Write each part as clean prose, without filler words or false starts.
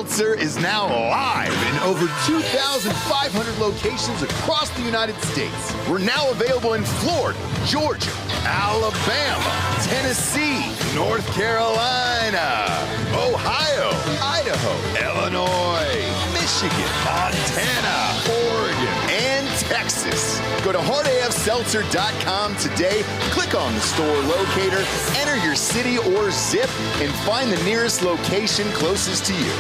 Seltzer is now live in over 2,500 locations across the United States. We're now available in Florida, Georgia, Alabama, Tennessee, North Carolina, Ohio, Idaho, Illinois, Michigan, Montana, Oregon, and Texas. Go to hardafseltzer.com today, click on the store locator, enter your city or zip, and find the nearest location closest to you.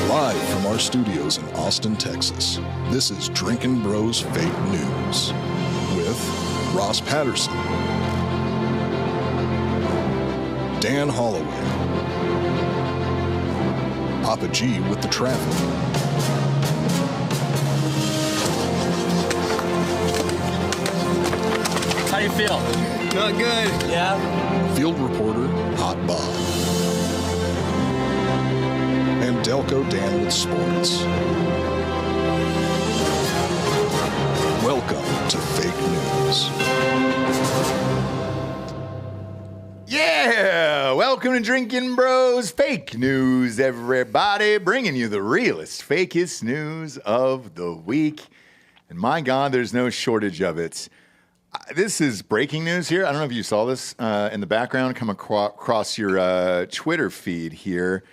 Live from our studios in Austin, Texas, this is Drinkin' Bros Fake News with Ross Patterson, Dan Hollaway, Papa G with the traffic, How you feel? Not good. Yeah? field reporter Hot Bob, and Delco Dan with sports. Welcome to Fake News. Yeah, welcome to Drinkin' Bros Fake News, everybody, bringing you the realest, fakest news of the week. And my God, there's no shortage of it. This is breaking news here. I don't know if you saw this in the background come across your Twitter feed here.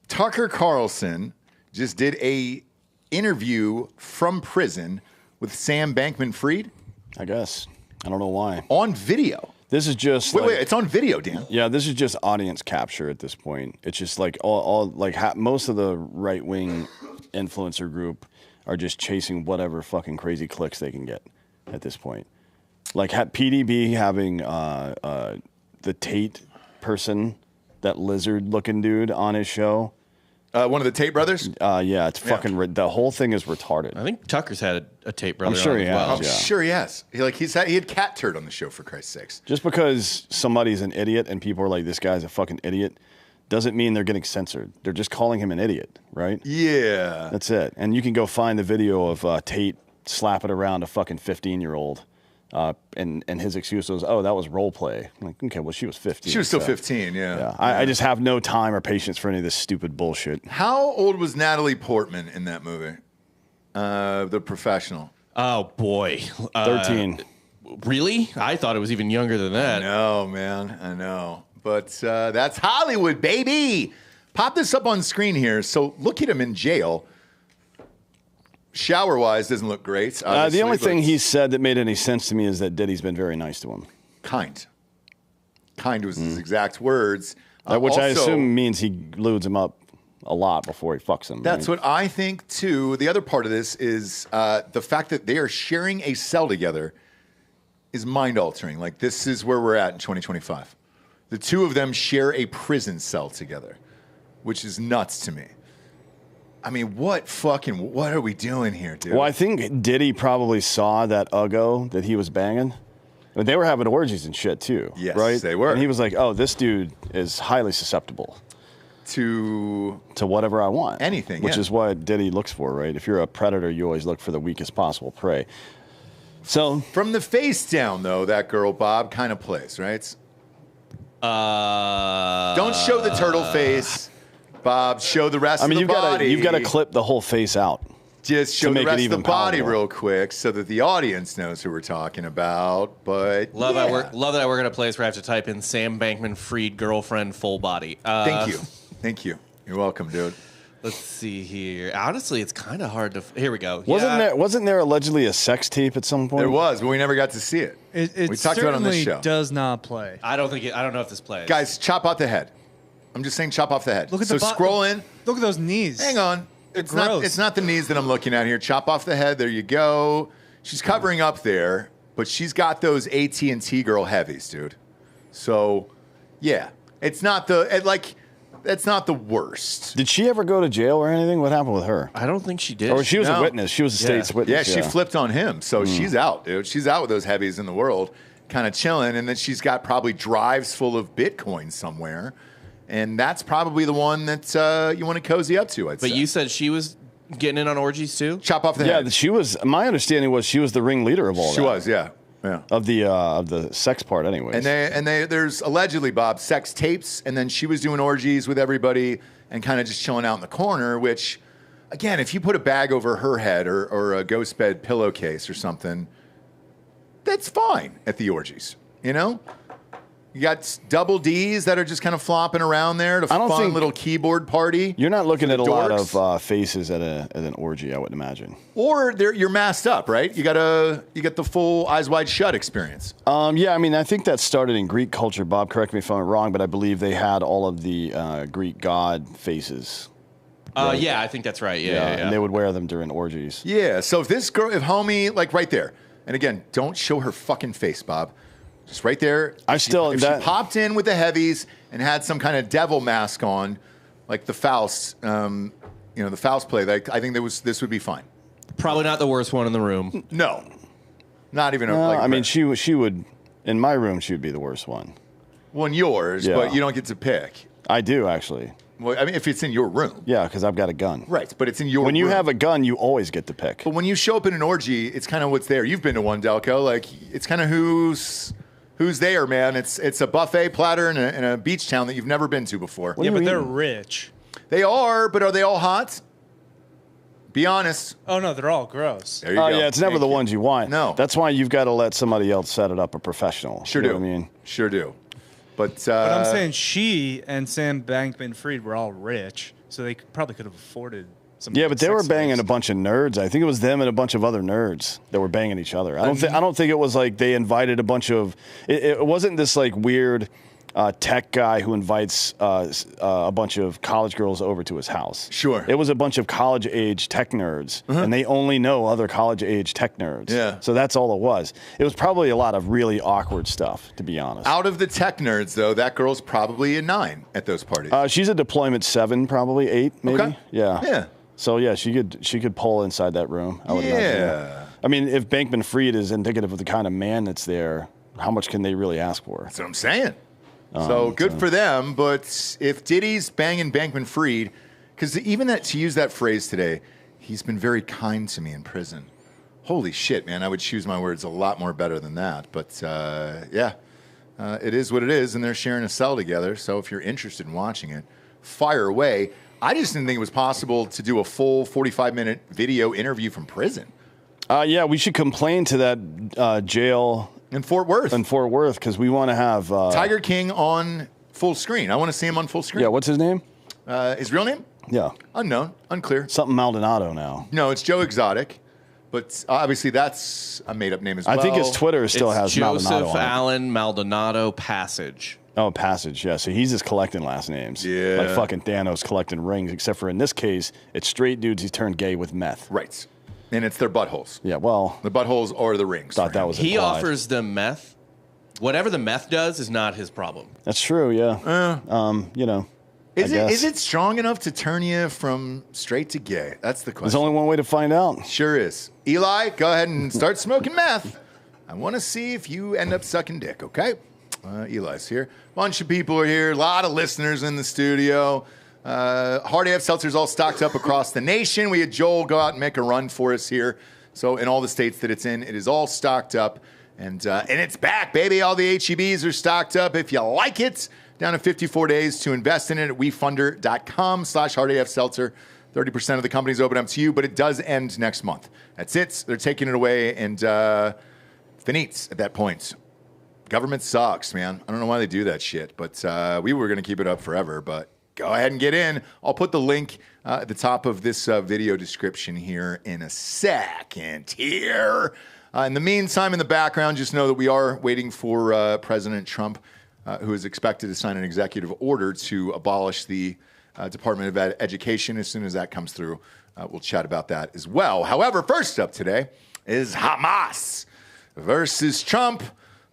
Tucker Carlson just did a interview from prison with Sam Bankman-Fried. I guess. I don't know why. On video. This is just wait, it's on video, Dan. Yeah, this is just audience capture at this point. It's just like most of the right wing influencer group are just chasing whatever fucking crazy clicks they can get at this point. Like PDB having the Tate person, that lizard looking dude on his show. One of the Tate brothers? Yeah, it's fucking the whole thing is retarded. I think Tucker's had a Tate brother. I'm sure on he as well. has. I'm sure he has. He had Cat Turd on the show, for Christ's sakes. Just because somebody's an idiot and people are like, this guy's a fucking idiot, doesn't mean they're getting censored. They're just calling him an idiot, right? Yeah. That's it. And you can go find the video of Tate slapping around a fucking 15-year-old. And his excuse was, oh, that was role play. I'm like, okay, well, she was 15. She was still 15, yeah. I just have no time or patience for any of this stupid bullshit. How old was Natalie Portman in that movie? The Professional. Oh, boy. 13. Really? I thought it was even younger than that. No, man. I know. But that's Hollywood, baby. Pop this up on screen here. So look at him in jail. Shower-wise, doesn't look great. The only thing he said that made any sense to me is that Diddy's been very nice to him. Kind. Kind was his exact words. Which I also, assume means he lewds him up a lot before he fucks him. That's what I think, too. The other part of this is the fact that they are sharing a cell together is mind-altering. Like, this is where we're at in 2025. The two of them share a prison cell together, which is nuts to me. I mean, what are we doing here, dude? Well, I think Diddy probably saw that Uggo that he was banging. But they were having orgies and shit, too. Yes, right? they were. And he was like, oh, this dude is highly susceptible to whatever I want. Anything, Which is what Diddy looks for, right? If you're a predator, you always look for the weakest possible prey. So from the face down, though, that girl, Bob, kind of plays, right? Don't show the turtle face. Bob, show the rest of the body. You've got to clip the whole face out. Just show the rest of the body palatable. real quick so that the audience knows who we're talking about. But Love that I work at a place where I have to type in Sam Bankman-Fried girlfriend full body. Thank you. You're welcome, dude. Let's see here. Honestly, it's kind of hard to. Here we go. Wasn't there allegedly a sex tape at some point? There was, but we never got to see it. We talked about it on this show. Does not play. I don't know if this plays. Guys, chop out the head. I'm just saying, chop off the head. Look at scroll in. Look at those knees. Hang on. It's not the knees that I'm looking at here. Chop off the head. There you go. She's covering up there, but she's got those AT&T girl heavies, dude. So, yeah, it's not that's not the worst. Did she ever go to jail or anything? What happened with her? I don't think she did. Or she was a witness. She was a state's witness. Yeah, she flipped on him. So she's out, dude. She's out with those heavies in the world, kind of chilling. And then she's got probably drives full of Bitcoin somewhere. And that's probably the one that you want to cozy up to, I'd say. But you said she was getting in on orgies too? Chop off the head. Yeah, my understanding was she was the ringleader of all that. She was, yeah. Yeah. Of the sex part, anyways. And there's allegedly, Bob, sex tapes, and then she was doing orgies with everybody and kind of just chilling out in the corner. Which, again, if you put a bag over her head or a ghost bed pillowcase or something, that's fine at the orgies. You know. You got double Ds that are just kind of flopping around there at a fun little keyboard party. You're not looking at a lot of faces at an orgy, I would imagine. Or you're masked up, right? You got the full Eyes Wide Shut experience. Yeah, I mean, I think that started in Greek culture. Bob, correct me if I'm wrong, but I believe they had all of the Greek god faces. Right? Yeah, I think that's right. Yeah. And they would wear them during orgies. Yeah, so if homie, like right there, and again, don't show her fucking face, Bob. Just right there. If she popped in with the heavies and had some kind of devil mask on, like the Faust, the Faust play, I think this would be fine. Probably not the worst one in the room. No. Not even I mean, she would, in my room, she would be the worst one. Well, in yours, but you don't get to pick. I do, actually. Well, I mean, if it's in your room. Yeah, because I've got a gun. Right, but it's in your room. When you have a gun, you always get to pick. But when you show up in an orgy, it's kind of what's there. You've been to one, Delco. Like, it's kind of who's there, man. It's a buffet platter in a beach town that you've never been to before. Yeah, but they're rich. They are, but are they all hot? Be honest. Oh, no, they're all gross. There you go. Yeah, it's never the ones you want. No. That's why you've got to let somebody else set it up, a professional. Sure you do. Know what I mean? Sure do. But I'm saying she and Sam Bankman-Fried were all rich, so they probably could have afforded some. Yeah, but they were banging a bunch of nerds. I think it was them and a bunch of other nerds that were banging each other. I don't think it was like they invited a bunch of. It wasn't this like weird tech guy who invites a bunch of college girls over to his house. Sure. It was a bunch of college-age tech nerds, and they only know other college-age tech nerds. Yeah. So that's all it was. It was probably a lot of really awkward stuff, to be honest. Out of the tech nerds, though, that girl's probably a 9 at those parties. She's a deployment 7, probably 8, maybe. Okay. Yeah. Yeah. So yeah, she could pull inside that room. I would imagine. Yeah. I mean, if Bankman-Fried is indicative of the kind of man that's there, how much can they really ask for? That's what I'm saying. So good for them, but if Diddy's banging Bankman-Fried, because even to use that phrase today, he's been very kind to me in prison. Holy shit, man! I would choose my words a lot more better than that. But it is what it is, and they're sharing a cell together. So if you're interested in watching it, fire away. I just didn't think it was possible to do a full 45-minute video interview from prison. Yeah, we should complain to that jail. In Fort Worth. Because we want to have... Tiger King on full screen. I want to see him on full screen. Yeah, what's his name? His real name? Yeah. Unknown. Unclear. Something Maldonado now. No, it's Joe Exotic. But obviously that's a made-up name as well. I think his Twitter still has Maldonado on it. Joseph Allen Maldonado Passage. Oh, Passage, yeah. So he's just collecting last names. Yeah. Like fucking Thanos collecting rings, except for in this case, it's straight dudes he's turned gay with meth. Right. And it's their buttholes. Yeah, well... The buttholes are the rings. Thought that was He implied. offers them meth. Whatever the meth does is not his problem. That's true, yeah. Is it strong enough to turn you from straight to gay? That's the question. There's only one way to find out. Sure is. Eli, go ahead and start smoking meth. I want to see if you end up sucking dick, okay? Eli's here. Bunch of people are here. A lot of listeners in the studio. Hard AF Seltzer's all stocked up across the nation. We had Joel go out and make a run for us here. So in all the states that it's in, it is all stocked up. And it's back, baby. All the HEBs are stocked up. If you like it, down to 54 days to invest in it at wefunder.com/hardafseltzer. 30% of the company's open up to you, but it does end next month. That's it. They're taking it away, and finites at that point. Government sucks, man. I don't know why they do that shit, but we were going to keep it up forever, but go ahead and get in. I'll put the link at the top of this video description here in a second here. In the meantime, in the background, just know that we are waiting for President Trump, who is expected to sign an executive order to abolish the Department of Education. As soon as that comes through, we'll chat about that as well. However, first up today is Hamas versus Trump.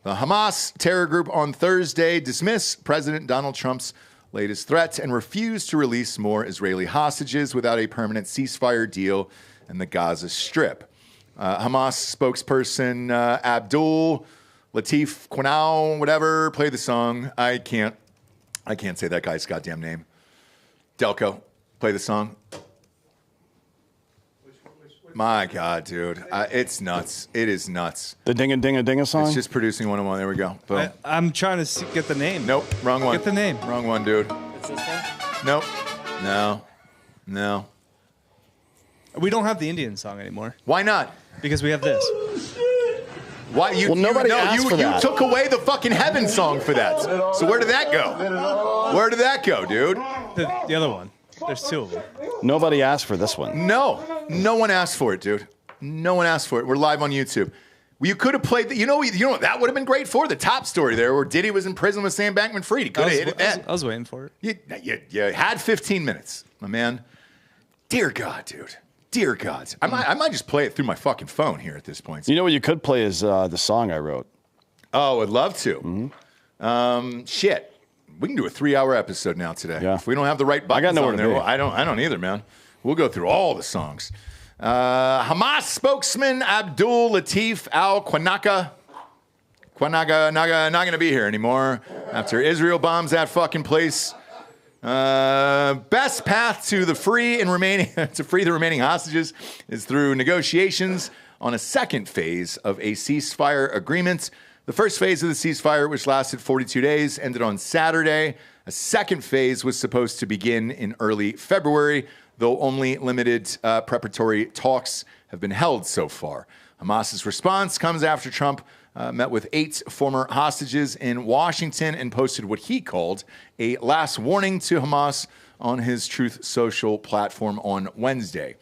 The Hamas terror group on Thursday dismissed President Donald Trump's latest threat and refused to release more Israeli hostages without a permanent ceasefire deal in the Gaza Strip. Hamas spokesperson Abdul Latif Quanau, whatever, play the song. I can't say that guy's goddamn name. Delco, play the song. My God, dude. It's nuts. It is nuts. The Ding-a-Ding-a-Ding-a song? It's just producing 101. There we go. Boom. I'm trying to get the name. Nope. Wrong one. Get the name. Wrong one, dude. It's this one? Nope. No. We don't have the Indian song anymore Why not? because we have this. Why you? Well, nobody you, no, asked you, for that. You took away the fucking heaven song for that. So where did that go? Where did that go, dude? The other one. There's two of them. Nobody asked for this one. No one asked for it, dude. No one asked for it. We're live on YouTube. You could have played. You know what that would have been great for? The top story there, where Diddy was in prison with Sam Bankman-Fried. He could have hit it then. I was waiting for it. You had 15 minutes, my man. Dear God, dude. Dear God. I might just play it through my fucking phone here at this point. You know what you could play is the song I wrote. Oh, I'd love to. Shit. We can do a 3-hour episode now today. Yeah. If we don't have the right buttons I got nowhere on to there, be. well, I don't either, man. We'll go through all the songs. Hamas spokesman Abdul Latif Al-Qanaka not going to be here anymore after Israel bombs that fucking place. Best path to free the remaining hostages is through negotiations on a second phase of a ceasefire agreement. The first phase of the ceasefire, which lasted 42 days, ended on Saturday. A second phase was supposed to begin in early February, though only limited preparatory talks have been held so far. Hamas's response comes after Trump met with 8 former hostages in Washington and posted what he called a last warning to Hamas on his Truth Social platform on Wednesday.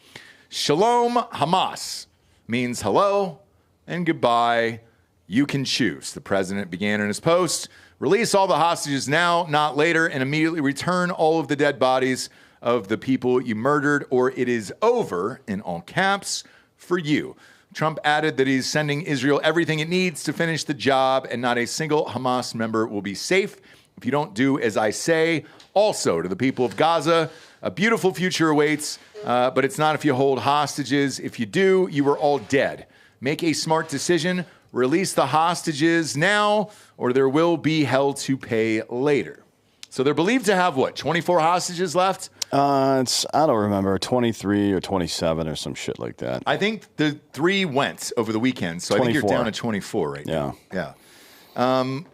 Shalom Hamas means hello and goodbye. You can choose. The president began in his post. Release all the hostages now, not later, and immediately return all of the dead bodies of the people you murdered, or it is over, in all caps, for you. Trump added that he's sending Israel everything it needs to finish the job, and not a single Hamas member will be safe if you don't do as I say. Also, to the people of Gaza, a beautiful future awaits, but it's not if you hold hostages. If you do, you are all dead. Make a smart decision. Release the hostages now, or there will be hell to pay later. So they're believed to have, 24 hostages left? I don't remember, 23 or 27 or some shit like that. I think the 3 went over the weekend, so 24. I think you're down to 24 right now. Yeah.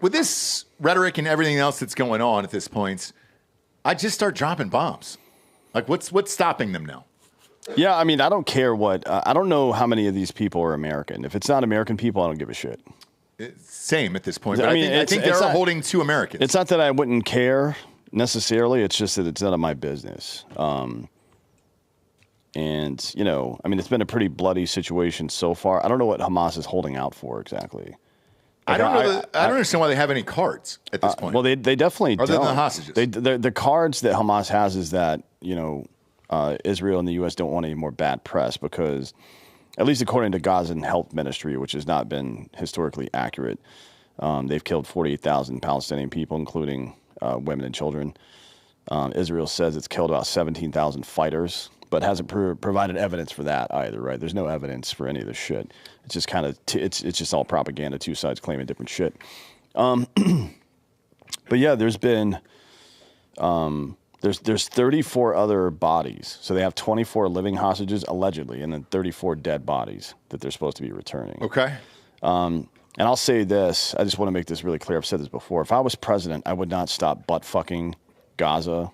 With this rhetoric and everything else that's going on at this point, I just start dropping bombs. Like, what's stopping them now? Yeah, I mean, I don't care what. I don't know how many of these people are American. If it's not American people, I don't give a shit. Same at this point. But I think it's they're not, holding 2 Americans. It's not that I wouldn't care necessarily. It's just that it's none of my business. And, I mean, it's been a pretty bloody situation so far. I don't know what Hamas is holding out for exactly. I don't understand why they have any cards at this point. Well, they definitely Other don't. than the hostages. The cards that Hamas has is that, Israel and the U.S. don't want any more bad press because, at least according to Gazan Health Ministry, which has not been historically accurate, they've killed 48,000 Palestinian people, including women and children. Israel says it's killed about 17,000 fighters, but hasn't provided evidence for that either, right? There's no evidence for any of this shit. It's just kind of, it's just all propaganda, 2 sides claiming different shit. But yeah, there's been... There's 34 other bodies. So they have 24 living hostages, allegedly, and then 34 dead bodies that they're supposed to be returning. Okay. And I'll say this. I just want to make this really clear. I've said this before. If I was president, I would not stop butt-fucking Gaza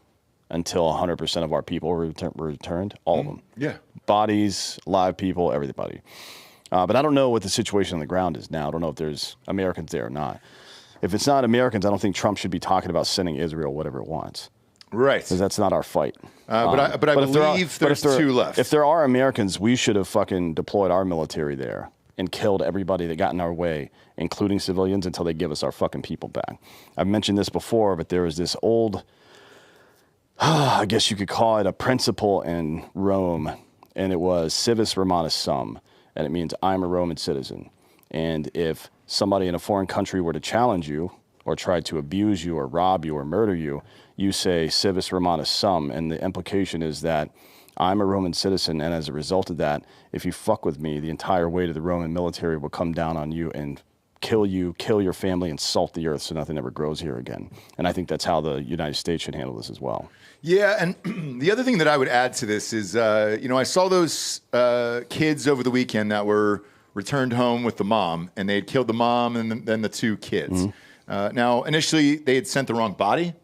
until 100% of our people were returned. All of them. Yeah. Bodies, live people, everybody. But I don't know what the situation on the ground is now. I don't know if there's Americans there or not. If it's not Americans, I don't think Trump should be talking about sending Israel whatever it wants. Right. Because that's not our fight. But I believe there's 2 left. If there are Americans, we should have fucking deployed our military there and killed everybody that got in our way, including civilians, until they give us our fucking people back. I've mentioned this before, but there was this old, I guess you could call it a principle in Rome, and it was civis Romanus sum, and it means I'm a Roman citizen. And if somebody in a foreign country were to challenge you or try to abuse you or rob you or murder you, you say civis Romanus sum, and the implication is that I'm a Roman citizen, and as a result of that, if you fuck with me, the entire weight of the Roman military will come down on you and kill you, kill your family, and salt the earth so nothing ever grows here again. And I think that's how the United States should handle this as well. Yeah, and the other thing that I would add to this is, I saw those kids over the weekend that were returned home with the mom, and they had killed the mom and then the two kids. Now, initially, they had sent the wrong body,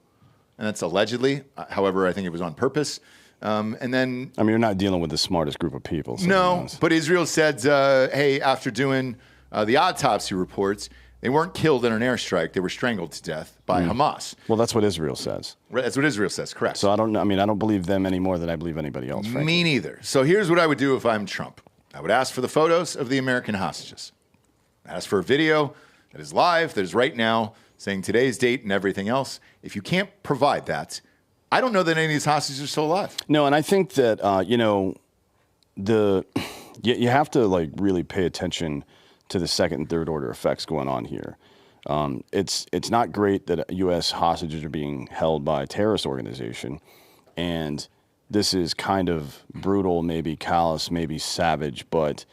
and that's allegedly. However, I think it was on purpose. And then... I mean, you're not dealing with the smartest group of people. So no, but Israel said, hey, after doing the autopsy reports, they weren't killed in an airstrike. They were strangled to death by Hamas. Well, that's what Israel says. That's what Israel says, correct. So I don't believe them any more than I believe anybody else, frankly. Me neither. So here's what I would do if I'm Trump. I would ask for the photos of the American hostages. Ask for a video that is live, that is right now, saying today's date and everything else. If you can't provide that, I don't know that any of these hostages are still alive. No, and I think that, you have to, like, really pay attention to the second and third order effects going on here. It's not great that U.S. hostages are being held by a terrorist organization, and this is kind of brutal, maybe callous, maybe savage, but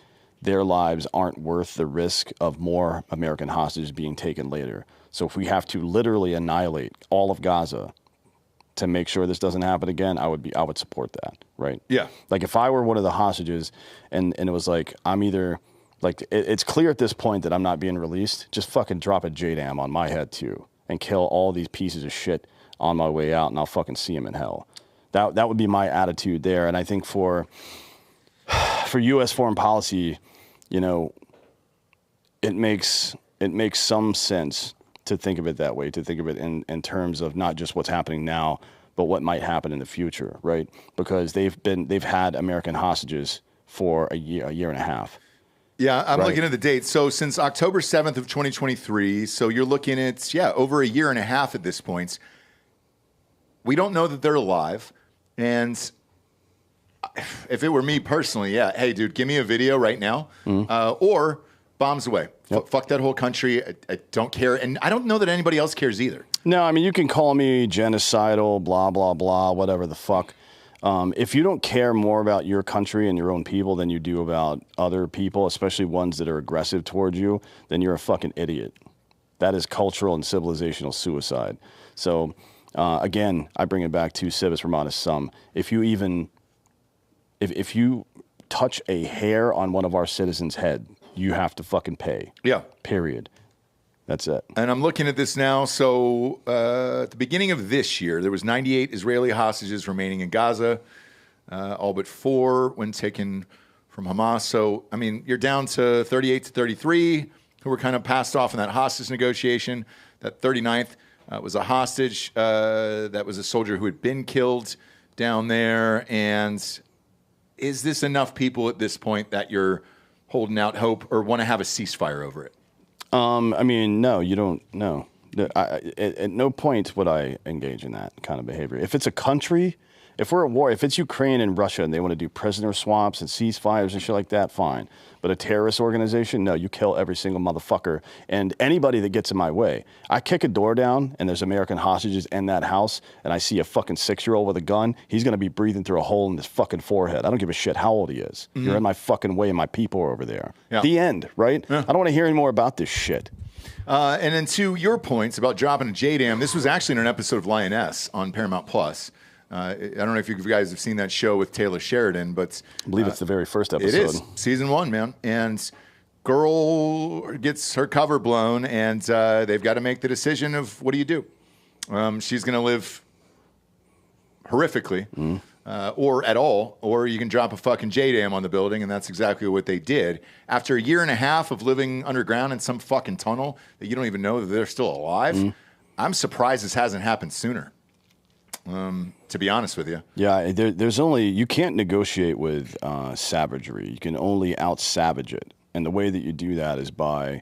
their lives aren't worth the risk of more American hostages being taken later. So if we have to literally annihilate all of Gaza to make sure this doesn't happen again, I would support that, right? Yeah. Like if I were one of the hostages and it was like, I'm either, like, it's clear at this point that I'm not being released, just fucking drop a JDAM on my head too and kill all these pieces of shit on my way out, and I'll fucking see them in hell. That would be my attitude there. And I think for U.S. foreign policy, it makes some sense to think of it that way, to think of it in terms of not just what's happening now, but what might happen in the future, right? Because they've had American hostages for a year and a half. Yeah, I'm right? looking at the dates. So since October 7th of 2023, so you're looking at, over a year and a half at this point. We don't know that they're alive. And if it were me personally, hey, dude, give me a video right now, or bombs away. Yep. Fuck that whole country. I don't care. And I don't know that anybody else cares either. No, I mean, you can call me genocidal, blah, blah, blah, whatever the fuck. If you don't care more about your country and your own people than you do about other people, especially ones that are aggressive towards you, then you're a fucking idiot. That is cultural and civilizational suicide. So, again, I bring it back to civis romanus sum. If you touch a hair on one of our citizens' head, you have to fucking pay. Yeah. Period. That's it. And I'm looking at this now. So at the beginning of this year, there was 98 Israeli hostages remaining in Gaza, all but 4 when taken from Hamas. So, I mean, you're down to 38 to 33 who were kind of passed off in that hostage negotiation. That 39th was a hostage. That was a soldier who had been killed down there. And is this enough people at this point that you're holding out hope or want to have a ceasefire over it? I mean, no, you don't. No, at no point would I engage in that kind of behavior. If it's a country, if we're at war, if it's Ukraine and Russia and they want to do prisoner swaps and ceasefires and shit like that, fine. But a terrorist organization, no, you kill every single motherfucker and anybody that gets in my way. I kick a door down and there's American hostages in that house and I see a fucking 6-year-old with a gun, he's going to be breathing through a hole in his fucking forehead. I don't give a shit how old he is. Mm-hmm. You're in my fucking way and my people are over there. Yeah. The end, right? Yeah. I don't want to hear any more about this shit. And then to your points about dropping a JDAM, this was actually in an episode of Lioness on Paramount Plus. I don't know if you guys have seen that show with Taylor Sheridan, but I believe it's the very first episode. It is season 1, man. And girl gets her cover blown, and they've got to make the decision of what do you do? She's going to live horrifically, or at all, or you can drop a fucking JDAM on the building, and that's exactly what they did. After a year and a half of living underground in some fucking tunnel that you don't even know that they're still alive, I'm surprised this hasn't happened sooner. To be honest with you. Yeah, there's only, you can't negotiate with savagery. You can only out-savage it. And the way that you do that is by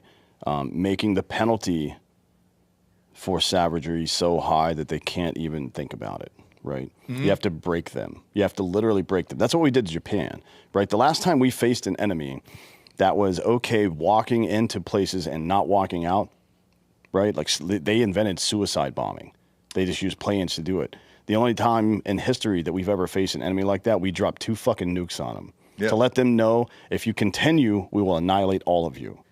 making the penalty for savagery so high that they can't even think about it, right? Mm-hmm. You have to break them. You have to literally break them. That's what we did to Japan, right? The last time we faced an enemy that was okay walking into places and not walking out, right? Like they invented suicide bombing. They just used planes to do it. The only time in history that we've ever faced an enemy like that, we dropped 2 fucking nukes on them to let them know if you continue, we will annihilate all of you.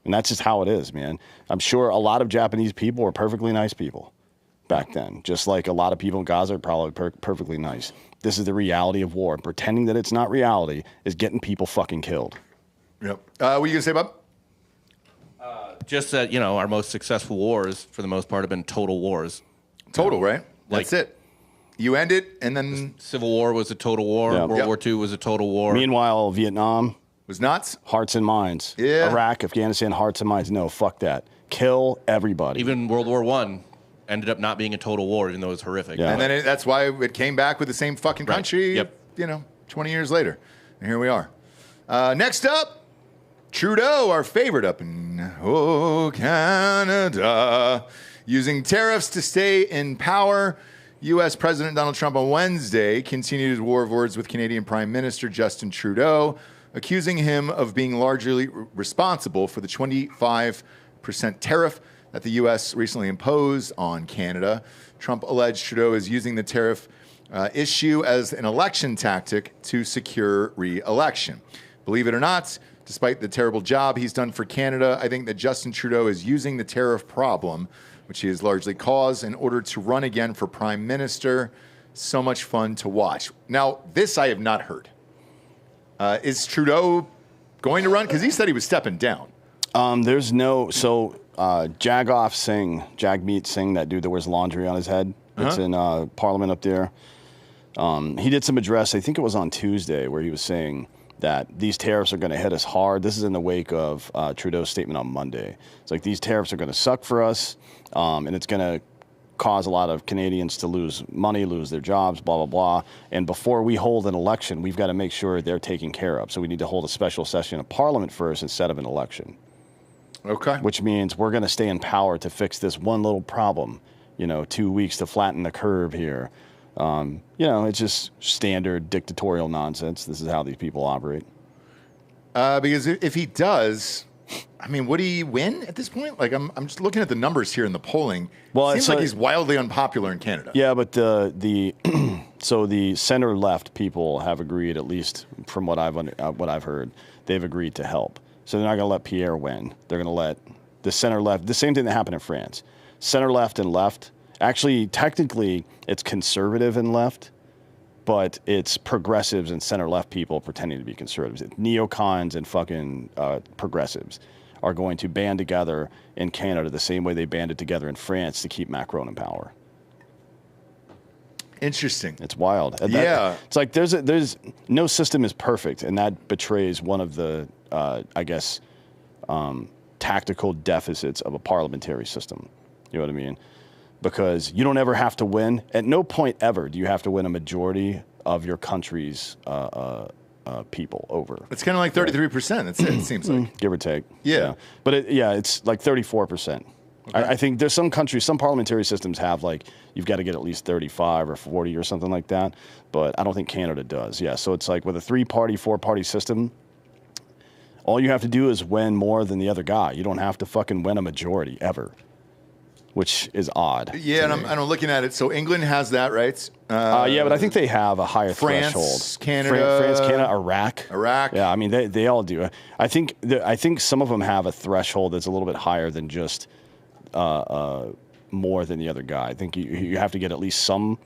And that's just how it is, man. I'm sure a lot of Japanese people were perfectly nice people back then, just like a lot of people in Gaza are probably perfectly nice. This is the reality of war. Pretending that it's not reality is getting people fucking killed. Yep. What are you going to say, Bob? Just that, our most successful wars, for the most part, have been total wars. Total, right? That's it. You end it, and then... Civil War was a total war. Yeah. World War II was a total war. Meanwhile, Vietnam... was nuts. Hearts and minds. Yeah. Iraq, Afghanistan, hearts and minds. No, fuck that. Kill everybody. Even World War I ended up not being a total war, even though it was horrific. Yeah. And then that's why it came back with the same fucking country, Yep. 20 years later. And here we are. Next up, Trudeau, our favorite up in Canada. Using tariffs to stay in power, U.S. President Donald Trump on Wednesday continued his war of words with Canadian Prime Minister Justin Trudeau, accusing him of being largely responsible for the 25% tariff that the U.S. recently imposed on Canada. Trump alleged Trudeau is using the tariff issue as an election tactic to secure re-election. Believe it or not, despite the terrible job he's done for Canada, I think that Justin Trudeau is using the tariff problem, which he has largely caused, in order to run again for prime minister. So much fun to watch. Now, this I have not heard. Is Trudeau going to run? Because he said he was stepping down. There's no... So, Jagmeet Singh, that dude that wears laundry on his head, that's in Parliament up there, he did some address, I think it was on Tuesday, where he was saying that these tariffs are going to hit us hard. This is in the wake of Trudeau's statement on Monday. It's like, these tariffs are going to suck for us, and it's going to cause a lot of Canadians to lose money, lose their jobs, blah, blah, blah. And before we hold an election, we've got to make sure they're taken care of. So we need to hold a special session of Parliament first instead of an election. Okay. Which means we're going to stay in power to fix this one little problem. 2 weeks to flatten the curve here. It's just standard dictatorial nonsense. This is how these people operate. Because if he does, I mean, would he win at this point? Like, I'm just looking at the numbers here in the polling. Well, it seems like he's wildly unpopular in Canada. Yeah, but the so the center left people have agreed, at least from what I've heard, they've agreed to help. So they're not going to let Pierre win. They're going to let the center left. The same thing that happened in France. Center left and left. Actually, technically, it's conservative and left, but it's progressives and center left people pretending to be conservatives. Neocons and fucking progressives are going to band together in Canada the same way they banded together in France to keep Macron in power. Interesting. It's wild. Yeah. It's like there's no system is perfect, and that betrays one of the tactical deficits of a parliamentary system. You know what I mean? Because you don't ever have to win. At no point ever do you have to win a majority of your country's people over. It's kind of like 33%. That's it. It seems like, give or take. Yeah. But it's like 34%. Okay. I think there's some countries, some parliamentary systems have like you've got to get at least 35 or 40 or something like that. But I don't think Canada does. Yeah. So it's like with a 3-party, 4-party system, all you have to do is win more than the other guy. You don't have to fucking win a majority ever, which is odd. Yeah, and I'm looking at it. So England has that, right? Yeah, but I think they have a higher France, threshold. Canada, France, Canada, Iraq. Yeah, I mean they all do. I think some of them have a threshold that's a little bit higher than just more than the other guy. I think you have to get at least some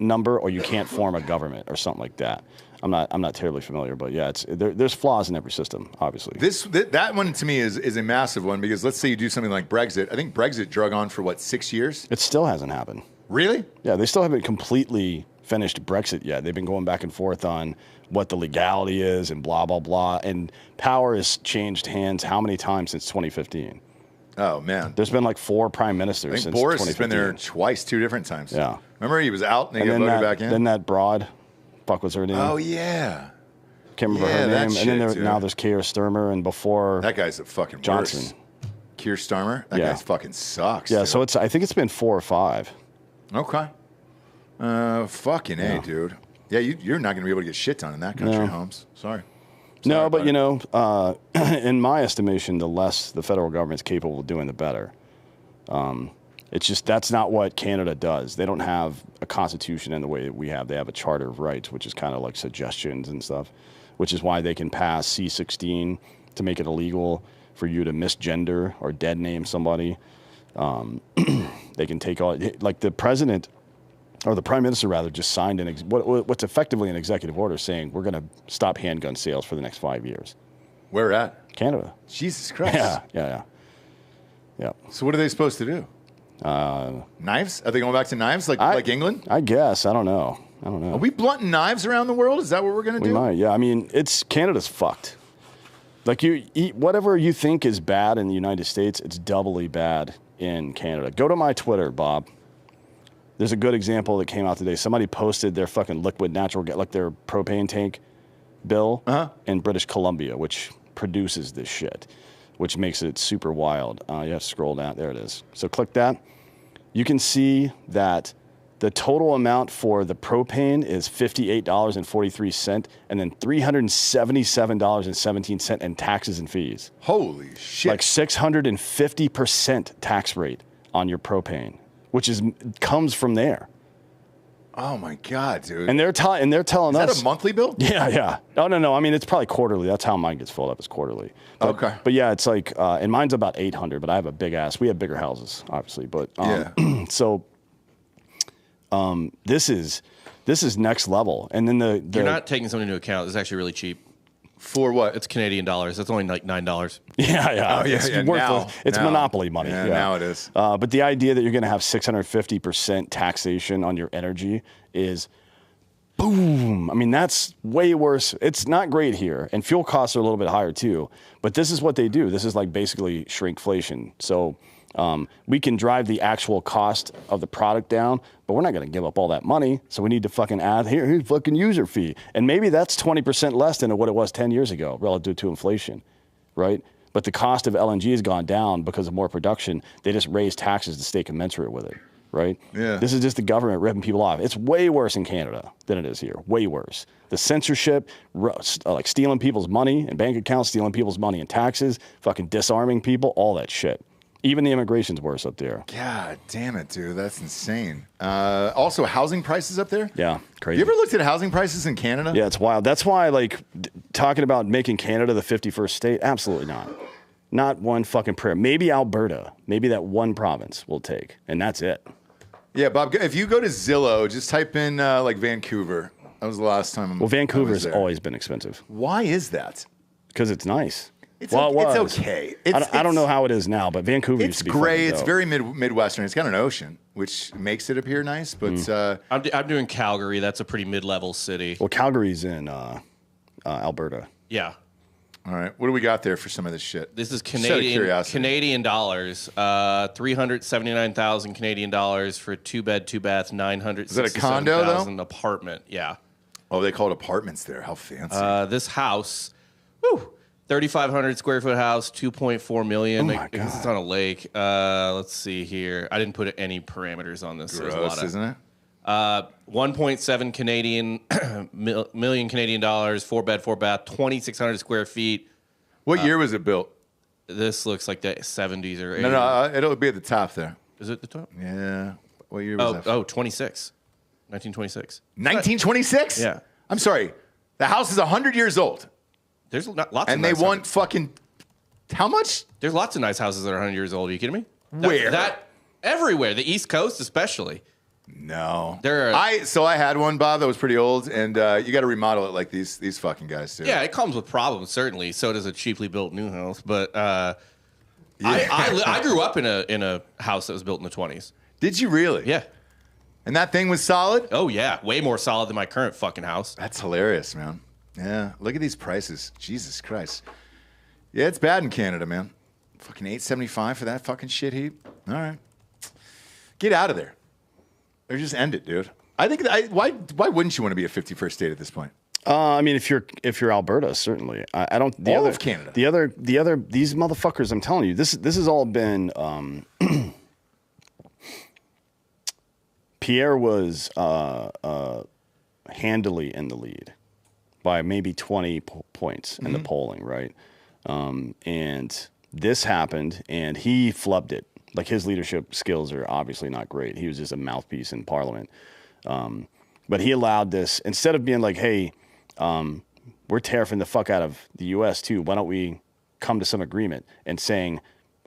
number, or you can't form a government or something like that. I'm not terribly familiar, but yeah, there's flaws in every system, obviously. That one to me is a massive one, because let's say you do something like Brexit. I think Brexit drug on for 6 years? It still hasn't happened. Really? Yeah, they still haven't completely finished Brexit yet. They've been going back and forth on what the legality is and blah, blah, blah. And power has changed hands how many times since 2015? Oh, man. There's been like 4 prime ministers since 2015. Boris has been there twice, 2 different times. Yeah. Remember he was out and they got voted back in? Then that broad, fuck was her name? Oh, yeah. Can't remember her name. Shit, and then now there's Keir Starmer, and before that guy's a fucking Johnson. Worse. Keir Starmer? That guy's fucking sucks. Yeah, dude. so I think it's been 4 or 5. Okay. Fucking A, dude. Yeah, you're not going to be able to get shit done in that country, Holmes. Sorry. No, but in my estimation, the less the federal government's capable of doing, the better. It's just that's not what Canada does. They don't have a constitution in the way that we have. They have a Charter of Rights, which is kind of like suggestions and stuff, which is why they can pass C-16 to make it illegal for you to misgender or dead name somebody. They can take all, like the president or the prime minister rather just signed what's effectively an executive order saying we're going to stop handgun sales for the next 5 years. Where at? Canada. Jesus Christ. Yeah. So what are they supposed to do? Knives? Are they going back to knives like England? I guess. I don't know. Are we blunting knives around the world? Is that what we're going to do? We might, yeah. I mean, Canada's fucked. Like you eat whatever you think is bad in the United States, it's doubly bad in Canada. Go to my Twitter, Bob. There's a good example that came out today. Somebody posted their fucking liquid natural gas, like their propane tank bill in British Columbia, which produces this shit, which makes it super wild. You have to scroll down. There it is. So click that. You can see that the total amount for the propane is $58.43 and then $377.17 in taxes and fees. Holy shit. Like 650% tax rate on your propane, which comes from there. Oh my God, dude. And they're telling us. Is that a monthly bill? Yeah. Oh, no. I mean, it's probably quarterly. That's how mine gets filled up, is quarterly. Okay. But yeah, it's like, and mine's about 800, but I have a big ass. We have bigger houses, obviously. But so this is next level. And then You're not taking something into account. It's actually really cheap. For what? It's Canadian dollars. It's only like $9. Yeah. Oh, yeah. It's Now, worthless. It's monopoly money. Yeah, now it is. But the idea that you're going to have 650% taxation on your energy is boom. I mean, that's way worse. It's not great here. And fuel costs are a little bit higher too. But this is what they do. This is like basically shrinkflation. So we can drive the actual cost of the product down, but we're not going to give up all that money. So we need to fucking add, here's fucking user fee. And maybe that's 20% less than what it was 10 years ago relative to inflation, right? But the cost of LNG has gone down because of more production. They just raised taxes to stay commensurate with it, right? Yeah. This is just the government ripping people off. It's way worse in Canada than it is here. Way worse. The censorship, like stealing people's money and bank accounts, stealing people's money and taxes, fucking disarming people, all that shit. Even the immigration's worse up there. God damn it, dude. That's insane. Also, housing prices up there? Yeah, crazy. You ever looked at housing prices in Canada? Yeah, it's wild. That's why, like, talking about making Canada the 51st state, absolutely not. Not one fucking prayer. Maybe Alberta. Maybe that one province will take, and that's it. Yeah, Bob, if you go to Zillow, just type in, like, Vancouver. That was the last time Well, Vancouver's always been expensive. Why is that? Because it's nice. It's okay. I don't know how it is now, but Vancouver used to be gray. It's It's very Midwestern. It's got an ocean, which makes it appear nice. But I'm doing Calgary. That's a pretty mid-level city. Well, Calgary's in Alberta. Yeah. All right. What do we got there for some of this shit? This is Just out of curiosity. Canadian dollars. 379,000 Canadian dollars for a 2-bed, 2-bath, 967,000 apartment. Yeah. Oh, they call it apartments there. How fancy. This house, 3,500 square foot house, 2.4 million. Oh my God. It's on a lake. Let's see here. I didn't put any parameters on this. Gross, isn't it? 1.7 million Canadian dollars, 4-bed, 4-bath, 2,600 square feet. What year was it built? This looks like the 70s or 80s. No, it'll be at the top there. Is it the top? Yeah. What year was that? 26. 1926. 1926? Yeah. I'm sorry. The house is 100 years old. There's lots of And nice they want houses. fucking... How much? There's lots of nice houses that are 100 years old. Are you kidding me? Where? Everywhere. The East Coast especially. No. So I had one, Bob, that was pretty old, and you got to remodel it like these fucking guys do. Yeah, it comes with problems, certainly. So does a cheaply built new house. But I grew up in a house that was built in the 20s. Did you really? Yeah. And that thing was solid? Oh, yeah. Way more solid than my current fucking house. That's hilarious, man. Yeah. Look at these prices. Jesus Christ. Yeah, it's bad in Canada, man. Fucking $8.75 for that fucking shit heap. All right. Get out of there. Or just end it, dude. I think why wouldn't you want to be a 51st state at this point? I mean, if you're Alberta, certainly. I don't. All of Canada. The other these motherfuckers. I'm telling you, this has all been. Pierre was handily in the lead by maybe 20 points in the polling, right? And this happened, and he flubbed it. Like, his leadership skills are obviously not great. He was just a mouthpiece in Parliament. But he allowed this, instead of being like, hey, we're tariffing the fuck out of the U.S. too. Why don't we come to some agreement and saying,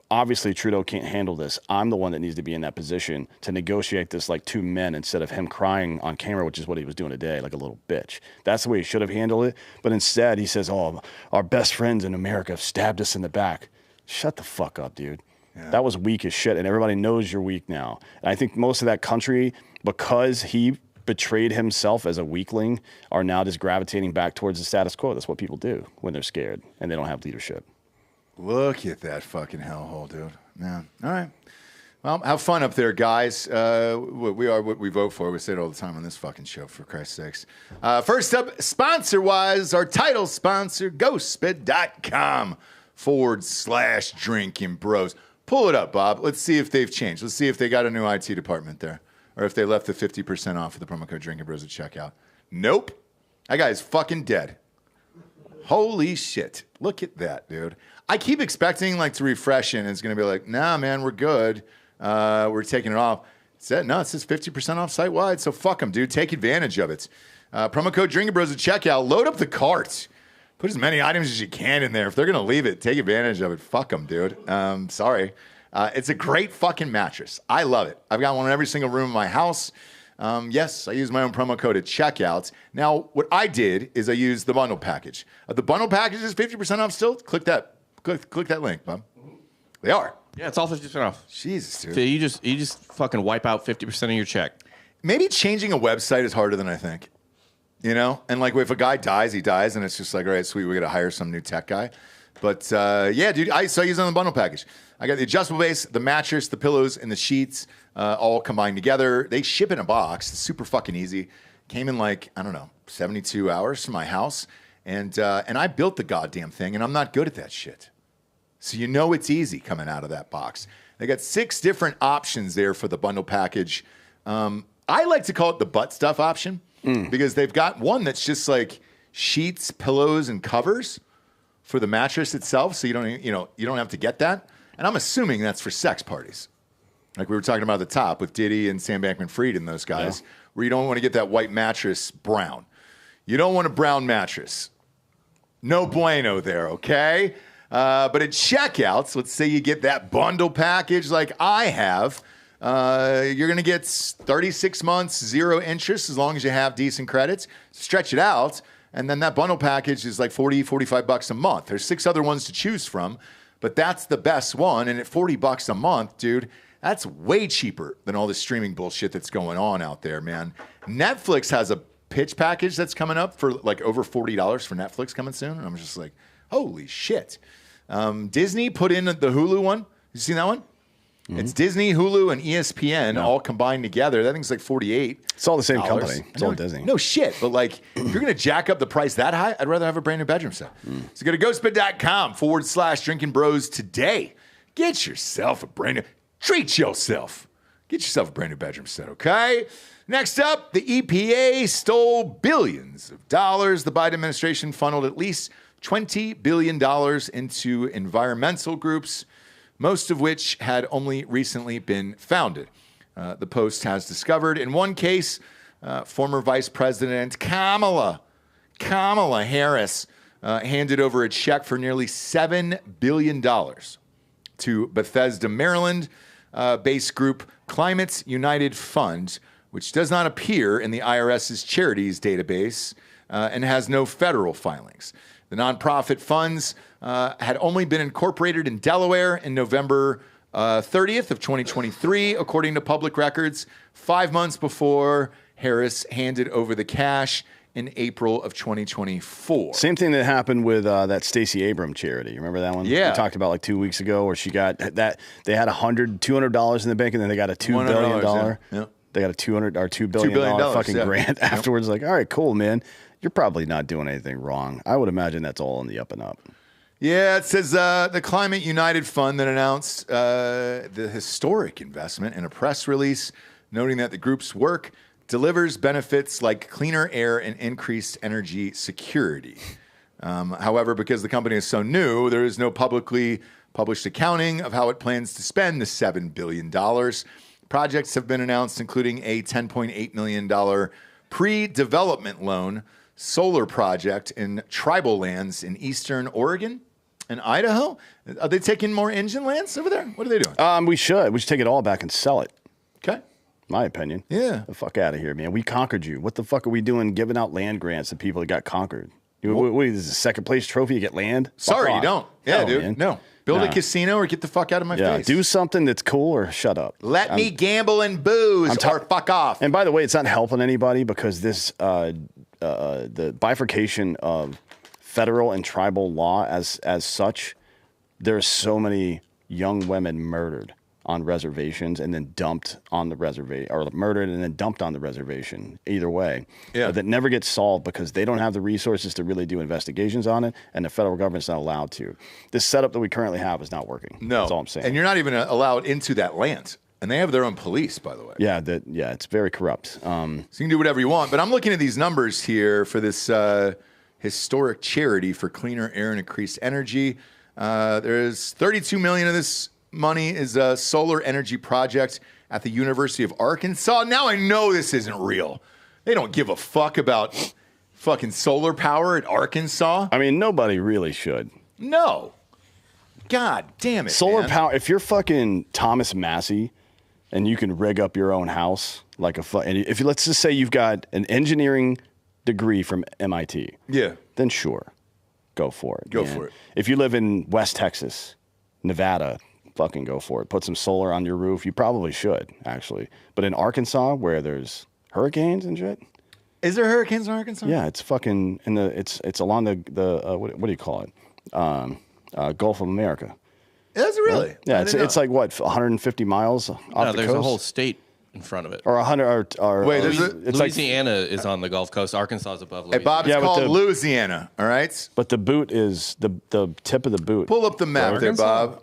obviously Trudeau can't handle this. I'm the one that needs to be in that position to negotiate this like two men instead of him crying on camera, which is what he was doing today, like a little bitch. That's the way he should have handled it. But instead he says, oh, our best friends in America have stabbed us in the back. Shut the fuck up, dude. Yeah. That was weak as shit, and everybody knows you're weak now. And I think most of that country, because he betrayed himself as a weakling, are now just gravitating back towards the status quo. That's what people do when they're scared and they don't have leadership. Look at that fucking hellhole, dude. Man. All right. Well, have fun up there, guys. We are what we vote for. We say it all the time on this fucking show, for Christ's sakes. First up, sponsor-wise, our title sponsor, ghostbed.com/drinking bros. Pull it up, Bob. Let's see if they've changed. Let's see if they got a new IT department there, or if they left the 50% off of the promo code Drinkin' Bros at checkout. Nope. That guy's fucking dead. Holy shit. Look at that, dude. I keep expecting like to refresh it and it's going to be like, nah, man, we're good. We're taking it off. It says 50% off site-wide, so fuck them, dude. Take advantage of it. Promo code Drinkin' Bros at checkout. Load up the cart. Put as many items as you can in there. If they're going to leave it, take advantage of it. Fuck them, dude. Sorry. It's a great fucking mattress. I love it. I've got one in every single room in my house. Yes, I use my own promo code at checkout. Now, what I did is I used the bundle package. The bundle package is 50% off still. Click that link, Bob. They are. Yeah, it's all 50% off. Jesus, dude. So you just fucking wipe out 50% of your check. Maybe changing a website is harder than I think. You know? And like if a guy dies, he dies, and it's just like, all right, sweet, we got to hire some new tech guy. But yeah, dude, I use it on the bundle package. I got the adjustable base, the mattress, the pillows, and the sheets all combined together. They ship in a box. It's super fucking easy. Came in like, I don't know, 72 hours from my house. And I built the goddamn thing, and I'm not good at that shit. So you know it's easy coming out of that box. They got 6 different options there for the bundle package. I like to call it the butt stuff option because they've got one that's just like sheets, pillows, and covers for the mattress itself. So you don't have to get that. And I'm assuming that's for sex parties. Like we were talking about at the top with Diddy and Sam Bankman-Fried and those guys, where you don't want to get that white mattress brown. You don't want a brown mattress. No bueno there, okay? But at checkouts, let's say you get that bundle package like I have, you're going to get 36 months, 0 interest as long as you have decent credits. Stretch it out, and then that bundle package is like $45 a month. There's 6 other ones to choose from, but that's the best one. And at $40 a month, dude, that's way cheaper than all the streaming bullshit that's going on out there, man. Netflix has a pitch package that's coming up for like over $40 for Netflix coming soon. And I'm just like, holy shit. Disney put in the Hulu one. You seen that one? Mm-hmm. It's Disney, Hulu, and ESPN all combined together. That thing's like $48. It's all the same company. It's all Disney. No shit. But like, if you're going to jack up the price that high, I'd rather have a brand new bedroom set. So go to ghostbed.com/drinking bros today. Get yourself a brand new, treat yourself. Get yourself a brand new bedroom set, okay? Next up, the EPA stole billions of dollars. The Biden administration funneled at least $20 billion into environmental groups, most of which had only recently been founded. The Post has discovered in one case, former Vice President Kamala Harris handed over a check for nearly $7 billion to Bethesda, Maryland, based group Climate United Fund, which does not appear in the IRS's charities database and has no federal filings. The nonprofit funds had only been incorporated in Delaware in November 30th of 2023, according to public records, 5 months before Harris handed over the cash in April of 2024. Same thing that happened with that Stacey Abrams charity. You remember that one? Yeah. We talked about like 2 weeks ago where she got that. They had $200 in the bank and then they got a $2 billion. Yeah. They got a $2 billion fucking grant afterwards. Like, all right, cool, man. You're probably not doing anything wrong. I would imagine that's all in the up and up. Yeah, it says the Climate United Fund that announced the historic investment in a press release, noting that the group's work delivers benefits like cleaner air and increased energy security. However, because the company is so new, there is no publicly published accounting of how it plans to spend the $7 billion. Projects have been announced, including a $10.8 million pre-development loan solar project in tribal lands in eastern Oregon In Idaho? Are they taking more engine lands over there? What are they doing? We should take it all back and sell it. Okay. My opinion. Yeah. The fuck out of here, man. We conquered you. What the fuck are we doing giving out land grants to people that got conquered? What is this, a second place trophy? You get land? Sorry, Fuck you don't. off. Yeah, No, dude. man. No. Build Nah. a casino or get the fuck out of my Yeah, face. do something that's cool or shut up. Let me gamble and booze or fuck off. And by the way, it's not helping anybody because this the bifurcation of federal and tribal law as such, there's so many young women murdered on reservations and then dumped on the reservation, or murdered and then dumped on the reservation. Either way, that never gets solved because they don't have the resources to really do investigations on it, and the federal government's not allowed to. This setup that we currently have is not working. No, that's all I'm saying. And you're not even allowed into that land, and they have their own police, by the way. Yeah, it's very corrupt. So you can do whatever you want. But I'm looking at these numbers here for this historic charity for cleaner air and increased energy. There's $32 million of this money is a solar energy project at the University of Arkansas. Now I know this isn't real. They don't give a fuck about fucking solar power at Arkansas. I mean, nobody really should. No. God damn it. Solar man. power. If you're fucking Thomas Massey and you can rig up your own house like and if you, let's just say you've got an engineering degree from MIT. Yeah. Then sure. Go for it. Go man. for it. If you live in West Texas, Nevada, fucking go for it. Put some solar on your roof. You probably should, actually. But in Arkansas, where there's hurricanes and shit. Is there hurricanes in Arkansas? Yeah, it's fucking it's along the what do you call it? Gulf of America. Is it really? Right? Yeah, it's like what 150 miles off the there's coast. a whole state in front of it. Or 100 or Wait, it's Louisiana is on the Gulf Coast. Arkansas is above Hey, Louisiana. Bob, it's Yeah, but called the- Louisiana, all right? but the boot is the tip of the boot. Pull up the map there, Bob.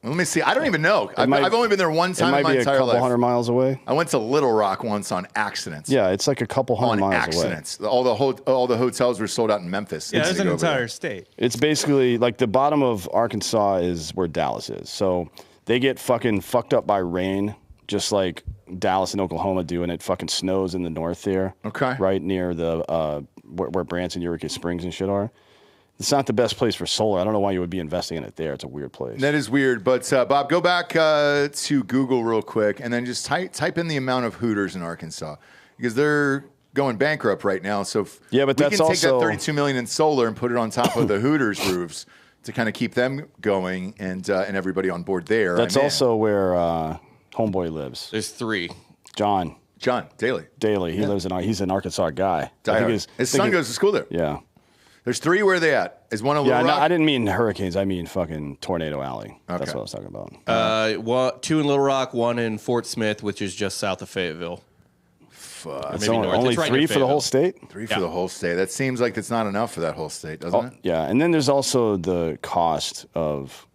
Let me see. I don't even know. I've only been there one It time might in my be a entire couple life. hundred miles away. I went to Little Rock once on accidents. Yeah, it's like a couple hundred On miles accidents. All the hotels were sold out in Memphis. Yeah, It's there's to an go over there. entire state. away. It's basically like the bottom of Arkansas is where Dallas is. So they get fucking fucked up by rain, just like Dallas and Oklahoma do, and it fucking snows in the north there. Okay. Right near the where Branson, Eureka Springs and shit are. It's not the best place for solar. I don't know why you would be investing in it there. It's a weird place. That is weird. But, Bob, go back to Google real quick and then just type in the amount of Hooters in Arkansas because they're going bankrupt right now. So if Yeah, but we that's can take that also- $32 million in solar and put it on top of the Hooters roofs to kind of keep them going and everybody on board there. That's I'm in. also where Homeboy lives. There's three. John John Daly. Daly. He's an Arkansas guy. I think His son goes to school there. Yeah. There's three. Where are they at? Is one a Yeah, Little no, Rock? I didn't mean hurricanes. I mean fucking Tornado Alley. That's Okay. what I was talking about. Two in Little Rock, one in Fort Smith, which is just south of Fayetteville. Fuck. Maybe So north. only It's right three near for the whole Fayetteville. state? Three for the whole state. That seems like it's not enough for that whole state, doesn't it? Yeah, and then there's also the cost of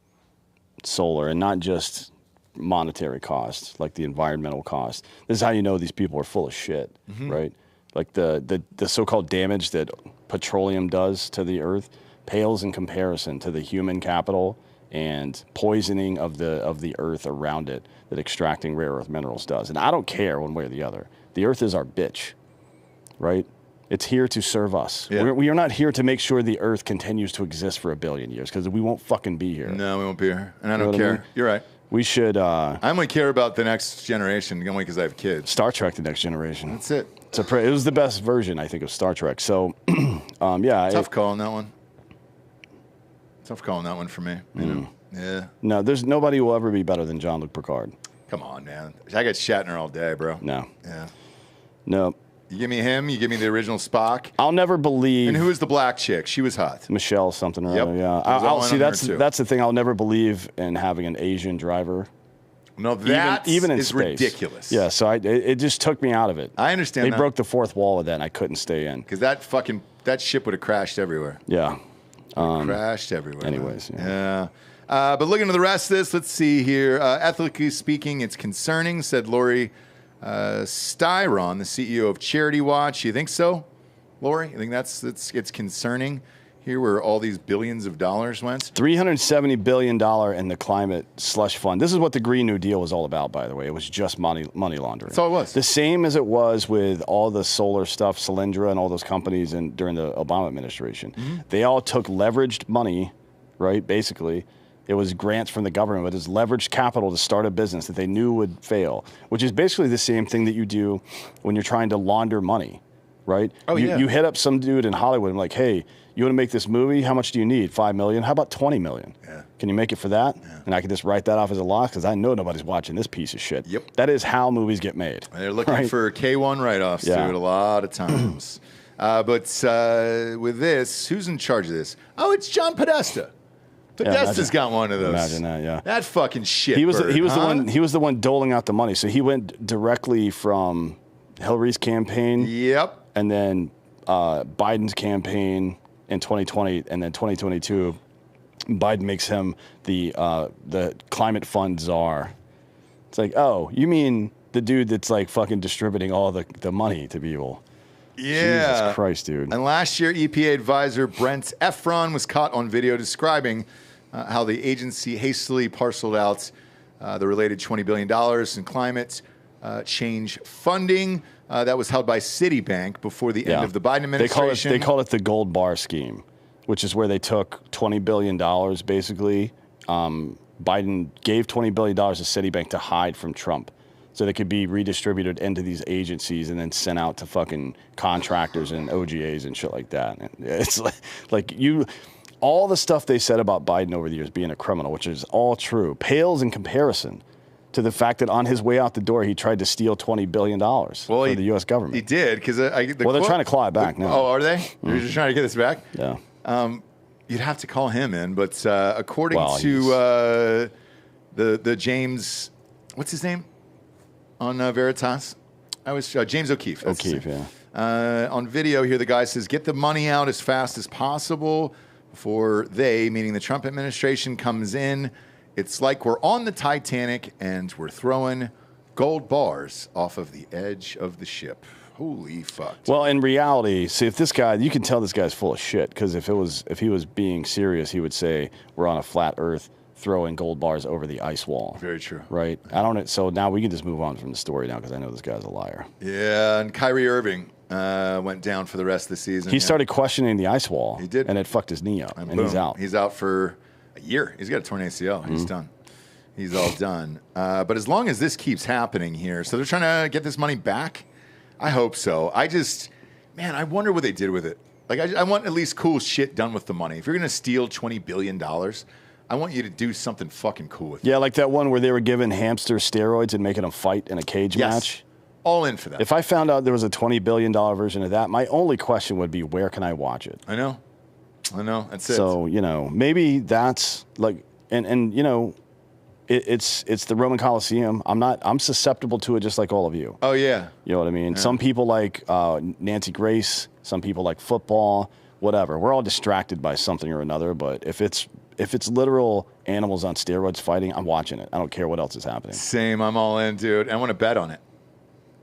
solar, and not just monetary cost, like the environmental cost. This is how you know these people are full of shit, right? Like the so-called damage that petroleum does to the earth pales in comparison to the human capital and poisoning of the earth around it that extracting rare earth minerals does. And I don't care one way or the other. The earth is our bitch, right? It's here to serve us. Yeah. We are not here to make sure the earth continues to exist for 1 billion years because we won't fucking be here. No, we won't be here. And I know don't what I care. mean? You're right. We should I only care about the next generation only because I have kids. Star Trek: The Next Generation. That's it. It was the best version, I think, of Star Trek. So, yeah. Tough call on that one. Tough call on that one for me. You know? Yeah. No, there's nobody will ever be better than Jean-Luc Picard. Come on, man. I got Shatner all day, bro. No. Yeah. No. You give me him. You give me the original Spock. I'll never believe. And who was the black chick? She was hot. Michelle something or Yep. other. Yeah. I was all in See, on her, too. that's the thing. I'll never believe in having an Asian driver. No, that even in is space. ridiculous. Yeah. So it just took me out of it. I understand They that. broke the fourth wall with that, and I couldn't stay in. Because that ship would have crashed everywhere. Yeah. Crashed everywhere. anyways, Yeah. But looking at the rest of this, let's see here. Ethically speaking, it's concerning, said Lori Styron, the CEO of Charity Watch. You think so, Lori? You think it's concerning here where all these billions of dollars went? $370 billion in the climate slush fund. This is what the Green New Deal was all about, by the way. It was just money laundering. That's all it was. The same as it was with all the solar stuff, Solyndra and all those companies during the Obama administration. Mm-hmm. They all took leveraged money right? Basically, it was grants from the government. It was leveraged capital to start a business that they knew would fail, which is basically the same thing that you do when you're trying to launder money, right? Oh, yeah. You hit up some dude in Hollywood and like, hey, you want to make this movie? How much do you need? $5 million? How about $20 million? Yeah. Can you make it for that? Yeah. And I can just write that off as a loss because I know nobody's watching this piece of shit. Yep. That is how movies get made. They're looking for K1 write-offs, dude, a lot of times. But with this, who's in charge of this? Oh, it's John Podesta. Podesta's got one of those. Imagine that, yeah. That fucking shit. He was the one doling out the money. So he went directly from Hillary's campaign. Yep. And then Biden's campaign in 2020, and then 2022, Biden makes him the climate fund czar. It's like, oh, you mean the dude that's like fucking distributing all the money to people? Yeah. Jesus Christ, dude. And last year, EPA advisor Brent Efron was caught on video describing how the agency hastily parceled out the related $20 billion in climate change funding that was held by Citibank before the end of the Biden administration. They call it the gold bar scheme, which is where they took $20 billion, basically. Biden gave $20 billion to Citibank to hide from Trump so they could be redistributed into these agencies and then sent out to fucking contractors and OGAs and shit like that. And it's all the stuff they said about Biden over the years being a criminal, which is all true, pales in comparison to the fact that on his way out the door, he tried to steal $20 billion for the U.S. government. He did, because they're trying to claw it back now. Oh, are they? They're just trying to get this back? Yeah. You'd have to call him in, but according to the James, what's his name on Veritas? James O'Keefe. O'Keefe, yeah. On video here, the guy says, get the money out as fast as possible before they, meaning the Trump administration, comes in. It's like we're on the Titanic and we're throwing gold bars off of the edge of the ship. Holy fuck. Well, in reality, see, if this guy, you can tell this guy's full of shit, because if he was being serious, he would say we're on a flat earth throwing gold bars over the ice wall. Very true. Right? I don't. So now we can just move on from the story now, because I know this guy's a liar. Yeah, and Kyrie Irving went down for the rest of the season. He started questioning the ice wall. He did. And it fucked his knee up, and boom, he's out. He's out for a year. He's got a torn ACL. He's done. He's all done. But as long as this keeps happening here, so they're trying to get this money back? I hope so. I wonder what they did with it. Like, I want at least cool shit done with the money. If you're going to steal $20 billion, I want you to do something fucking cool with it. Yeah, like that one where they were giving hamsters steroids and making them fight in a cage match. All in for that. If I found out there was a $20 billion version of that, my only question would be, where can I watch it? I know. That's it. So, maybe that's like, and it's the Roman Coliseum. I'm susceptible to it just like all of you. Oh, yeah. You know what I mean? Yeah. Some people like Nancy Grace. Some people like football, whatever. We're all distracted by something or another, but if it's literal animals on steroids fighting, I'm watching it. I don't care what else is happening. Same. I'm all in, dude. I want to bet on it.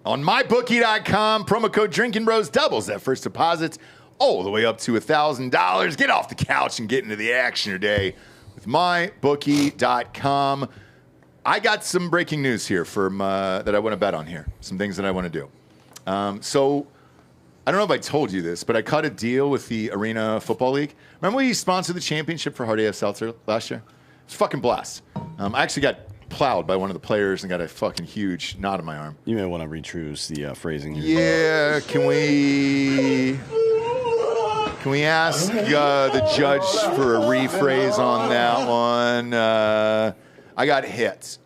On mybookie.com, promo code Drinkin' Bros doubles that first deposit all the way up to $1,000. Get off the couch and get into the action today with mybookie.com. I got some breaking news here that I want to bet on here. Some things that I want to do. So I don't know if I told you this, but I cut a deal with the Arena Football League. Remember we sponsored the championship for Hard AF Seltzer last year? It was a fucking blast. I actually got plowed by one of the players and got a fucking huge knot in my arm. You may want to rechoose the phrasing here. Yeah, can we ask the judge for a rephrase on that one? I got hit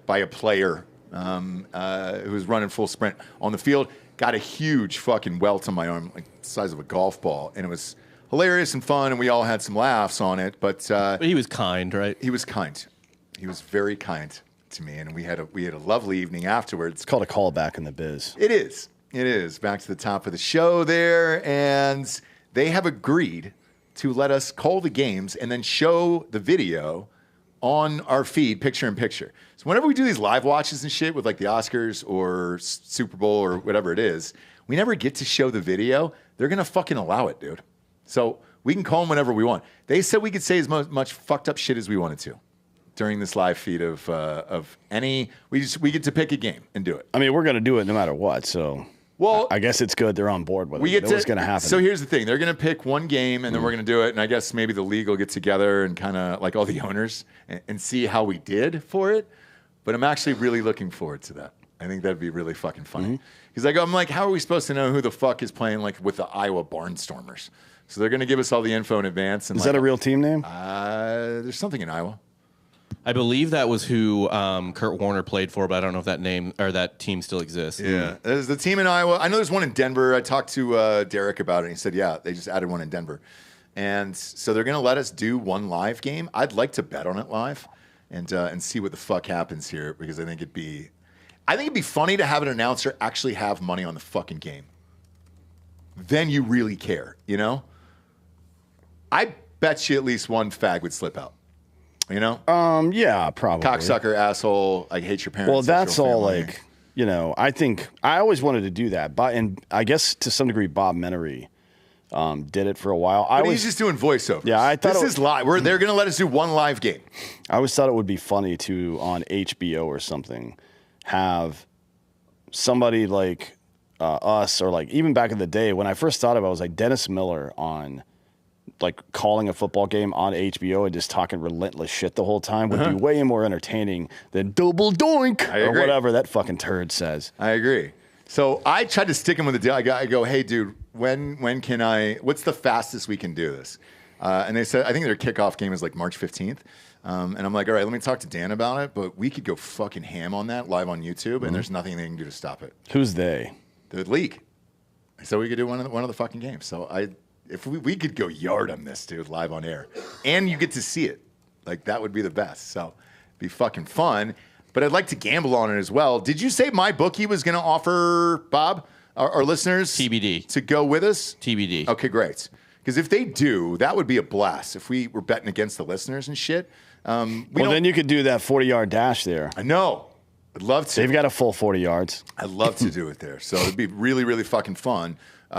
by a player who was running full sprint on the field. Got a huge fucking welt on my arm, like the size of a golf ball, and it was hilarious and fun, and we all had some laughs on it. But he was kind, right? He was kind. He was very kind to me, and we had a lovely evening afterwards. It's called a callback in the biz. It is. It is. Back to the top of the show there, and they have agreed to let us call the games and then show the video on our feed, picture in picture. So whenever we do these live watches and shit with like the Oscars or Super Bowl or whatever it is, we never get to show the video. They're going to fucking allow it, dude. So we can call them whenever we want. They said we could say as much fucked up shit as we wanted to during this live feed of any. We get to pick a game and do it. I mean, we're going to do it no matter what, so. Well, I guess it's good they're on board with it. we get What's going to happen? So here's the thing: they're going to pick one game, and then we're going to do it. And I guess maybe the league will get together and kind of like all the owners and see how we did for it. But I'm actually really looking forward to that. I think that'd be really fucking funny. Because I'm like, how are we supposed to know who the fuck is playing like with the Iowa Barnstormers? So they're going to give us all the info in advance. And Is that a real team name? There's something in Iowa. I believe that was who Kurt Warner played for, but I don't know if that name or that team still exists. Yeah, there's the team in Iowa. I know there's one in Denver. I talked to Derek about it. And he said, yeah, they just added one in Denver. And so they're going to let us do one live game. I'd like to bet on it live and see what the fuck happens here because I think it'd be funny to have an announcer actually have money on the fucking game. Then you really care, you know? I bet you at least one fag would slip out. You know? Yeah, probably. Cocksucker, asshole, I hate your parents. Well, that's all family. like, you know, I think I always wanted to do that. And I guess to some degree, Bob Menery did it for a while. But he's just doing voiceovers. Yeah, I thought this is live. They're going to let us do one live game. I always thought it would be funny to, on HBO or something, have somebody like us or like even back in the day when I first thought of it, I was like Dennis Miller on like calling a football game on HBO and just talking relentless shit the whole time would be way more entertaining than double doink or whatever that fucking turd says. I agree. So I tried to stick him with the deal. I go, hey, dude, when can I? What's the fastest we can do this? And they said, I think their kickoff game is like March 15th. And I'm like, all right, let me talk to Dan about it. But we could go fucking ham on that live on YouTube, and there's nothing they can do to stop it. Who's they? The league. So we could do one of the fucking games. So if we could go yard on this, dude, live on air, and you get to see it, like that would be the best. So it'd be fucking fun. But I'd like to gamble on it as well. Did you say my bookie was going to offer Bob, our listeners, TBD to go with us? TBD. Okay, great. Because if they do, that would be a blast. If we were betting against the listeners and shit. Then you could do that 40-yard dash there. I know. I'd love to. They've got a full 40 yards. I'd love to do it there. So it'd be really, really fucking fun.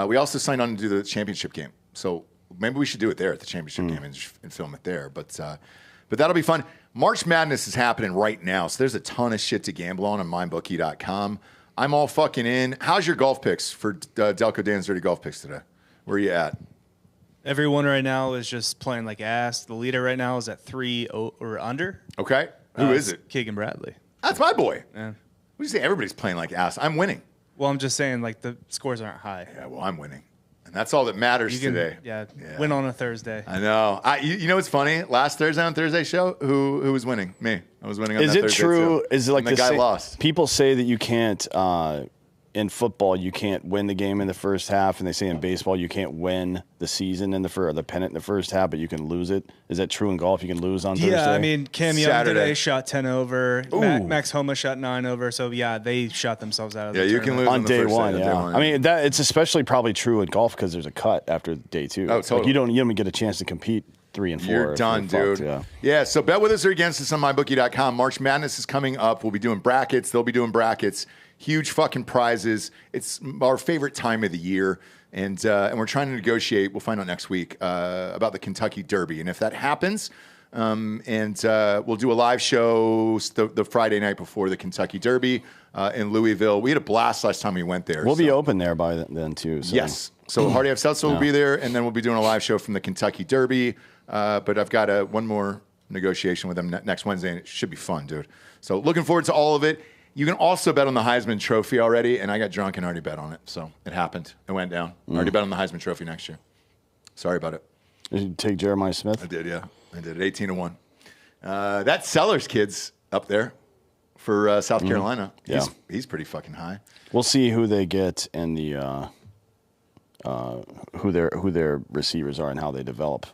We also signed on to do the championship game. So maybe we should do it there at the championship game and film it there. But that'll be fun. March Madness is happening right now. So there's a ton of shit to gamble on mybookie.com. I'm all fucking in. How's your golf picks for Delco Dan's Dirty Golf Picks today? Where are you at? Everyone right now is just playing like ass. The leader right now is at 3 or under. Okay. Who is it? Keegan Bradley. That's my boy. Yeah. What do you say? Everybody's playing like ass. I'm winning. Well, I'm just saying, like, the scores aren't high. Yeah, well, I'm winning. And that's all that matters today. Yeah, win on a Thursday. I know. You know what's funny? Last Thursday on Thursday show, who was winning? Me. I was winning on that Thursday. Is it true? Too. Is it like the guy lost? People say that you can't, in football, you can't win the game in the first half, and they say in baseball you can't win the season or the pennant in the first half, but you can lose it. Is that true in golf? You can lose on Thursday? Yeah, I mean, Cam Young Saturday. today shot 10 over. Max Homa shot 9 over. So, yeah, they shot themselves out of the you can lose on the day first one, day, yeah. day one. I mean, that it's especially probably true in golf because there's a cut after day two. Oh, totally. Like you don't even get a chance to compete 3 and 4. You're done, dude. Yeah, so bet with us or against us on mybookie.com. March Madness is coming up. We'll be doing brackets. They'll be doing brackets. Huge fucking prizes. It's our favorite time of the year. And we're trying to negotiate, we'll find out next week, about the Kentucky Derby. And if that happens, we'll do a live show the Friday night before the Kentucky Derby in Louisville. We had a blast last time we went there. We'll be open there by then, too. So. Yes. So Hardy F. Seltzer will be there, and then we'll be doing a live show from the Kentucky Derby. But I've got one more negotiation with them next Wednesday, and it should be fun, dude. So looking forward to all of it. You can also bet on the Heisman Trophy already, and I got drunk and already bet on it. So it happened. It went down. Already bet on the Heisman Trophy next year. Sorry about it. Did you take Jeremiah Smith? I did, yeah. I did 18-1. That Sellers kid's up there for South Carolina. Yeah. He's pretty fucking high. We'll see who they get and the who their receivers are and how they develop.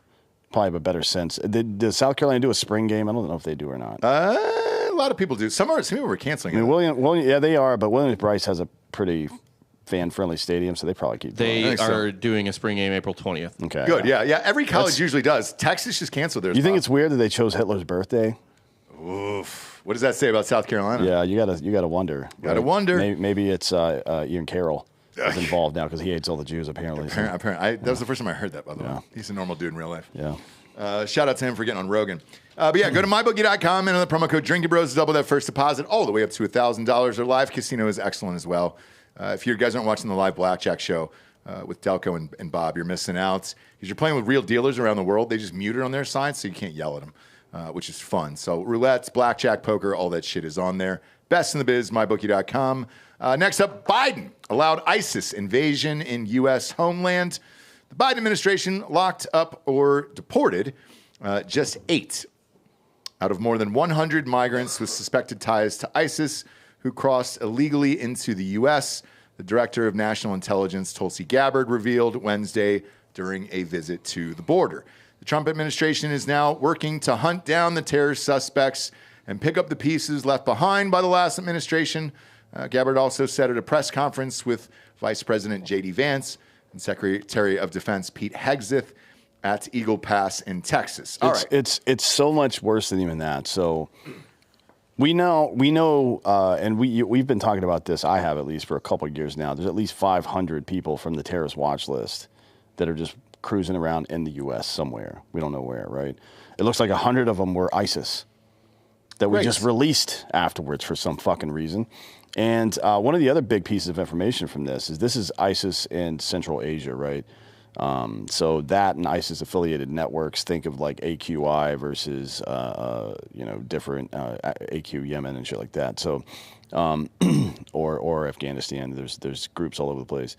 Probably have a better sense. Did South Carolina do a spring game? I don't know if they do or not. A lot of people do. Some people were canceling I mean, it. William, yeah, they are, but Williams-Brice has a pretty fan-friendly stadium, so they probably keep doing it. They are doing a spring game April 20th. Okay. Good, yeah. Every college usually does. Texas just canceled theirs. You think it's weird that they chose Hitler's birthday? Oof. What does that say about South Carolina? Yeah, you gotta wonder. Gotta wonder. Maybe it's Ian Carroll is involved now because he hates all the Jews apparently. Apparently. That was the first time I heard that, by the way. He's a normal dude in real life. Yeah. Shout out to him for getting on Rogan. But yeah, go to mybookie.com and on the promo code Drinkin' Bros to double that first deposit all the way up to $1,000. Their live casino is excellent as well. If you guys aren't watching the live blackjack show with Delco and Bob, you're missing out. Because you're playing with real dealers around the world. They just mute it on their side, so you can't yell at them, which is fun. So roulettes, blackjack, poker, all that shit is on there. Best in the biz, mybookie.com. Next up, Biden allowed ISIS invasion in U.S. homeland. The Biden administration locked up or deported just 8 out of more than 100 migrants with suspected ties to ISIS who crossed illegally into the U.S., the director of national intelligence, Tulsi Gabbard, revealed Wednesday during a visit to the border. The Trump administration is now working to hunt down the terrorist suspects and pick up the pieces left behind by the last administration. Gabbard also said at a press conference with Vice President J.D. Vance and Secretary of Defense Pete Hegseth at Eagle Pass in Texas. All right. It's so much worse than even that. So we know, and we've been talking about this, I have at least, for a couple of years now. There's at least 500 people from the terrorist watch list that are just cruising around in the U.S. somewhere. We don't know where, right? It looks like 100 of them were ISIS that we just released afterwards for some fucking reason. And one of the other big pieces of information from this is ISIS in Central Asia, right? So that and ISIS-affiliated networks, think of like AQI versus, different AQ Yemen and shit like that. So, or Afghanistan. There's groups all over the place.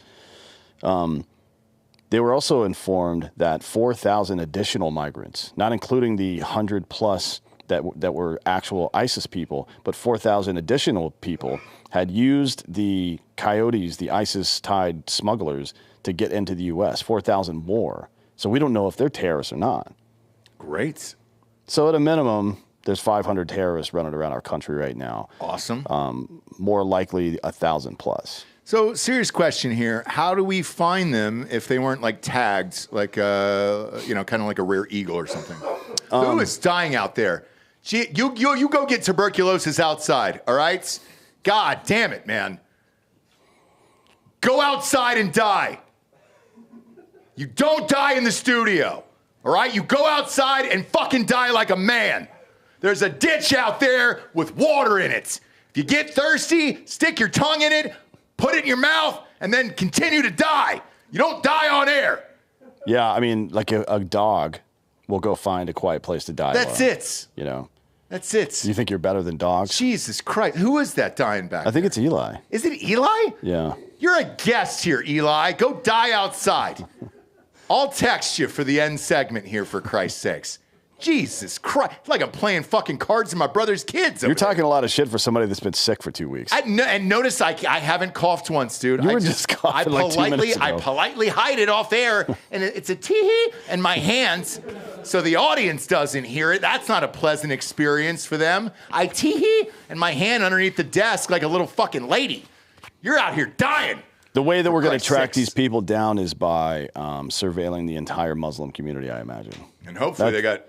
They were also informed that 4,000 additional migrants, not including the 100 plus that were actual ISIS people, but 4,000 additional people had used the coyotes, the ISIS-tied smugglers, to get into the U.S., 4,000 more. So we don't know if they're terrorists or not. Great. So at a minimum, there's 500 terrorists running around our country right now. Awesome. More likely 1,000 plus. So, serious question here. How do we find them if they weren't like tagged, like, kind of like a rare eagle or something? Who is dying out there? Gee, you go get tuberculosis outside, all right? God damn it, man. Go outside and die. You don't die in the studio, all right? You go outside and fucking die like a man. There's a ditch out there with water in it. If you get thirsty, stick your tongue in it, put it in your mouth, and then continue to die. You don't die on air. Yeah, I mean, like a dog will go find a quiet place to die. That's it. You know. That's it. Do you think you're better than dogs? Jesus Christ. Who is that dying back I think it's Eli. Is it Eli? Yeah. You're a guest here, Eli. Go die outside. I'll text you for the end segment here, for Christ's sakes. Jesus Christ. It's like I'm playing fucking cards with my brother's kids. You're talking a lot of shit for somebody that's been sick for 2 weeks. And notice I haven't coughed once, dude. You were just coughing like 2 minutes ago. I politely hide it off air, and it's a tee-hee in my hands, so the audience doesn't hear it. That's not a pleasant experience for them. I tee-hee and my hand underneath the desk like a little fucking lady. You're out here dying. The way that we're going to track these people down is by surveilling the entire Muslim community, I imagine. And hopefully they got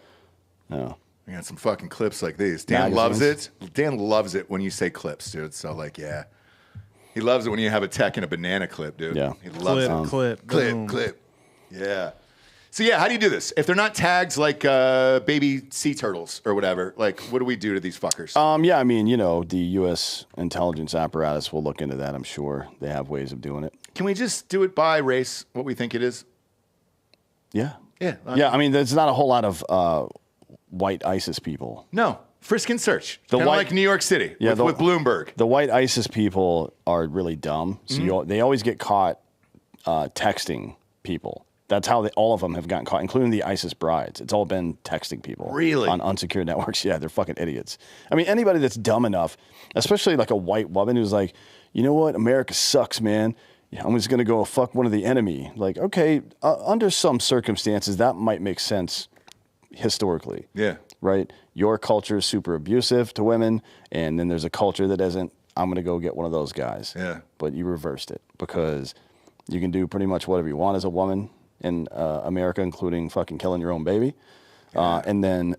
some fucking clips like these. Dan loves it. Dan loves it when you say clips, dude. So, like, yeah. He loves it when you have a tech and a banana clip, dude. Yeah. He loves it. Clip. Yeah. So, yeah, how do you do this? If they're not tagged like baby sea turtles or whatever, like, what do we do to these fuckers? Yeah, I mean, the U.S. intelligence apparatus will look into that, I'm sure. They have ways of doing it. Can we just do it by race, what we think it is? Yeah. Yeah. I mean, there's not a whole lot of white ISIS people. No. Frisk and search. Kind of like New York City with Bloomberg. The white ISIS people are really dumb. So they always get caught texting people. That's how all of them have gotten caught, including the ISIS brides. It's all been texting people. Really? On unsecured networks. Yeah, they're fucking idiots. I mean, anybody that's dumb enough, especially like a white woman who's like, you know what? America sucks, man. Yeah, I'm just going to go fuck one of the enemy. Like, okay, under some circumstances, that might make sense historically. Yeah. Right? Your culture is super abusive to women, and then there's a culture that isn't. I'm going to go get one of those guys. Yeah. But you reversed it because you can do pretty much whatever you want as a woman in America, including fucking killing your own baby. And then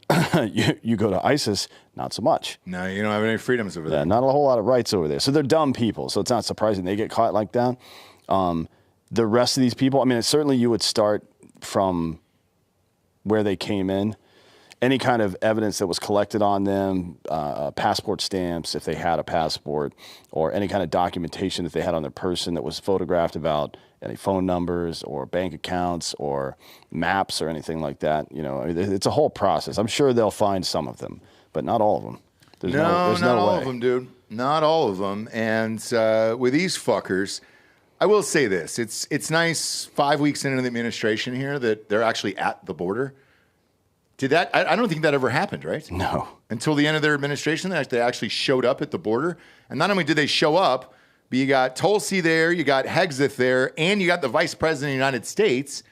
you go to ISIS, not so much. No, you don't have any freedoms over there. Yeah, not a whole lot of rights over there. So they're dumb people. So it's not surprising they get caught like that. The rest of these people, I mean, certainly you would start from where they came in. any kind of evidence that was collected on them, passport stamps if they had a passport, or any kind of documentation that they had on their person that was photographed about any phone numbers or bank accounts or maps or anything like that. You know, it's a whole process. I'm sure they'll find some of them, but not all of them. There's not no all way. of them, dude. Not all of them. And with these fuckers, I will say this: it's nice 5 weeks into the administration here that they're actually at the border. Did that? I don't think that ever happened, right? No. Until the end of their administration, they actually showed up at the border. And not only did they show up, but you got Tulsi there, you got Hegseth there, and you got the vice president of the United States.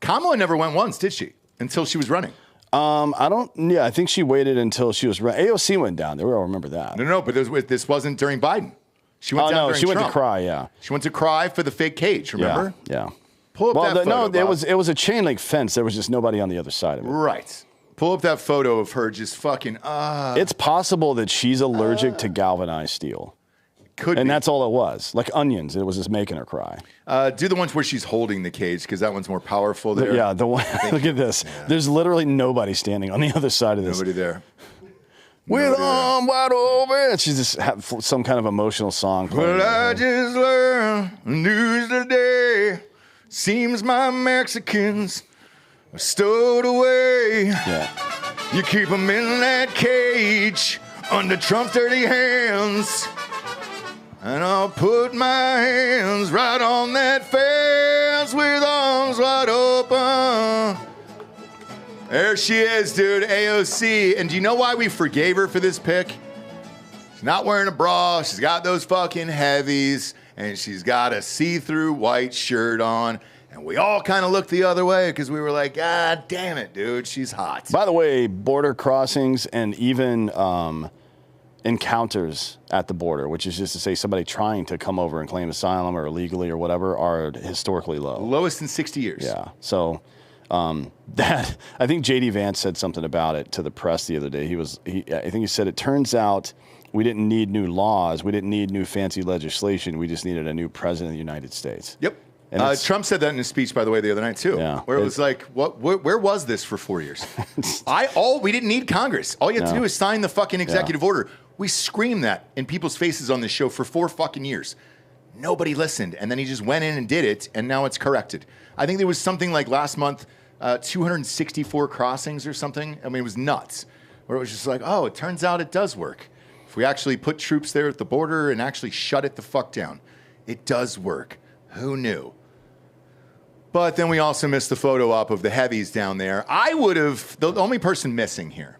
Kamala never went once, did she? Until she was running. I think she waited until she was running. AOC went down there. We all remember that. No, but this wasn't during Biden. She went down during she Trump. went to cry, yeah. She went to cry for the fake cage, remember? Yeah. Pull up that photo, Bob. it was a chain link fence. There was just nobody on the other side of it. Right. Pull up that photo of her just fucking, It's possible that she's allergic to galvanized steel. Could be. And that's all it was. Like onions. It was just making her cry. Do the ones where she's holding the cage, because that one's more powerful there. Yeah, the one. Look at this. Yeah. There's literally nobody standing on the other side of this. Nobody there. With arm wide open. She's just have some kind of emotional song. Well, I just learned news today. Seems my Mexicans are stowed away. Yeah. You keep them in that cage under Trump's dirty hands. And I'll put my hands right on that fence with arms wide open. There she is, dude, AOC. And do you know why we forgave her for this pic? She's not wearing a bra. She's got those fucking heavies. And she's got a see-through white shirt on. And we all kind of looked the other way because we were like, God damn it, dude, she's hot. By the way, border crossings and even encounters at the border, which is just to say somebody trying to come over and claim asylum or illegally or whatever, are historically low. Lowest in 60 years. Yeah. So that I think J.D. Vance said something about it to the press the other day. I think he said it turns out we didn't need new laws, we didn't need new fancy legislation, we just needed a new president of the United States. Yep. And Trump said that in his speech, by the way, the other night too. Yeah. Where it was like, where was this for 4 years? We didn't need Congress. All you had to do is sign the fucking executive order. We screamed that in people's faces on this show for 4 fucking years. Nobody listened, and then he just went in and did it, and now it's corrected. I think there was something like last month, 264 crossings or something. I mean, it was nuts. Where it was just like, oh, it turns out it does work. If we actually put troops there at the border and actually shut it the fuck down, it does work. Who knew? But then we also missed the photo op of the heavies down there. I would have, the only person missing here,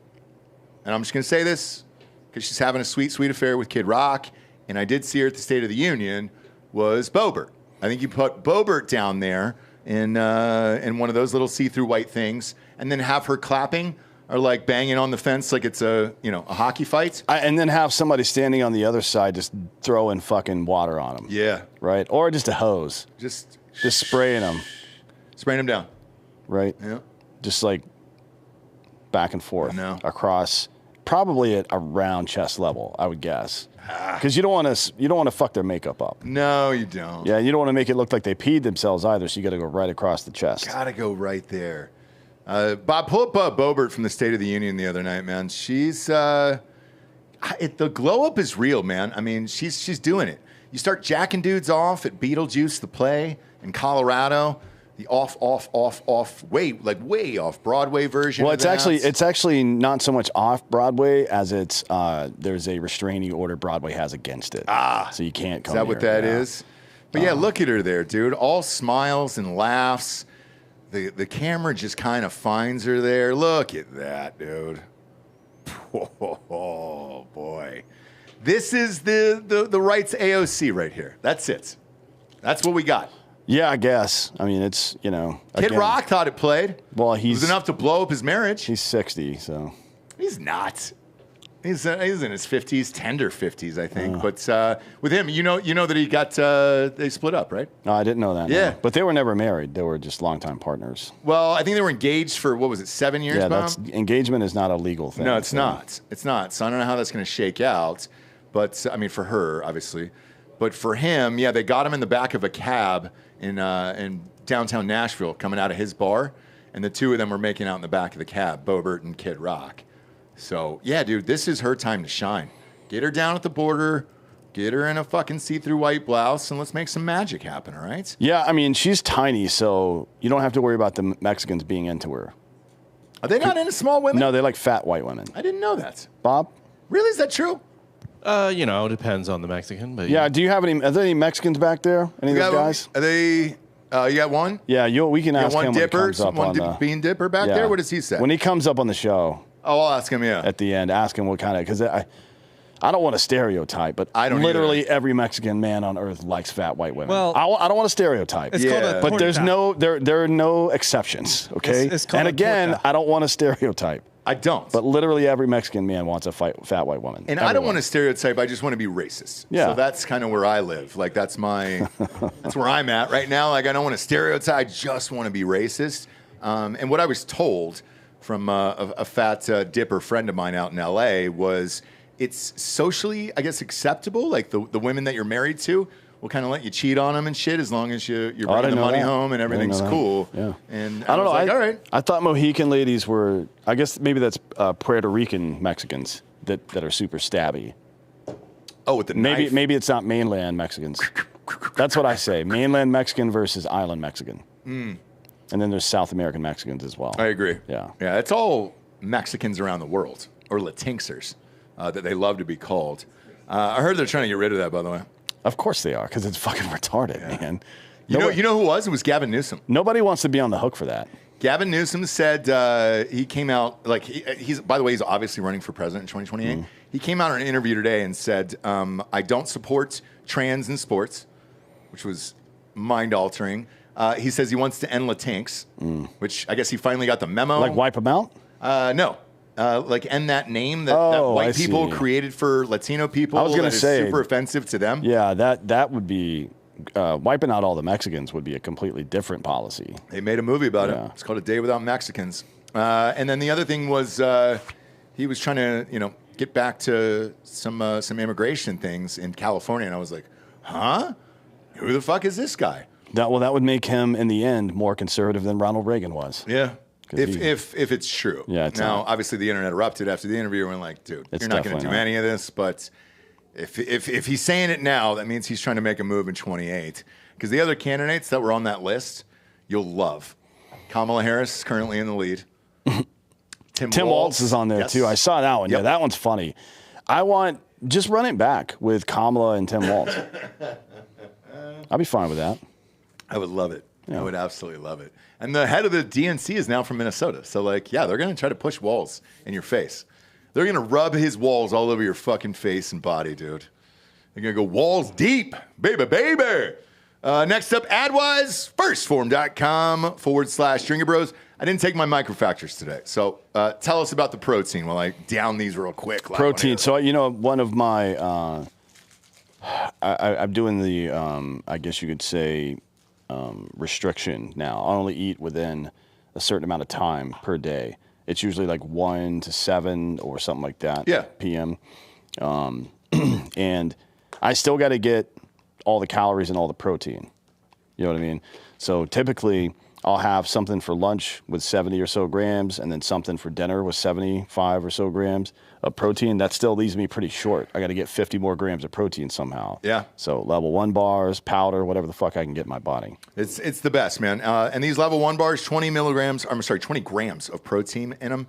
and I'm just going to say this because she's having a sweet, sweet affair with Kid Rock, and I did see her at the State of the Union, was Boebert. I think you put Boebert down there in one of those little see-through white things, and then have her clapping or like banging on the fence like it's a hockey fight. And then have somebody standing on the other side just throwing fucking water on them. Yeah. Right? Or just a hose. Just spraying them. Spraying them down. Right? Yeah. Just like back and forth across, probably at around chest level, I would guess. Because you don't want to fuck their makeup up. No, you don't. Yeah, you don't want to make it look like they peed themselves either. So you got to go right across the chest. Gotta go right there. Bob, pull up Boebert from the State of the Union the other night, man. She's the glow up is real, man. I mean, she's doing it. You start jacking dudes off at Beetlejuice, the play in Colorado. The way off Broadway version. Well, it's actually not so much off Broadway as it's there's a restraining order Broadway has against it. So you can't come. Is that what that is? But yeah, look at her there, dude. All smiles and laughs. The camera just kind of finds her there. Look at that, dude. Oh boy, this is the rights AOC right here. That's it. That's what we got. Yeah, I guess. I mean, it's, Kid Rock thought it played. Well, it was enough to blow up his marriage. He's 60, so. He's not. He's in his 50s, tender 50s, I think. But with him, you know that he got, they split up, right? No, I didn't know that. Yeah. No. But they were never married. They were just longtime partners. Well, I think they were engaged for, 7 years, Yeah, Bob? engagement is not a legal thing. No, it's not. It's not. So I don't know how that's going to shake out. But, I mean, for her, obviously. But for him, yeah, they got him in the back of a cab in downtown Nashville coming out of his bar. and the two of them were making out in the back of the cab, Boebert and Kid Rock. So, yeah, dude, this is her time to shine. Get her down at the border, get her in a fucking see-through white blouse, and let's make some magic happen, all right? Yeah, I mean, she's tiny, so you don't have to worry about the Mexicans being into her. Are they not into small women? No, they like fat white women. I didn't know that. Bob? Really? Is that true? It depends on the Mexican, but Yeah, do you have any, are there any Mexicans back there? Any of those guys? Are they, you got one? Yeah, we can ask one him dipper, when he comes up one on the... bean dipper back there? What does he say? When he comes up on the show... Oh, I'll ask him, yeah. At the end, ask him what kind of... Because I don't want to stereotype, but I don't literally either. every Mexican man on earth likes fat white women. Well, I don't want to stereotype. It's called a But there's torta. there are no exceptions, okay? It's called and a again, torta. I don't want to stereotype. I don't. But literally every Mexican man wants a fat white woman. And I don't want to stereotype. I just want to be racist. Yeah. So that's kind of where I live. Like, that's where I'm at right now. Like, I don't want to stereotype. I just want to be racist. And what I was told from a fat dipper friend of mine out in L.A. was it's socially, I guess, acceptable. Like, the women that you're married to will kind of let you cheat on them and shit as long as you're bringing the money home and everything's cool. Yeah. And I don't know. Like, all right. I thought Mohican ladies were, I guess maybe that's Puerto Rican Mexicans that are super stabby. Oh, with the knife? Maybe it's not mainland Mexicans. That's what I say. Mainland Mexican versus island Mexican. And then there's South American Mexicans as well. I agree. Yeah. Yeah, it's all Mexicans around the world, or Latinxers, that they love to be called. I heard they're trying to get rid of that, by the way. Of course they are, because it's fucking retarded, man. You know who was? It was Gavin Newsom. Nobody wants to be on the hook for that. Gavin Newsom said he came out, like, he's, by the way, he's obviously running for president in 2028. He came out in an interview today and said, I don't support trans in sports, which was mind-altering. He says he wants to end Latinx, which I guess he finally got the memo. Like wipe them out? No. Like end that name that white people created for Latino people. I was going to say, super offensive to them. Yeah, that would be wiping out all the Mexicans would be a completely different policy. They made a movie about it. It's called A Day Without Mexicans. And then the other thing was he was trying to get back to some immigration things in California, and I was like, huh? Who the fuck is this guy? That would make him in the end more conservative than Ronald Reagan was. Yeah. If it's true. Yeah. Now, obviously, the internet erupted after the interview. And we're like, dude, you're not going to do any of this. But if he's saying it now, that means he's trying to make a move in 28. Because the other candidates that were on that list, you'll love. Kamala Harris is currently in the lead. Tim Walz is on there too. I saw that one. Yep. Yeah, that one's funny. Just run it back with Kamala and Tim Walz. I'll be fine with that. I would love it. Yeah. I would absolutely love it. And the head of the DNC is now from Minnesota. So, like, yeah, they're going to try to push walls in your face. They're going to rub his walls all over your fucking face and body, dude. They're going to go walls deep, baby, baby. Next up, AdWise, firstform.com/Drinkin Bros. I didn't take my microfactors today. So tell us about the protein while I down these real quick. Protein. So, one of my, I'm doing the, I guess you could say, restriction now. I only eat within a certain amount of time per day. It's usually like 1 to 7 or something like that. Yeah. PM. And I still got to get all the calories and all the protein. You know what I mean? So typically I'll have something for lunch with 70 or so grams and then something for dinner with 75 or so grams of protein. That still leaves me pretty short. I got to get 50 more grams of protein somehow. Yeah. So level 1 bars, powder, whatever the fuck I can get in my body. It's the best, man. And these level 1 bars, 20 grams of protein in them.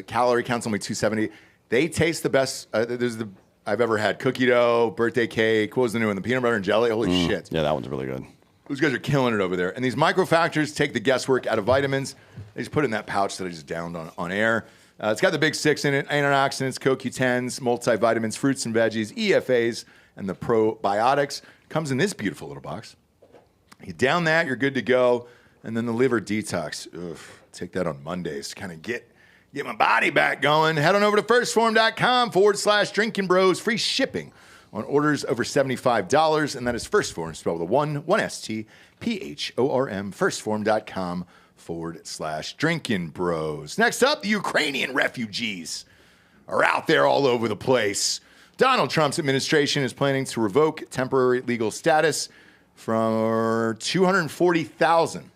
Calorie count's only 270. They taste the best. I've ever had cookie dough, birthday cake. What was the new one? The peanut butter and jelly. Holy shit. Yeah, that one's really good. Those guys are killing it over there. And these microfactors take the guesswork out of vitamins. They just put it in that pouch that I just downed on air. It's got the big 6 in it: antioxidants, CoQ10s, multivitamins, fruits and veggies, EFAs, and the probiotics. Comes in this beautiful little box. You down that, you're good to go. And then the liver detox. Take that on Mondays to kind of get my body back going. Head on over to firstform.com/Drinkin Bros. Free shipping on orders over $75. And that is First Form, spelled with a 1 ST, PHORM, firstform.com/Drinkin Bros. Next up, the Ukrainian refugees are out there all over the place. Donald Trump's administration is planning to revoke temporary legal status for 240,000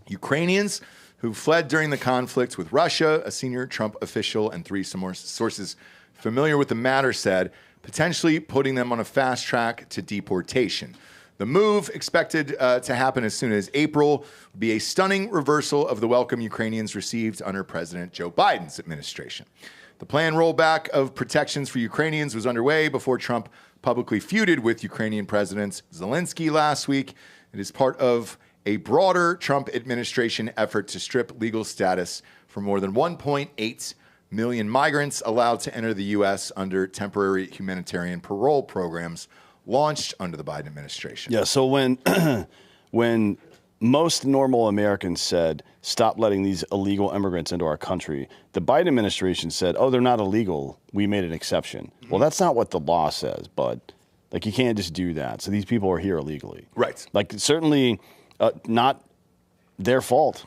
Ukrainians who fled during the conflict with Russia, a senior Trump official and 3 sources familiar with the matter said, potentially putting them on a fast track to deportation. The move, expected to happen as soon as April, would be a stunning reversal of the welcome Ukrainians received under President Joe Biden's administration. The planned rollback of protections for Ukrainians was underway before Trump publicly feuded with Ukrainian President Zelensky last week. It is part of a broader Trump administration effort to strip legal status for more than 1.8 million migrants allowed to enter the U.S. under temporary humanitarian parole programs launched under the Biden administration. Yeah, so when most normal Americans said, stop letting these illegal immigrants into our country, the Biden administration said, oh, they're not illegal. We made an exception. Well, that's not what the law says, bud. Like, you can't just do that. So these people are here illegally. Right. Like, certainly not their fault.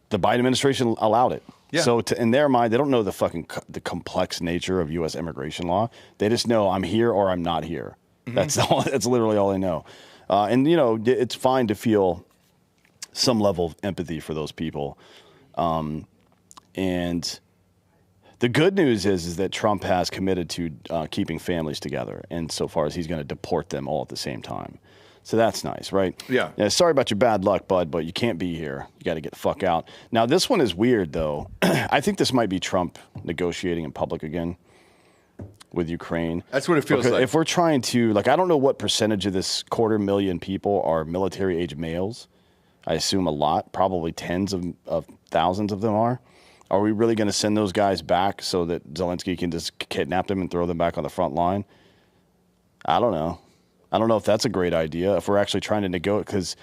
The Biden administration allowed it. Yeah. So in their mind, they don't know the complex nature of U.S. immigration law. They just know I'm here or I'm not here. That's literally all they know. And, you know, it's fine to feel some level of empathy for those people. And the good news is that Trump has committed to keeping families together, and so far as he's going to deport them all at the same time. So that's nice, right? Yeah. Sorry about your bad luck, bud, but you can't be here. You got to get the fuck out. Now, this one is weird, though. I think this might be Trump negotiating in public again with Ukraine. That's what it feels like. If we're trying to, like, I don't know what percentage of this 250,000 people are military-age males. I assume a lot, probably tens of thousands of them are. Are we really going to send those guys back so that Zelensky can just kidnap them and throw them back on the front line? I don't know. I don't know if that's a great idea, if we're actually trying to negotiate, because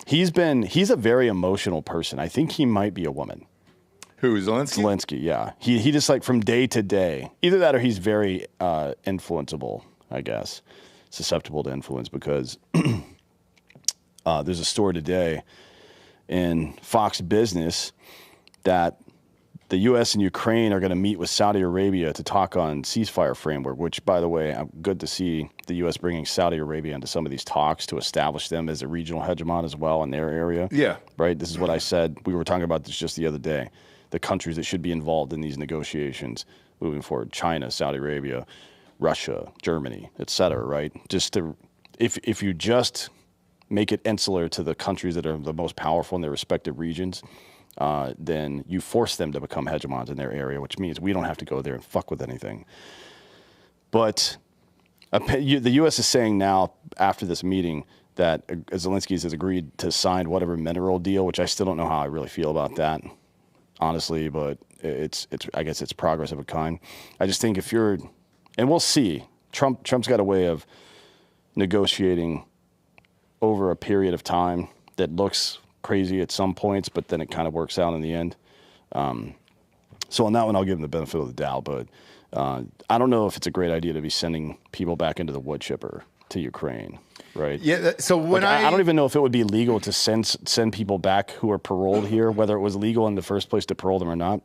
he's a very emotional person. I think he might be a woman. Who, Zelensky? Zelensky, yeah. He just, like, from day to day, either that or he's very influenceable, I guess, susceptible to influence, because there's a story today in Fox Business that the U.S. and Ukraine are going to meet with Saudi Arabia to talk on ceasefire framework, which, by the way, I'm good to see the U.S. bringing Saudi Arabia into some of these talks to establish them as a regional hegemon as well in their area. Yeah. Right? This is what I said. We were talking about this just the other day. The countries that should be involved in these negotiations moving forward: China, Saudi Arabia, Russia, Germany, et cetera, right? Just to, if you just make it insular to the countries that are the most powerful in their respective regions, then you force them to become hegemons in their area, which means we don't have to go there and fuck with anything. But the U.S. is saying now, after this meeting, that Zelensky has agreed to sign whatever mineral deal, which I still don't know how I really feel about that, honestly, but I guess it's progress of a kind. I just think and we'll see. Trump's got a way of negotiating over a period of time that looks crazy at some points, but then it kind of works out in the end. So on that one, I'll give him the benefit of the doubt, but I don't know if it's a great idea to be sending people back into the wood chipper to Ukraine, right? Yeah, so when I don't even know if it would be legal to send people back who are paroled here, whether it was legal in the first place to parole them or not,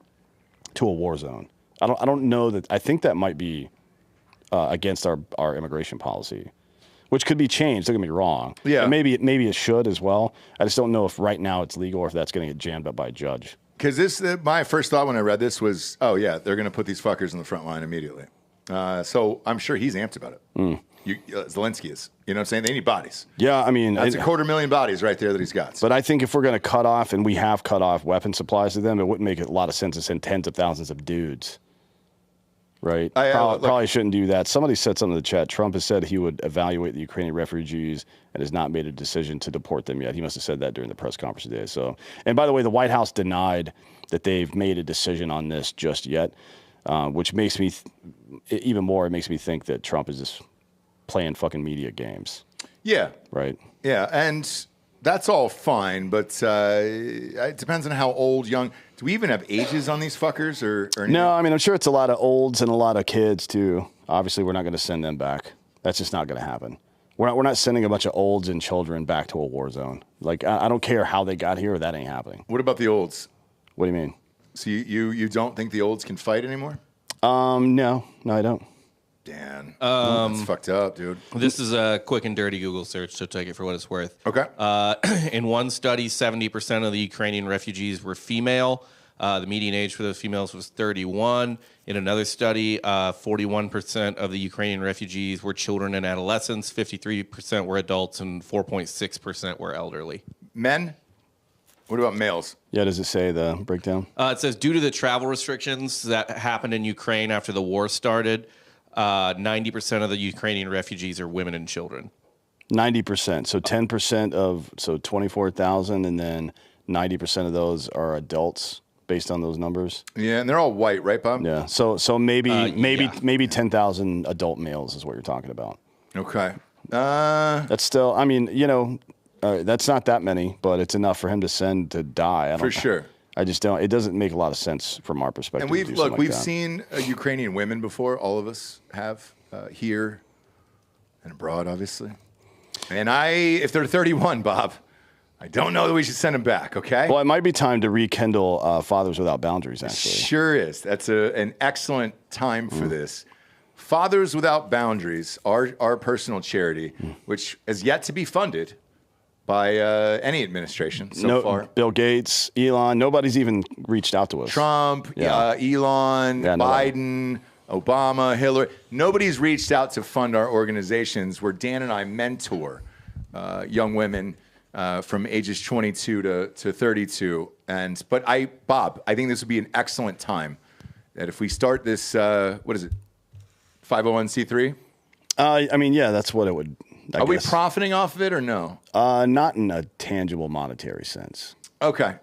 to a war zone. I don't know that. I think that might be against our immigration policy, which could be changed. Don't get me wrong. Yeah. And maybe it should as well. I just don't know if right now it's legal or if that's going to get jammed up by a judge. Because my first thought when I read this was, oh, yeah, they're going to put these fuckers in the front line immediately. So I'm sure he's amped about it. Zelensky is. You know what I'm saying? They need bodies. Yeah, I mean... That's 250,000 bodies right there that he's got. But I think if we're going to cut off, and we have cut off weapon supplies to them, it wouldn't make a lot of sense to send tens of thousands of dudes. Right? Probably shouldn't do that. Somebody said something in the chat. Trump has said he would evaluate the Ukrainian refugees and has not made a decision to deport them yet. He must have said that during the press conference today. So, and by the way, the White House denied that they've made a decision on this just yet, which makes me even more. It makes me think that Trump is just playing fucking media games. Yeah. Right. Yeah, and that's all fine, but it depends on how old, young. Do we even have ages on these fuckers? Or no, I mean, I'm sure it's a lot of olds and a lot of kids, too. Obviously, we're not going to send them back. That's just not going to happen. We're not sending a bunch of olds and children back to a war zone. Like, I don't care how they got here. That ain't happening. What about the olds? What do you mean? So you don't think the olds can fight anymore? No, I don't. Dan. That's fucked up, dude. This is a quick and dirty Google search, so take it for what it's worth. Okay. In one study, 70% of the Ukrainian refugees were female. The median age for those females was 31. In another study, 41% of the Ukrainian refugees were children and adolescents, 53% were adults, and 4.6% were elderly. Men? What about males? Yeah, does it say the breakdown? It says, due to the travel restrictions that happened in Ukraine after the war started, 90% of the Ukrainian refugees are women and children. 90%. So 10% of, so 24,000, and then 90% of those are adults based on those numbers. Yeah, and they're all white, right, Bob? Yeah. So maybe yeah. maybe 10,000 adult males is what you're talking about. Okay. That's still, I mean, you know, that's not that many, but it's enough for him to send to die. For sure. I just don't. It doesn't make a lot of sense from our perspective. And we've that. seen Ukrainian women before. All of us have here and abroad, obviously. And if they're 31, Bob, I don't know that we should send them back. Okay. Well, it might be time to rekindle Fathers Without Boundaries. Actually, sure is. That's an excellent time for this. Fathers Without Boundaries, our personal charity, which has yet to be funded by any administration so far. Bill Gates, Elon, nobody's even reached out to us. Trump, Elon, Biden, Obama, Hillary. Nobody's reached out to fund our organizations where Dan and I mentor young women from ages 22 to 32. But Bob, I think this would be an excellent time that if we start this, what is it, 501c3? I mean, yeah, that's what it would. Are we profiting off of it or no? Not in a tangible monetary sense. Okay.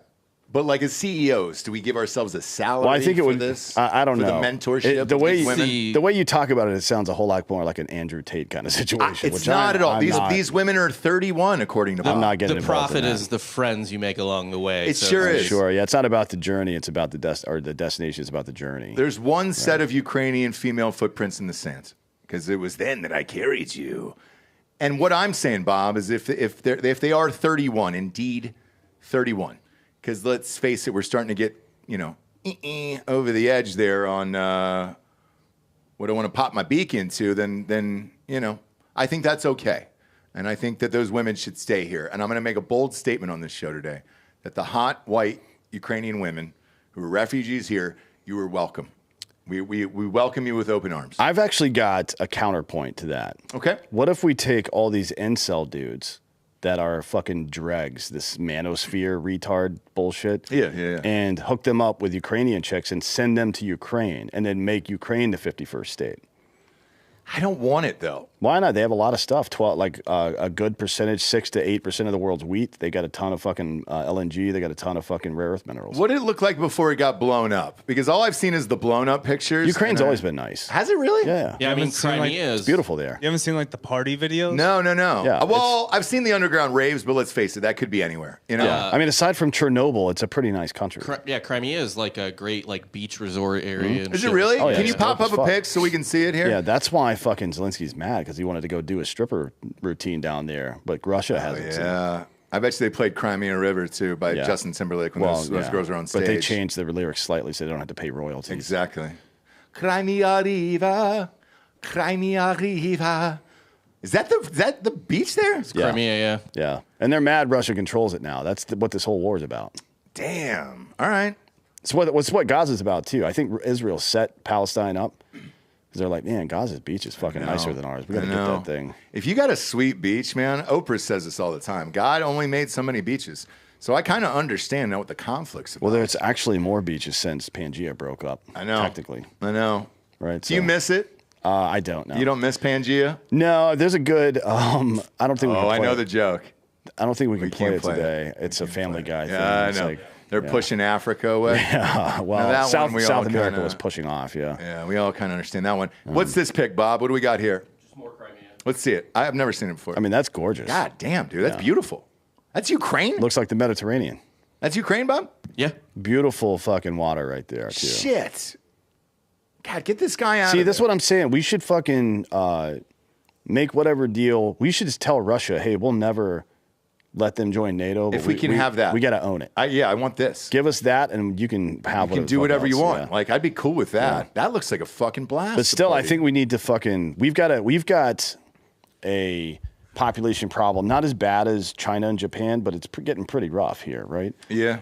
But like as CEOs, do we give ourselves a salary Well, I think it for would. this? I don't know. The mentorship the of way these women? the way you talk about it, it sounds a whole lot more like an Andrew Tate kind of situation. It's not at all. These women are 31, according to Bob. I'm not getting The involved in profit that. is the friends you make along the way. It sure is. Sure, yeah. It's not about the journey. It's about the destination. It's about the journey. There's one set of Ukrainian female footprints in the sand because it was then that I carried you. And what I'm saying, Bob, is if they are 31, indeed 31, because let's face it, we're starting to get over the edge there on what I want to pop my beak into. Then I think that's okay, and I think that those women should stay here. And I'm going to make a bold statement on this show today that the hot white Ukrainian women who are refugees here, you are welcome. We welcome you with open arms. I've actually got a counterpoint to that. Okay. What if we take all these incel dudes that are fucking dregs, this manosphere retard bullshit, and hook them up with Ukrainian chicks and send them to Ukraine and then make Ukraine the 51st state? I don't want it though. Why not? They have a lot of stuff. A good percentage, 6 to 8% of the world's wheat. They got a ton of fucking LNG. They got a ton of fucking rare earth minerals. What did it look like before it got blown up? Because all I've seen is the blown up pictures. Ukraine's always been nice. Has it really? Yeah. Yeah, I mean, Crimea is It's beautiful there. You haven't seen like the party videos? No. Yeah, Well, I've seen the underground raves, but let's face it, that could be anywhere. Yeah. I mean, aside from Chernobyl, it's a pretty nice country. Crimea is like a great beach resort area. and Is it shit. really? Oh, yeah, Can you it's pop dope up as a fuck. pic so we can see it here? Yeah, that's why fucking Zelensky's mad, because he wanted to go do a stripper routine down there, but Russia hasn't. Yeah. I bet you they played Crimea River too by Justin Timberlake when those girls were on stage. But they changed the lyrics slightly so they don't have to pay royalties. Exactly. Crimea River, Crimea River. Is that the beach there? Crimea, yeah. Yeah. And they're mad Russia controls it now. That's what this whole war is about. Damn. All right. It's what Gaza's about, too. I think Israel set Palestine up because they're like, man, Gaza's beach is fucking nicer than ours. We got to get that thing. If you got a sweet beach, man, Oprah says this all the time. God only made so many beaches. So I kind of understand now what the conflict's about. Well, there's actually more beaches since Pangea broke up. I know. Technically. I know. Right. Do you miss it? I don't know. You don't miss Pangea? No, there's a good, I don't think we can play I know it. the joke. I don't think we can play can't it play today. It's a Family Guy thing. Yeah, I It's know. like, They're pushing Africa away. Yeah, well, Now, that one South we all America kinda- was pushing off, yeah. Yeah, we all kind of understand that one. What's this pic, Bob? What do we got here? Just more Crimea. Let's see it. I've never seen it before. I mean, that's gorgeous. God damn, dude. That's beautiful. That's Ukraine? Looks like the Mediterranean. That's Ukraine, Bob? Yeah. Beautiful fucking water right there, too. Shit. God, get this guy out See, of that's there. what I'm saying. We should fucking make whatever deal. We should just tell Russia, hey, we'll never let them join NATO. If we can have that. We got to own it. I want this. Give us that, and you can have. You can do whatever you want. Yeah. Like I'd be cool with that. Yeah. That looks like a fucking blast. But still, I think we need to fucking. We've got a population problem, not as bad as China and Japan, but it's getting pretty rough here, right? Yeah.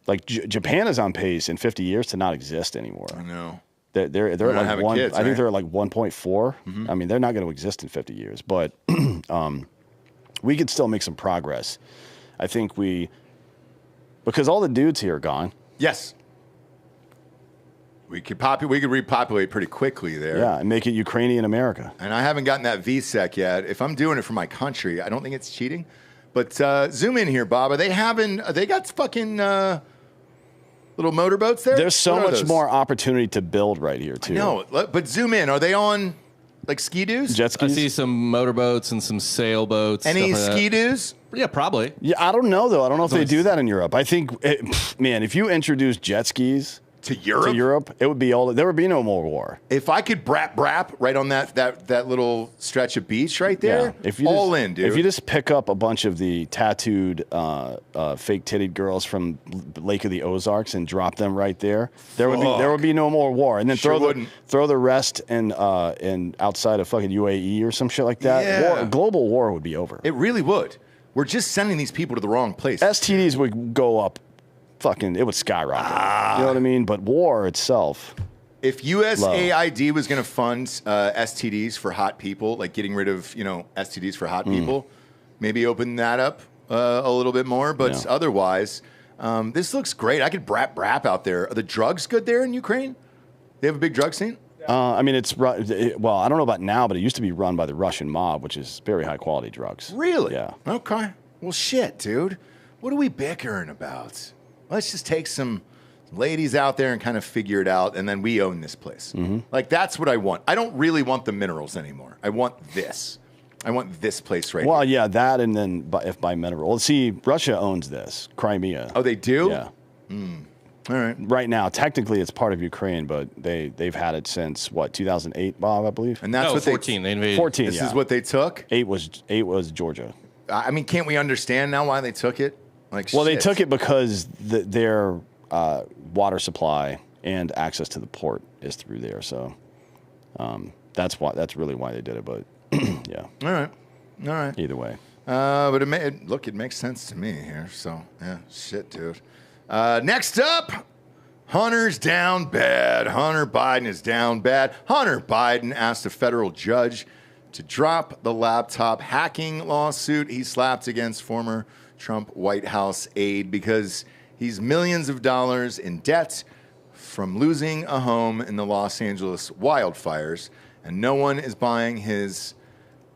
Like Japan is on pace in 50 years to not exist anymore. I know. They're not like having one. kids, I think right? they're at like 1.4. I mean, they're not going to exist in 50 years, but we could still make some progress. I think because all the dudes here are gone. Yes. We could repopulate pretty quickly there. Yeah, and make it Ukrainian America. And I haven't gotten that VSEC yet. If I'm doing it for my country, I don't think it's cheating. But zoom in here, Bob. Are they got fucking little motorboats there? There's so What are much those? more opportunity to build right here too. No, but zoom in. Are they on like ski-doos? Jet I skis. see some motorboats and some sailboats. Any stuff like that. ski-doos? Yeah, probably. Yeah, I don't know though. I don't know if they Nice. do that in Europe. I think, man, if you introduce jet skis To Europe? to Europe, it would be there would be no more war. If I could brap right on that little stretch of beach right there, If you all just, in, dude. If you just pick up a bunch of the tattooed, fake titted girls from Lake of the Ozarks and drop them right there, there would be no more war. And then Sure throw wouldn't. the rest in outside of fucking UAE or some shit like that. Yeah. Global war would be over. It really would. We're just sending these people to the wrong place. STDs would go up. Fucking, it would skyrocket. You know what I mean? But war itself. If USAID was going to fund STDs for hot people, like getting rid of STDs for hot people, maybe open that up a little bit more. But Yeah. otherwise, this looks great. I could brap out there. Are the drugs good there in Ukraine? They have a big drug scene? I mean, well, I don't know about now, but it used to be run by the Russian mob, which is very high quality drugs. Really? Yeah. Okay. Well, shit, dude. What are we bickering about? Let's just take some ladies out there and kind of figure it out, and then we own this place. Like, that's what I want. I don't really want the minerals anymore. I want this. I want this place right Well, here. yeah, that and then if by mineral. Well, see, Russia owns this, Crimea. Oh, they do? Yeah. All right. Right now, technically, it's part of Ukraine, but they've had it since, 2008, Bob, I believe? And that's No, what 14. They invaded. 14, This yeah. is what they took? 8 was Georgia. I mean, can't we understand now why they took it? Like, Well, they shit. took it because their water supply and access to the port is through there. So that's really why they did it. But yeah, All right. either way. But it makes sense to me here. So, yeah, shit, dude. Next up, Hunter's down bad. Hunter Biden is down bad. Hunter Biden asked a federal judge to drop the laptop hacking lawsuit he slapped against former Trump White House aide because he's millions of dollars in debt from losing a home in the Los Angeles wildfires, and no one is buying his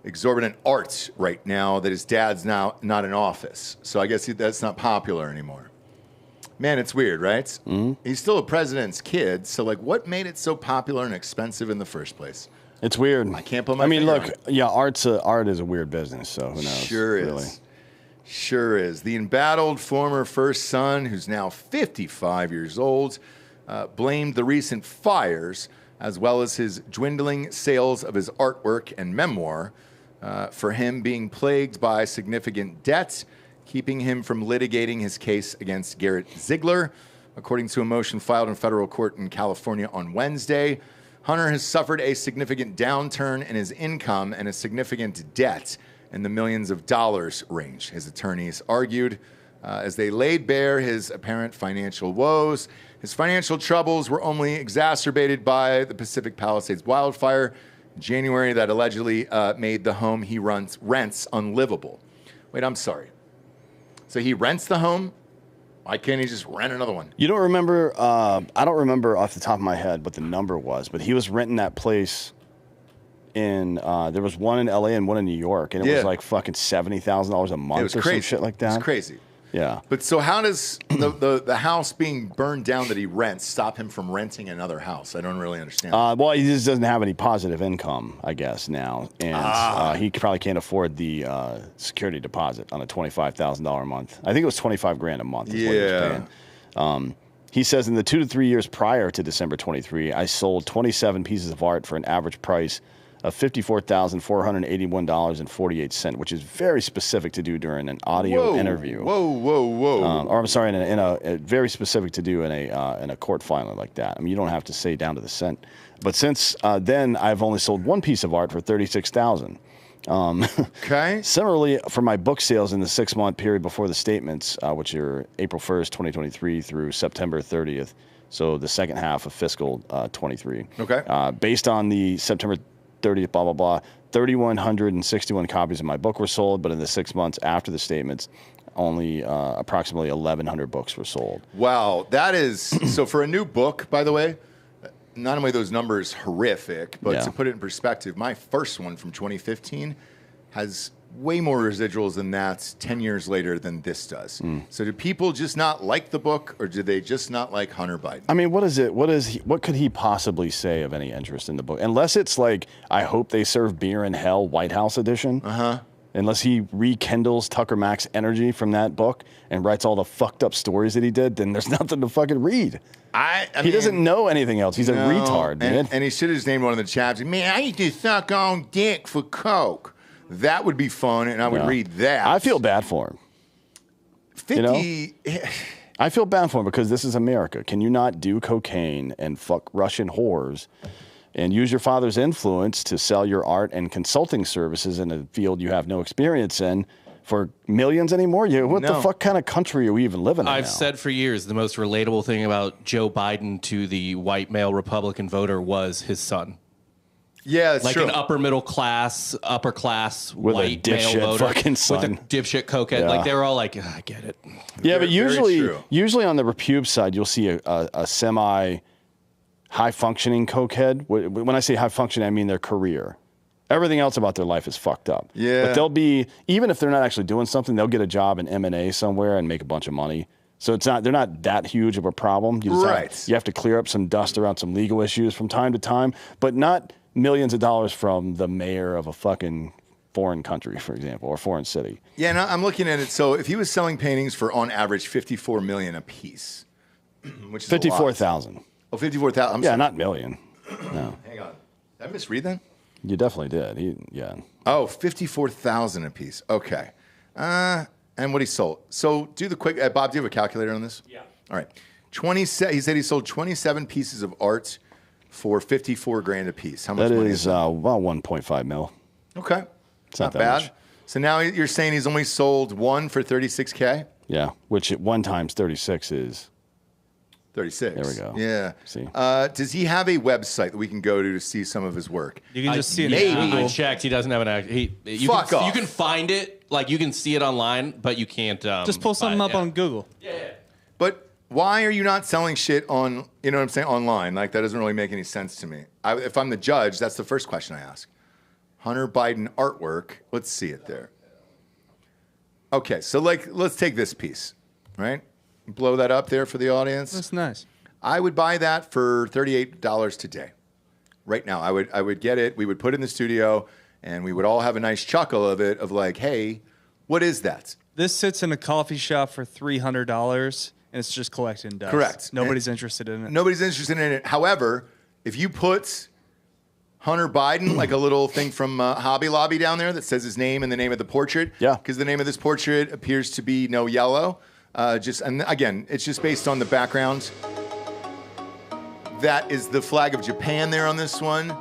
exorbitant art right now that his dad's now not in office. So I guess that's not popular anymore. Man, it's weird, right? Mm-hmm. He's still a president's kid, so like, what made it so popular and expensive in the first place? It's weird. I can't put my I mean, finger look, on it. yeah, art is a weird business, so who knows? Sure is. Really. Sure is. The embattled former first son, who's now 55 years old, blamed the recent fires, as well as his dwindling sales of his artwork and memoir, for him being plagued by significant debt, keeping him from litigating his case against Garrett Ziegler. According to a motion filed in federal court in California on Wednesday, Hunter has suffered a significant downturn in his income and a significant debt in the millions of dollars range, his attorneys argued, as they laid bare his apparent financial woes. His financial troubles were only exacerbated by the Pacific Palisades wildfire in January that allegedly made the home he rents unlivable. Wait, I'm sorry. So he rents the home? Why can't he just rent another one? You don't remember? I don't remember off the top of my head what the number was, but he was renting that place in. There was one in LA and one in New York, and it was like fucking $70,000 a month It was or crazy. some shit like that. It was crazy. Yeah. But so how does the house being burned down that he rents stop him from renting another house? I don't really understand. Well, he just doesn't have any positive income, I guess, now. And he probably can't afford the security deposit on a $25,000 a month. I think it was $25,000 a month is what he was paying. He says in the 2 to 3 years prior to December 23, I sold 27 pieces of art for an average price of $54,481.48, which is very specific to do during an audio interview. Or I'm sorry, in a very specific to do in a court filing like that. I mean, you don't have to say down to the cent. But since then, I've only sold one piece of art for $36,000. Okay. Similarly, for my book sales in the 6-month period before the statements, which are April 1st, 2023 through September 30th, so the second half of fiscal 23. Okay. Based on the September 30th, blah, blah, blah, 3,161 copies of my book were sold, but in the 6 months after the statements, only approximately 1,100 books were sold. Wow. That is, so for a new book, by the way, not only those numbers horrific, but to put it in perspective, my first one from 2015 has way more residuals than that 10 years later than this does. So do people just not like the book, or do they just not like Hunter Biden? I mean, what could he possibly say of any interest in the book? Unless it's like, I hope they serve beer in hell, White House edition. Unless he rekindles Tucker Max energy from that book and writes all the fucked up stories that he did, then there's nothing to fucking read. I he mean, doesn't know anything else. He's a retard, man. And he should have just named one of the chapters. Man, I used to suck on dick for coke. That would be fun, and I would read that. I feel bad for him. 50. You know? I feel bad for him because this is America. Can you not do cocaine and fuck Russian whores and use your father's influence to sell your art and consulting services in a field you have no experience in for millions anymore? What the fuck kind of country are we even living in I've now? said for years the most relatable thing about Joe Biden to the white male Republican voter was his son. Yeah, it's like true. An upper class with white a male dipshit voter fucking son. with a dipshit cokehead. Yeah. Like they were all like, I get it. Yeah, but very usually on the repube side, you'll see a semi high functioning cokehead. When I say high functioning, I mean their career. Everything else about their life is fucked up. Yeah. But they'll be, even if they're not actually doing something, they'll get a job in M&A somewhere and make a bunch of money. So they're not that huge of a problem. You just you have to clear up some dust around some legal issues from time to time, but not millions of dollars from the mayor of a fucking foreign country, for example, or foreign city. Yeah, and I'm looking at it. So if he was selling paintings for, on average, $54 million a piece, which is 54,000. Oh, 54,000. Yeah, not million. No. Hang on. Did I misread that? You definitely did. Oh, 54,000 a piece. Okay. And what he sold. So do the quick. Bob, do you have a calculator on this? Yeah. All right. He said he sold 27 pieces of art for $54,000 a piece. How much money is that? About 1.5 mil. Okay. It's not that bad. much. So now you're saying he's only sold one for $36K? Yeah, which at 1 times 36 is 36. There we go. Yeah. See. Does he have a website that we can go to see some of his work? You can just see it. maybe. I checked. He doesn't have an. You Fuck can, off. You can find it. Like you can see it online, but you can't. Just pull something up on Google. Yeah. But why are you not selling shit on, you know what I'm saying, online? Like, that doesn't really make any sense to me. If I'm the judge, that's the first question I ask. Hunter Biden artwork. Let's see it there. Okay, so let's take this piece, right? Blow that up there for the audience. That's nice. I would buy that for $38 today. Right now, I would get it. We would put it in the studio, and we would all have a nice chuckle of it, of like, hey, what is that? This sits in a coffee shop for $300, and it's just collecting dust. Correct. Nobody's interested in it. Nobody's interested in it. However, if you put Hunter Biden, like a little thing from Hobby Lobby down there that says his name and the name of the portrait. Yeah. Because the name of this portrait appears to be no yellow. And again, it's just based on the background. That is the flag of Japan there on this one.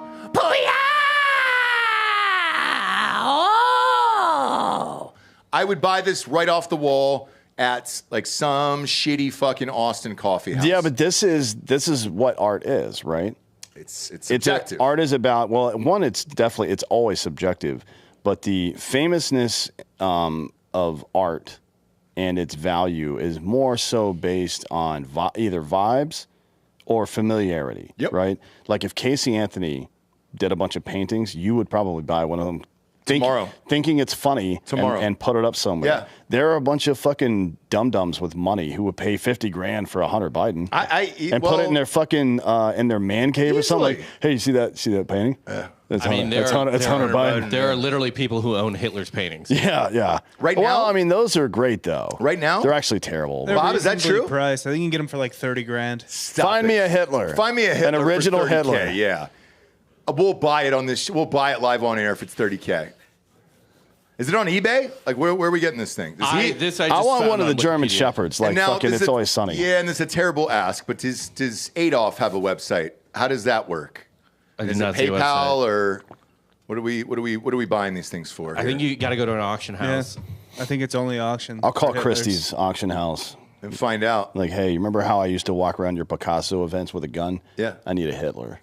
I would buy this right off the wall at like some shitty fucking Austin coffee house. Yeah, but this is what art is, right? It's subjective. Art is about, well, one, it's always subjective, but the famousness of art and its value is more so based on either vibes or familiarity, right? Like if Casey Anthony did a bunch of paintings, you would probably buy one of them tomorrow, thinking it's funny and put it up somewhere. Yeah. There are a bunch of fucking dum-dums with money who would pay $50,000 for a Hunter Biden put it in their fucking in their man cave or something. Like, hey, you see that painting? That's Hunter Biden. There are literally people who own Hitler's paintings. Yeah. Right now, well, I mean, those are great though. Right now, they're actually terrible. Bob, is that true? Price. I think you can get them for like $30,000. Find me a Hitler. Find me a Hitler. An original for $30K, Hitler. Yeah. We'll buy it on this. We'll buy it live on air if it's $30K. Is it on eBay? Like, where are we getting this thing? I want one of the German Wikipedia. Shepherds. Like, fucking It's Always Sunny. Yeah, and it's a terrible ask, but does Adolf have a website? How does that work? I did Is not it see a PayPal website. or what are we buying these things for? I think you got to go to an auction house. I think it's only auction. I'll call for Hitlers. Christie's auction house. and find out. Like, hey, you remember how I used to walk around your Picasso events with a gun? Yeah. I need a Hitler.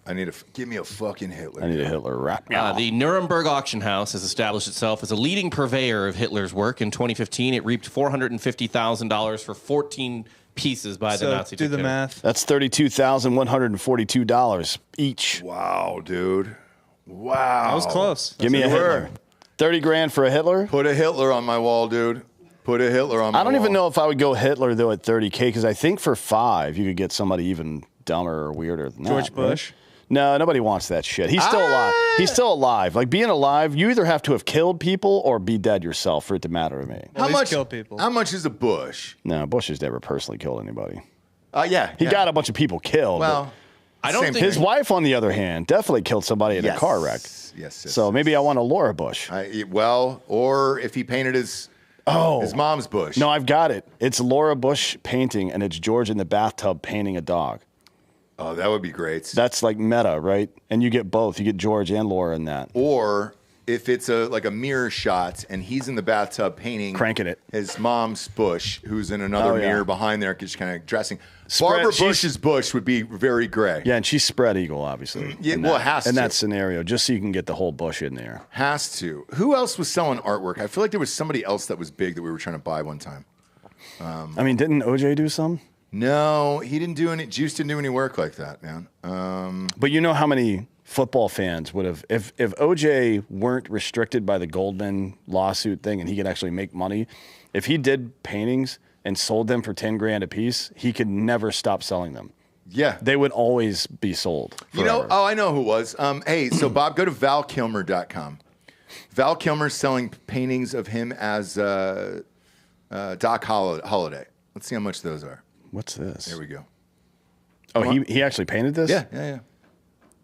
Give me a fucking Hitler. I need a Hitler rap. The Nuremberg Auction House has established itself as a leading purveyor of Hitler's work. In 2015, it reaped $450,000 for 14 pieces by the Nazi do the dictator. math. That's $32,142 each. Wow, dude. Wow. That was close. Give me a Hitler. 30 grand for a Hitler? Put a Hitler on my wall, dude. Put a Hitler on my wall. I don't even know if I would go Hitler, though, at 30K, because I think for 5, you could get somebody even dumber or weirder than George that. Bush? Right? No, nobody wants that shit. He's still alive. He's still alive. Like, being alive, you either have to have killed people or be dead yourself for it to matter to me. At least kill people. How much is a Bush? No, Bush has never personally killed anybody. Yeah. He got a bunch of people killed. Well, I don't same think his wife, on the other hand, definitely killed somebody in a car wreck. Yes. So maybe I want a Laura Bush. Or if he painted his mom's bush. No, I've got it. It's Laura Bush painting, and it's George in the bathtub painting a dog. Oh, that would be great. That's like meta, right? And you get both. You get George and Laura in that. Or if it's like a mirror shot and he's in the bathtub painting, cranking it, his mom's bush, who's in another mirror behind there, just kind of dressing. Barbara Bush's bush would be very gray. Yeah, and she's spread eagle, obviously. Yeah, well, it has to. In that scenario, just so you can get the whole bush in there. Has to. Who else was selling artwork? I feel like there was somebody else that was big that we were trying to buy one time. I mean, didn't OJ do some? No, he didn't do any. Juice didn't do any work like that, man. But you know how many football fans would have, if OJ weren't restricted by the Goldman lawsuit thing and he could actually make money, if he did paintings and sold them for 10 grand a piece, he could never stop selling them. Yeah. They would always be sold. Forever. You know, I know who it was. Hey, so Bob, go to valkilmer.com. Val Kilmer's selling paintings of him as Doc Holliday. Let's see how much those are. What's this? There we go. Oh, he actually painted this? Yeah.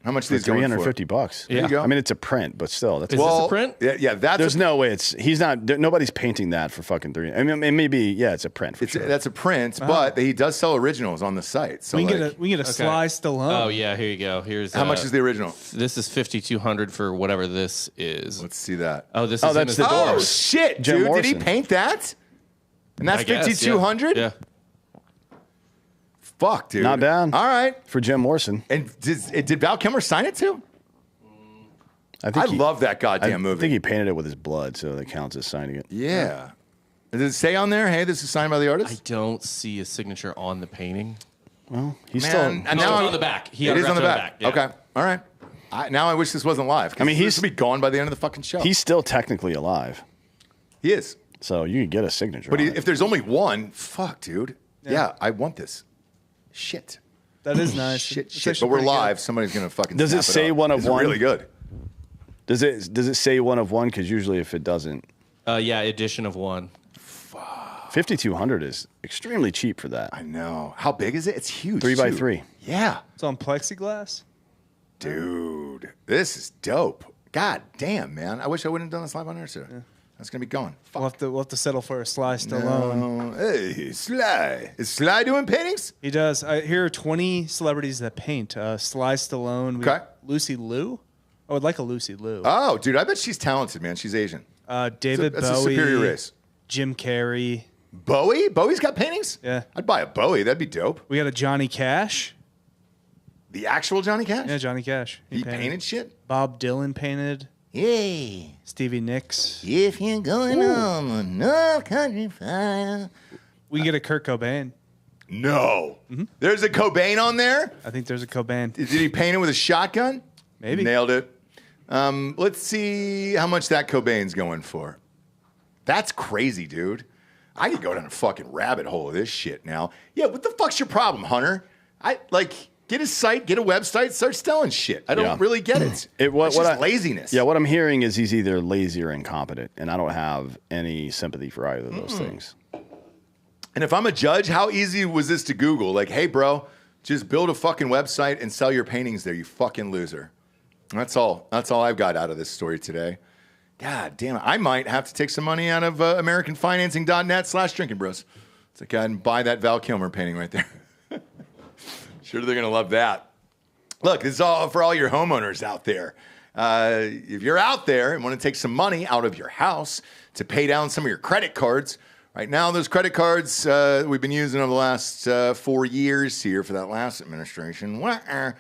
How much For these going for? $350. There you go. I mean, it's a print, but still, that's Is this a print? Yeah. That's There's no way he's not. Nobody's painting that for fucking $3. I mean, it may be. Yeah, it's a print. For sure. That's a print, but he does sell originals on the site. So We can get a Sly Stallone. Oh yeah, here you go. Here's how much is the original? This is $5,200 for whatever this is. Let's see that. Oh, this Oh, is that's in the his- door. Oh shit, Jim dude! Morrison. Did he paint that? And that's I guess, $5,200. Yeah. Fuck, dude. Not bad. All right. For Jim Morrison. And did Val Kilmer sign it too? I love that goddamn movie. I think he painted it with his blood, so that counts as signing it. Yeah. Does it say on there, hey, this is signed by the I artist? don't see a signature on the painting. Well, he's Man, still. and No, now it's on the back. He It is on the autographed back. yeah. Okay. All right. Now I wish this wasn't live. I mean, this will be gone by the end of the fucking show. He's still technically alive, He is. so you can get a signature. But on it. if there's only one, fuck, dude. Yeah, I want this. Shit. That is nice. Shit. It's But actually we're pretty good. live. Somebody's gonna fucking. Does it snap say up. one of It's one? Really good. Does it say one of one? Because usually, if it doesn't, Yeah, edition of one. 5,200 is extremely cheap for that. I know. How big is it? It's huge. 3x3. Yeah, It's on plexiglass. dude. This is dope. God damn, man. I wish I wouldn't have done this live on air, sir. That's gonna be going. Fuck. We'll have to settle for a Sly Stallone. Hey, Sly. Is Sly doing paintings? He does. Here are 20 celebrities that paint. Sly Stallone. Okay. Lucy Liu. I would like a Lucy Liu. Oh, dude, I bet she's talented, man. She's Asian. David That's Bowie. a superior race. Jim Carrey. Bowie? Bowie's got paintings? Yeah. I'd buy a Bowie. That'd be dope. We got a Johnny Cash. The actual Johnny Cash? Yeah, Johnny Cash. He painted shit? Bob Dylan painted. Yay. Stevie Nicks. If you're going on a North Country Fire. We can get a Kurt Cobain. No. There's a Cobain on there? I think there's a Cobain. Did he paint it with a shotgun? Maybe. Nailed it. Let's see how much that Cobain's going for. That's crazy, dude. I could go down a fucking rabbit hole of this shit now. Yeah, what the fuck's your problem, Hunter? Get a site, get a website, start selling shit. I don't really get it. It's just laziness. Yeah, what I'm hearing is he's either lazy or incompetent, and I don't have any sympathy for either of those things. And if I'm a judge, how easy was this to Google? Like, hey, bro, just build a fucking website and sell your paintings there, you fucking loser. That's all I've got out of this story today. God damn it. I might have to take some money out of AmericanFinancing.net/Drinkin Bros. So go ahead and buy that Val Kilmer painting right there. Sure, they're going to love that. Look, this is all for all your homeowners out there. If you're out there and want to take some money out of your house to pay down some of your credit cards, right now those credit cards we've been using over the last 4 years here for that last administration, that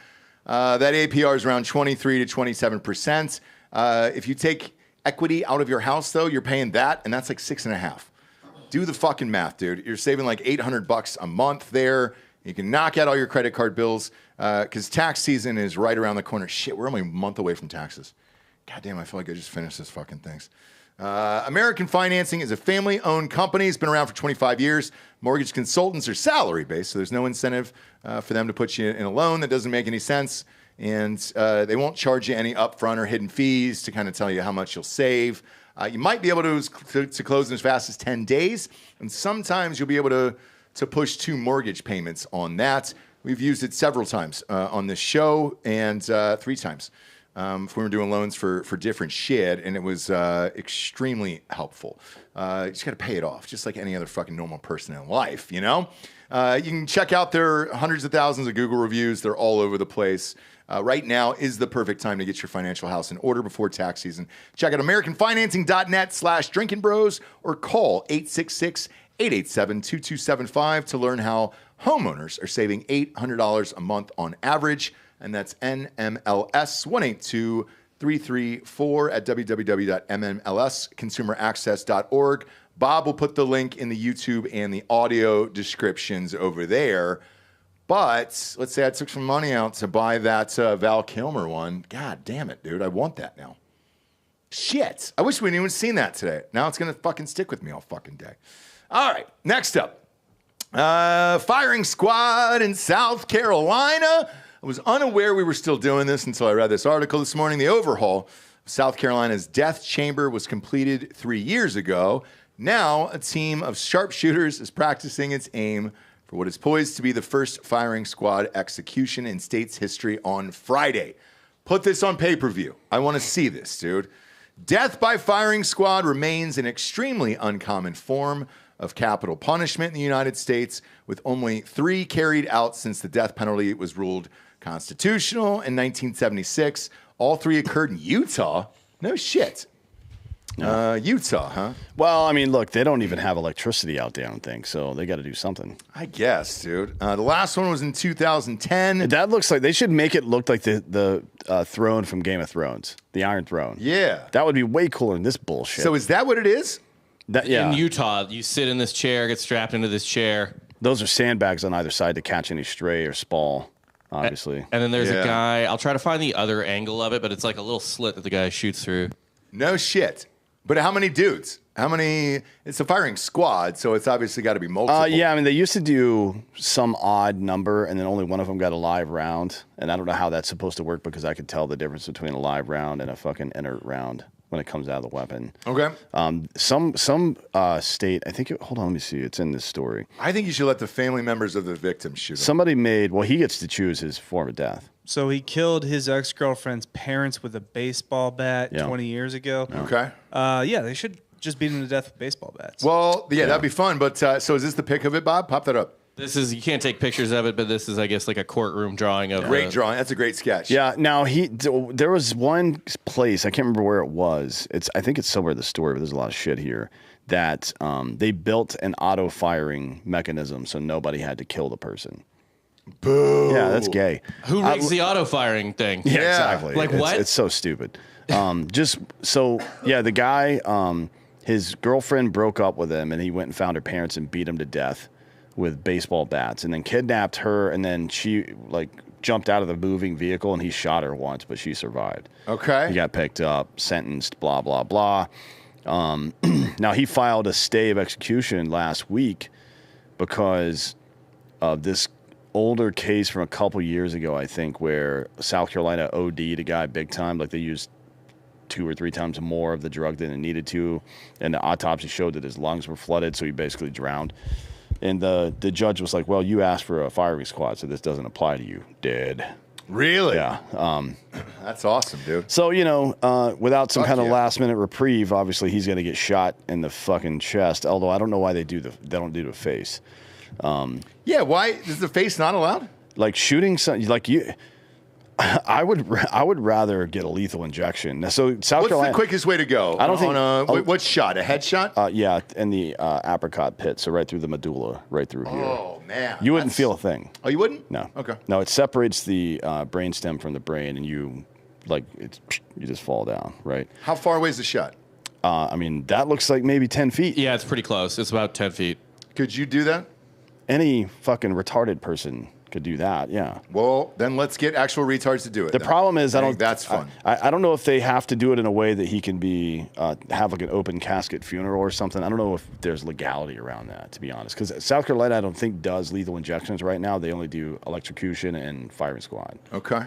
APR is around 23 to 27%. If you take equity out of your house, though, you're paying that, and that's like 6.5%. Do the fucking math, dude. You're saving like $800 a month there. You can knock out all your credit card bills because tax season is right around the corner. Shit, we're only a month away from taxes. God damn, I feel like I just finished this fucking things. American Financing is a family-owned company. It's been around for 25 years. Mortgage consultants are salary-based, so there's no incentive for them to put you in a loan that doesn't make any sense. And they won't charge you any upfront or hidden fees to kind of tell you how much you'll save. You might be able to close in as fast as 10 days, and sometimes you'll be able to push 2 mortgage payments on that. We've used it several times on this show, and 3 times. If we were doing loans for different shit, and it was extremely helpful. You just got to pay it off, just like any other fucking normal person in life, you know? You can check out their hundreds of thousands of Google reviews. They're all over the place. Right now is the perfect time to get your financial house in order before tax season. Check out AmericanFinancing.net/Drinkin Bros or call 866-887-2275 to learn how homeowners are saving $800 a month on average. And that's NMLS 182334 at www.mmlsconsumeraccess.org. Bob will put the link in the YouTube and the audio descriptions over there. But let's say I took some money out to buy that Val Kilmer one. God damn it, dude. I want that now. Shit. I wish we'd even seen that today. Now it's going to fucking stick with me all fucking day. All right. Next up. Firing squad in South Carolina. I was unaware we were still doing this until I read this article this morning. The overhaul of South Carolina's death chamber was completed 3 years ago. Now, a team of sharpshooters is practicing its aim for what is poised to be the first firing squad execution in state's history on Friday. Put this on pay-per-view. I want to see this, dude. Death by firing squad remains an extremely uncommon form of capital punishment in the United States, with only 3 carried out since the death penalty was ruled constitutional in 1976. All 3 occurred in Utah. No shit. Utah, huh? Well, I mean, look, they don't even have electricity out there, I don't think, so they got to do something. I guess, dude. The last one was in 2010. That looks like they should make it look like the throne from Game of Thrones, the Iron Throne. Yeah. That would be way cooler than this bullshit. So is that what it is? Yeah. In Utah, you sit in this chair, get strapped into this chair. Those are sandbags on either side to catch any stray or spall, obviously. And then there's a guy, I'll try to find the other angle of it, but it's like a little slit that the guy shoots through. No shit. But how many dudes? How many? It's a firing squad, so it's obviously got to be multiple. Yeah, I mean, they used to do some odd number, and then only one of them got a live round. And I don't know how that's supposed to work because I could tell the difference between a live round and a fucking inert round when it comes out of the weapon. Okay. Some state, I think, hold on, let me see. It's in this story. I think you should let the family members of the victims shoot him. Somebody made, well, he gets to choose his form of death. So he killed his ex-girlfriend's parents with a baseball bat 20 years ago. Okay. Yeah, they should just beat him to death with baseball bats. Well, yeah, that'd be fun. But so is this the pic of it, Bob? Pop that up. This is, you can't take pictures of it, but this is, I guess, like a courtroom drawing of Great drawing. That's a great sketch. Yeah. Now there was one place, I can't remember where it was. I think it's somewhere in the story, but there's a lot of shit here. That they built an auto firing mechanism so nobody had to kill the person. Boo. Yeah, that's gay. Who rigs the auto firing thing? Yeah, exactly. Like what? It's so stupid. The guy, his girlfriend broke up with him, and he went and found her parents and beat him to death with baseball bats, and then kidnapped her, and then she jumped out of the moving vehicle, and he shot her once, but she survived. Okay. He got picked up, sentenced, blah blah blah. Now he filed a stay of execution last week because of this older case from a couple years ago, I think, where South Carolina OD'd a guy big time. Like they used 2 or 3 times more of the drug than it needed to, and the autopsy showed that his lungs were flooded, so he basically drowned. And the judge was like, well, you asked for a firing squad, so this doesn't apply to you. Dead. Really? Yeah. That's awesome, dude. So, without some Fuck kind of yeah. last minute reprieve, obviously he's going to get shot in the fucking chest. Although I don't know why they don't do the face. Yeah, why is the face not allowed? Like shooting I would rather get a lethal injection. So South What's Carolina. the quickest way to go? I don't think- what shot? A headshot? Yeah, in the apricot pit, so right through the medulla, right through here. Oh man, You wouldn't feel a thing. Oh, you wouldn't? No. Okay. No, it separates the brainstem from the brain, and you just fall down, right? How far away is the shot? I mean, that looks like maybe 10 feet. Yeah, it's pretty close. It's about 10 feet. Could you do that? Any fucking retarded person could do that, yeah. Well, then let's get actual retards to do it. The problem is, that's fun. I don't know if they have to do it in a way that he can be have like an open casket funeral or something. I don't know if there's legality around that, to be honest. Because South Carolina, I don't think does lethal injections right now. They only do electrocution and firing squad. Okay.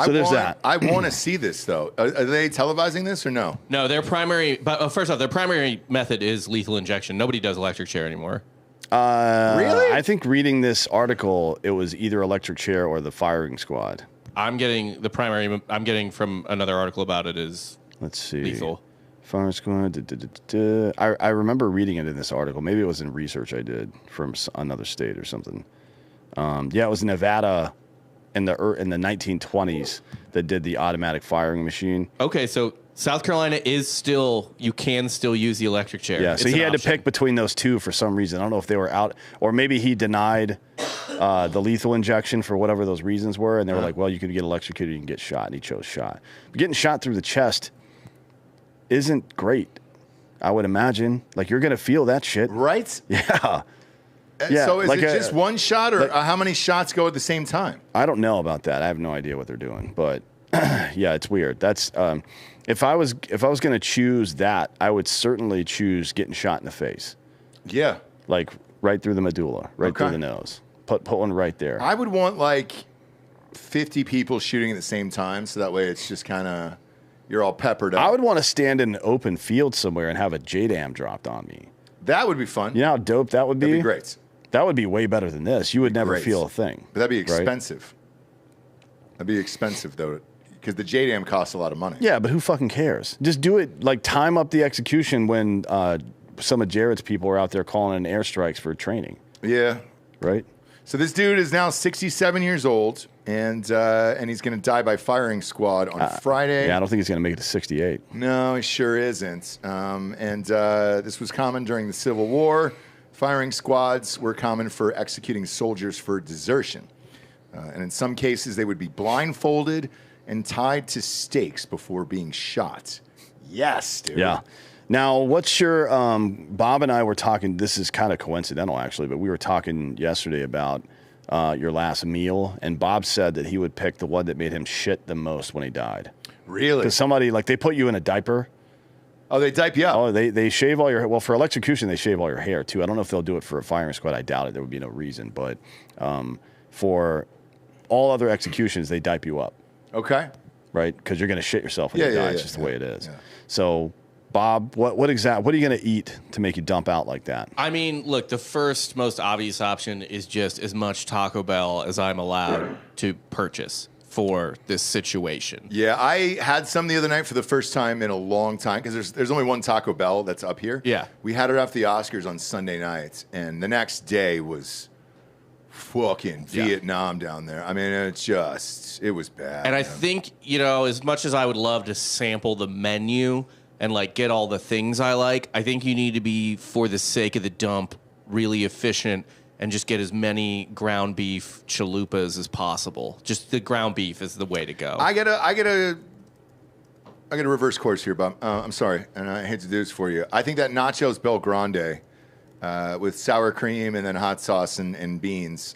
So there's that. I want to see this though. Are they televising this or no? No, their primary, but first off, their primary method is lethal injection. Nobody does electric chair anymore. Really? I think reading this article, it was either electric chair or the firing squad. I'm getting the primary. I'm getting from another article about it is Let's see. lethal. Firing squad. I remember reading it in this article. Maybe it was in research I did from another state or something. Yeah, it was Nevada in the 1920s that did the automatic firing machine. Okay, so South Carolina is still, you can still use the electric chair. Yeah, so It's he an had to option. pick between those two for some reason. I don't know if they were out, or maybe he denied the lethal injection for whatever those reasons were, and they were like, well, you can get electrocuted, you can get shot, and he chose shot. But getting shot through the chest isn't great, I would imagine. Like, you're going to feel that shit. Right? Yeah. Yeah, So is like it just one shot, or like- how many shots go at the same time? I don't know about that. I have no idea what they're doing, but yeah, it's weird. That's if I was going to choose that, I would certainly choose getting shot in the face, Yeah. like right through the medulla, right through Okay. the nose. Put one right there. I would want like 50 people shooting at the same time, so that way it's just kind of you're all peppered up. I would want to stand in an open field somewhere and have a JDAM dropped on me. That would be fun. You know how dope that would be? That'd be great. That would be way better than this. You would never Great. feel a thing. But that'd be right? expensive. That'd be expensive though, because the JDAM costs a lot of money. Yeah, but who fucking cares? Just do it. Like, time up the execution when some of Jared's people are out there calling in airstrikes for training, Yeah. right? So this dude is now 67 years old, and he's going to die by firing squad on Friday. Yeah, I don't think he's going to make it to 68. No, he sure isn't. This was common during the Civil War. Firing squads were common for executing soldiers for desertion. And in some cases, they would be blindfolded and tied to stakes before being shot. Yes, dude. Yeah. Now, what's your Bob and I were talking, this is kind of coincidental actually, but we were talking yesterday about your last meal, and Bob said that he would pick the one that made him shit the most when he died. Really? Because somebody, like, they put you in a diaper. Oh, they dipe you up. Oh, they shave all your, well, for electrocution, they shave all your hair too. I don't know if they'll do it for a firing squad. I doubt it. There would be no reason. But for all other executions, they dipe you up, Okay. right? Because you're going to shit yourself when Yeah, you yeah, die. It's yeah, just the yeah, way it is. yeah. So, Bob, what are you going to eat to make you dump out like that? I mean, look, the first most obvious option is just as much Taco Bell as I'm allowed to purchase for this situation. Yeah, I had some the other night for the first time in a long time because there's only one Taco Bell that's up here. Yeah. We had it after the Oscars on Sunday nights, and the next day was fucking Vietnam down there. I mean, it was bad. And I man. think, as much as I would love to sample the menu and like get all the things I like, I think you need to be, for the sake of the dump, really efficient and just get as many ground beef chalupas as possible. Just the ground beef is the way to go. I gotta reverse course here, Bob. I'm sorry, and I hate to do this for you. I think that nachos Bel Grande with sour cream and then hot sauce and beans.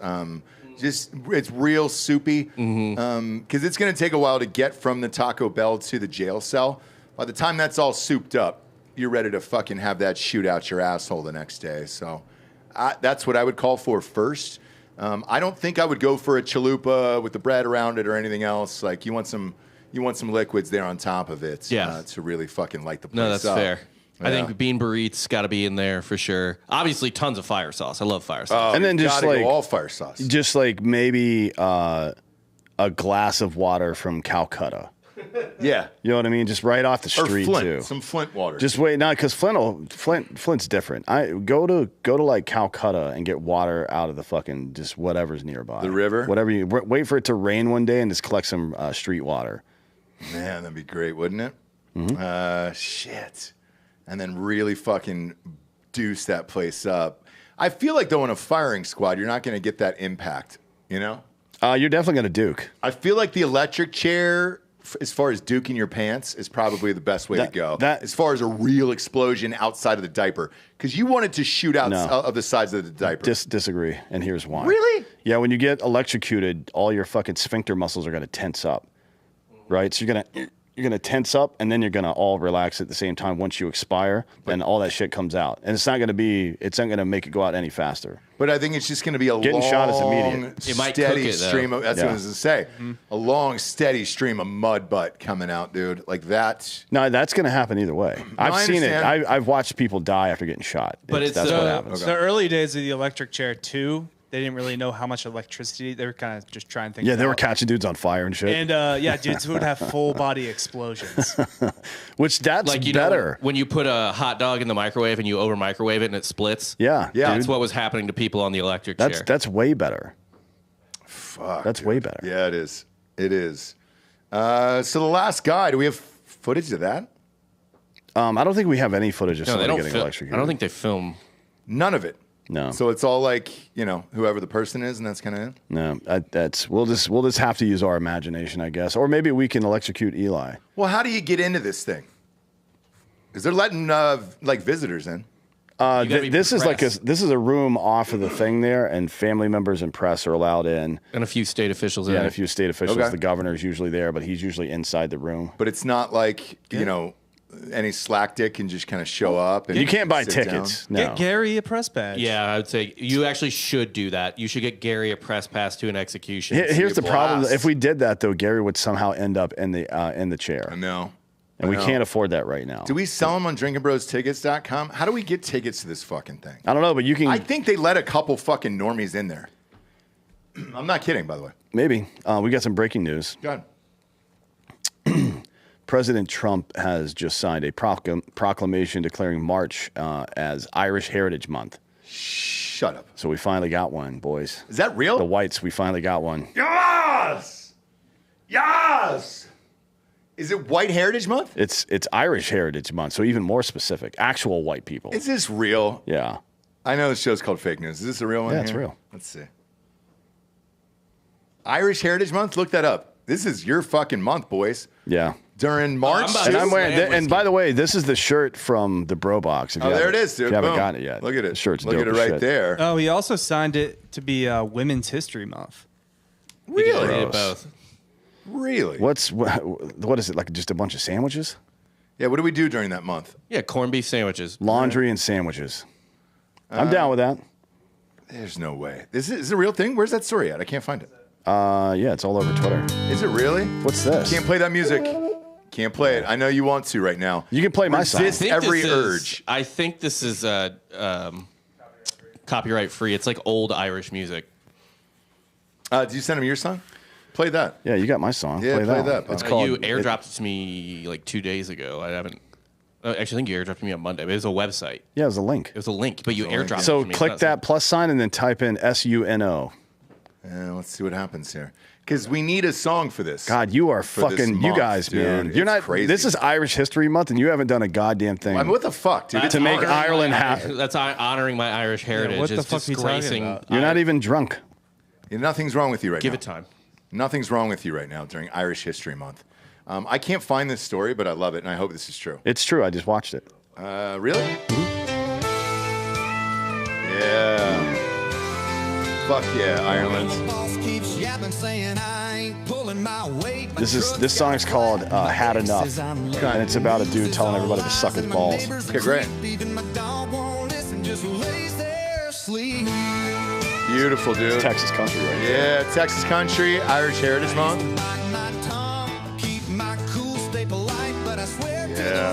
It's real soupy because it's going to take a while to get from the Taco Bell to the jail cell. By the time that's all souped up, you're ready to fucking have that shoot out your asshole the next day. So that's what I would call for first. I don't think I would go for a chalupa with the bread around it or anything else. Like you want some liquids there on top of it to really fucking light the place No, that's up. fair. I Yeah. think bean burritos got to be in there for sure. Obviously, tons of fire sauce. I love fire sauce. And then you just gotta like go all fire sauce. just like maybe a glass of water from Calcutta. Yeah. You know what I mean? Just right off the street, Flint, too. some Flint water. Just wait, no, because Flint's different. I go to like Calcutta and get water out of the fucking just whatever's nearby. The river? Whatever you wait for it to rain one day and just collect some street water. Man, that'd be great, wouldn't it? Shit. And then really fucking deuce that place up. I feel like though in a firing squad, you're not going to get that impact, you know? You're definitely going to duke. I feel like the electric chair, as far as duking your pants, is probably the best way to go. As far as a real explosion outside of the diaper. Because you want it to shoot out of the sides of the diaper. Disagree, and here's why. Really? Yeah, when you get electrocuted, all your fucking sphincter muscles are going to tense up, right? So you're going to tense up, and then you're going to all relax at the same time. Once you expire, then all that shit comes out. And it's not going to make it go out any faster. But I think it's just going to be a Getting shot is immediate. It might steady cook it, though. stream of, that's what I was going to say. A long, steady stream of mud butt coming out, dude. Like that. No, that's going to happen either way. I've seen it. understand. I've watched people die after getting shot. But That's what happens. The early days of the electric chair too, they didn't really know how much electricity. They were kind of just trying things. Yeah, they were out. catching dudes on fire and shit. And yeah, dudes would have full body explosions. Which that's Like, you better. know, when you put a hot dog in the microwave and you over microwave it and it splits. Yeah, Yeah. That's dude. what was happening to people on the electric chair. That's way better. Fuck. That's way better. Yeah, it is. It is. So the last guy, do we have footage of that? I don't think we have any footage of No, they somebody don't getting film. electrocuted. I don't think they film. None of it. No. So it's all like, you know, whoever the person is, and that's kind of it. No, we'll just have to use our imagination, I guess, or maybe we can electrocute Eli. Well, how do you get into this thing? Because they're letting like visitors in. gotta be This is like press. this is a room off of the thing there, and family members and press are allowed in. And a few state officials. Yeah, in and it. a few state officials. Okay. The governor's usually there, but he's usually inside the room. But it's not like, you know, any slack dick can just kind of show up. And You can't buy sit tickets. down. No. Get Gary a press badge. Yeah, I would say you actually should do that. You should get Gary a press pass to an execution. Here's the problem. blast. If we did that, though, Gary would somehow end up in the chair. I know. And we I know. can't afford that right now. Do we sell them on drinkinbrostickets.com? How do we get tickets to this fucking thing? I don't know, but you can I think they let a couple fucking normies in there. I'm not kidding, by the way. maybe. We got some breaking news. Go ahead. President Trump has just signed a proclamation declaring March as Irish Heritage Month. Shut up. So we finally got one, boys. Is that real? The whites, we finally got one. Yes! Yes! Is it White Heritage Month? It's Irish Heritage Month, so even more specific. Actual white people. Is this real? Yeah. I know this show's called Fake News. Is this a real one? Yeah, it's here? real. Let's see. Irish Heritage Month? Look that up. This is your fucking month, boys. Yeah. During March. I'm about And to I'm wearing. slam And by the way, this is the shirt from the Bro Box. If you Oh, there it haven't- is, dude. If you haven't Boom. gotten it yet, Look at it. The shirt's Look dope at it as right shit. there. Oh, he also signed it to be Women's History Month. Really? They did Gross. both. Really? What is it, like just a bunch of sandwiches? Yeah, what do we do during that month? Yeah, corned beef sandwiches. Laundry and sandwiches. I'm down with that. There's no way. Is it a real thing? Where's that story at? I can't find it. Yeah, it's all over Twitter. Is it really? What's this? Can't play that music. Can't play it. I know you want to right now. You can play my song. Resist every urge. I think this is copyright free. It's like old Irish music. Did you send him your song? Play that. Yeah, you got my song. Yeah, play one. that, Bob. It's called. You airdropped it to me like 2 days ago. I haven't. Actually, I think you airdropped it to me on Monday. But it was a website. Yeah, it was a link. It was a link, but you airdropped it So to me. click It's not that plus sign and then type in SUNO. Let's see what happens here. Because we need a song for this. God, you are For this fucking. You month, guys, dude. man. It's You're not. crazy. This is Irish History Month, and you haven't done a goddamn thing. I mean, what the fuck, dude? That's to make honoring Ireland my- happy. That's honoring my Irish heritage. what the It's fuck are you talking disgracing. about? You're not even drunk. Yeah, nothing's wrong with you right Give now. it time. Nothing's wrong with you right now during Irish History Month. I can't find this story, but I love it, and I hope this is true. It's true. I just watched it. Really? Yeah. Fuck yeah, Ireland. This song is called "Had Enough," and it's about a dude telling everybody to suck his balls. Okay, great. Beautiful, dude. Texas country, right there. Yeah, Texas country, Irish Heritage Month. Yeah.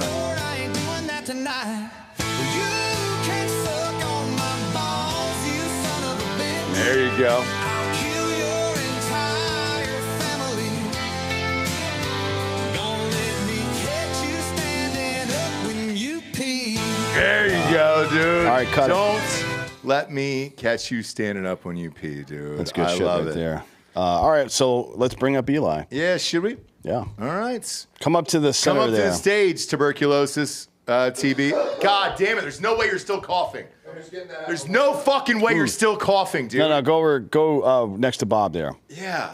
There you go. right, cut it. Don't let me catch you standing up when you pee, dude. That's good I shit love right it. there. All right, so let's bring up Eli. Yeah, should we? Yeah. All right. Come up to the center Come up there. to the stage, tuberculosis, TB. God damn it, there's no way you're still coughing. There's no fucking way you're still coughing, dude. No, go next to Bob there. Yeah.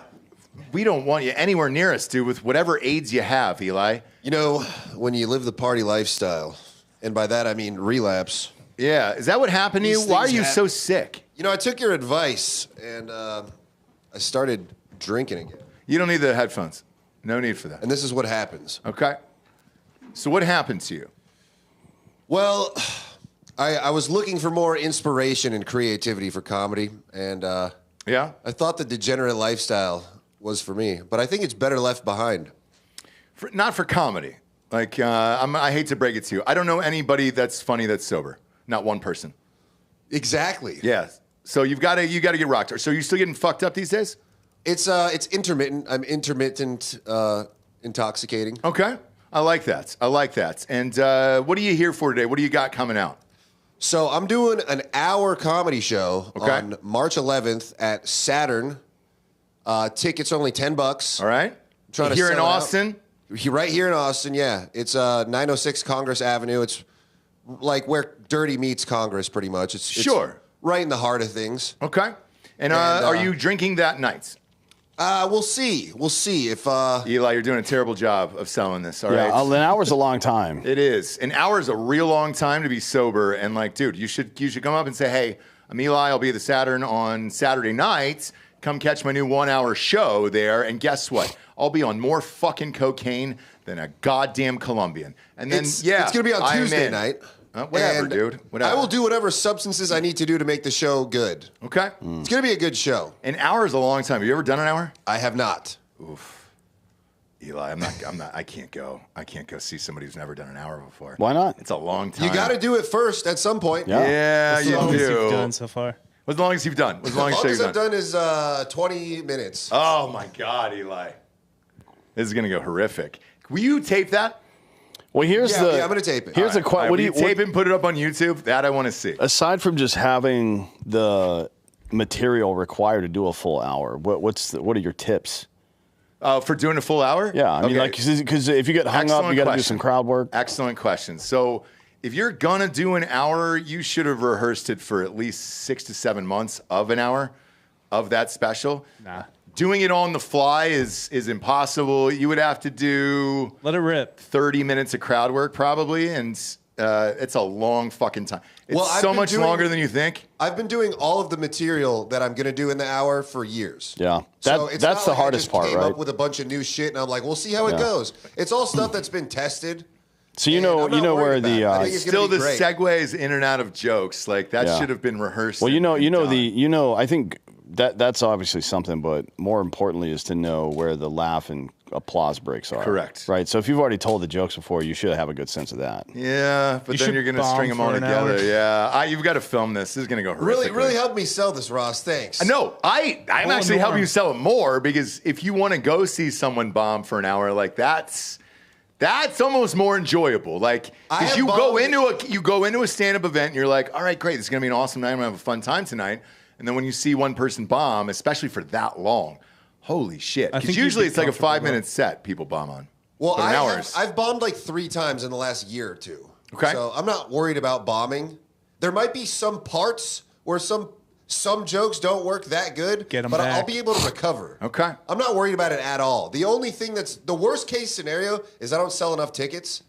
We don't want you anywhere near us, dude, with whatever AIDS you have, Eli. You know, when you live the party lifestyle, and by that I mean relapse. Yeah. Is that what happened to you? These Why are things you hap- so sick? You know, I took your advice, and I started drinking again. You don't need the headphones. No need for that. And this is what happens. Okay. So what happened to you? Well, I was looking for more inspiration and creativity for comedy, and Yeah? I thought the degenerate lifestyle was for me, but I think it's better left behind. Not for comedy. Like, I hate to break it to you. I don't know anybody that's funny that's sober. Not one person. Exactly. Yeah. So you got to get rocked. So you still getting fucked up these days? It's intermittent. I'm intermittent intoxicating. Okay. I like that. And what are you here for today? What do you got coming out? So I'm doing an hour comedy show Okay. on March 11th at Saturn. Tickets only $10. All right. Trying to here in sell it out. Austin? Right here in Austin, yeah. It's 906 Congress Avenue. It's like where Dirty meets Congress, pretty much. It's Sure. right in the heart of things. Okay. And are you drinking that night? We'll see. We'll see if. Eli, you're doing a terrible job of selling this, all Yeah, right? an hour's a long time. It is. An hour is a real long time to be sober. And like, dude, you should come up and say, hey, I'm Eli. I'll be at the Saturn on Saturday nights. Come catch my new 1 hour show there. And guess what? I'll be on more fucking cocaine than a goddamn Colombian. And then, it's yeah. going to be on I'm Tuesday in. night. Whatever, And dude. Whatever. I will do whatever substances I need to do to make the show good. Okay. It's going to be a good show. An hour is a long time. Have you ever done an hour? I have not. Eli, I can't go. I can't go see somebody who's never done an hour before. Why not? It's a long time. You got to do it first at some point. Yeah. Yeah, As you long as do. you've done so far. As long as you've done. As long As as long as you've I've done. done is 20 minutes. Oh my God, Eli. This is gonna go horrific. Will you tape that? Well, here's Yeah, the. yeah, I'm gonna tape it. Here's the All question. right, What do will you tape it and put it up on YouTube? That I want to see. aside from just having the material required to do a full hour? What are your tips? For doing a full hour? Yeah, I mean, Okay. like, because if you get hung up, Excellent you got to do question. some crowd work. Excellent question. So if you're gonna do an hour, you should have rehearsed it for at least 6 to 7 months of an hour of that special. Nah. Doing it on the fly is impossible. You would have to do Let it rip. 30 minutes of crowd work probably, and it's a long fucking time. It's Well, I've so been much doing- longer than you think. I've been doing all of the material that I'm going to do in the hour for years. Yeah, So it's that's not the like I hardest just part, came right? up with a bunch of new shit, and I'm like, we'll see how it Yeah. goes. It's all stuff that's been tested. So you And know, I'm not where worried the about it. I think it's Still, gonna the be great. segues in and out of jokes like that Yeah. should have been rehearsed. well, and done. I think that's obviously something, but more importantly is to know where the laugh and applause breaks are. Correct. Right. So if you've already told the jokes before, you should have a good sense of that. Yeah, but You then should you're going to bomb string them all for an hour. together. Yeah, you've got to film this. This is going to go horrifically. Really helped me sell this, Ross. Thanks. No, I'm Well, actually helping Norm. you sell it more because if you want to go see someone bomb for an hour, like that's almost more enjoyable. Like, I because have you go into a stand-up event and you're like, all right, great, this is gonna be an awesome night. I'm gonna have a fun time tonight. And then when you see one person bomb, especially for that long, holy shit! I Because think you'd usually be it's like a comfortable, 5-minute set people bomb on. Well, But an hour is- I've bombed like 3 times in the last year or two. Okay. So I'm not worried about bombing. There might be some parts where some jokes don't work that good, Get 'em but I'll back. be able to recover. Okay. I'm not worried about it at all. The only thing that's the worst case scenario is I don't sell enough tickets,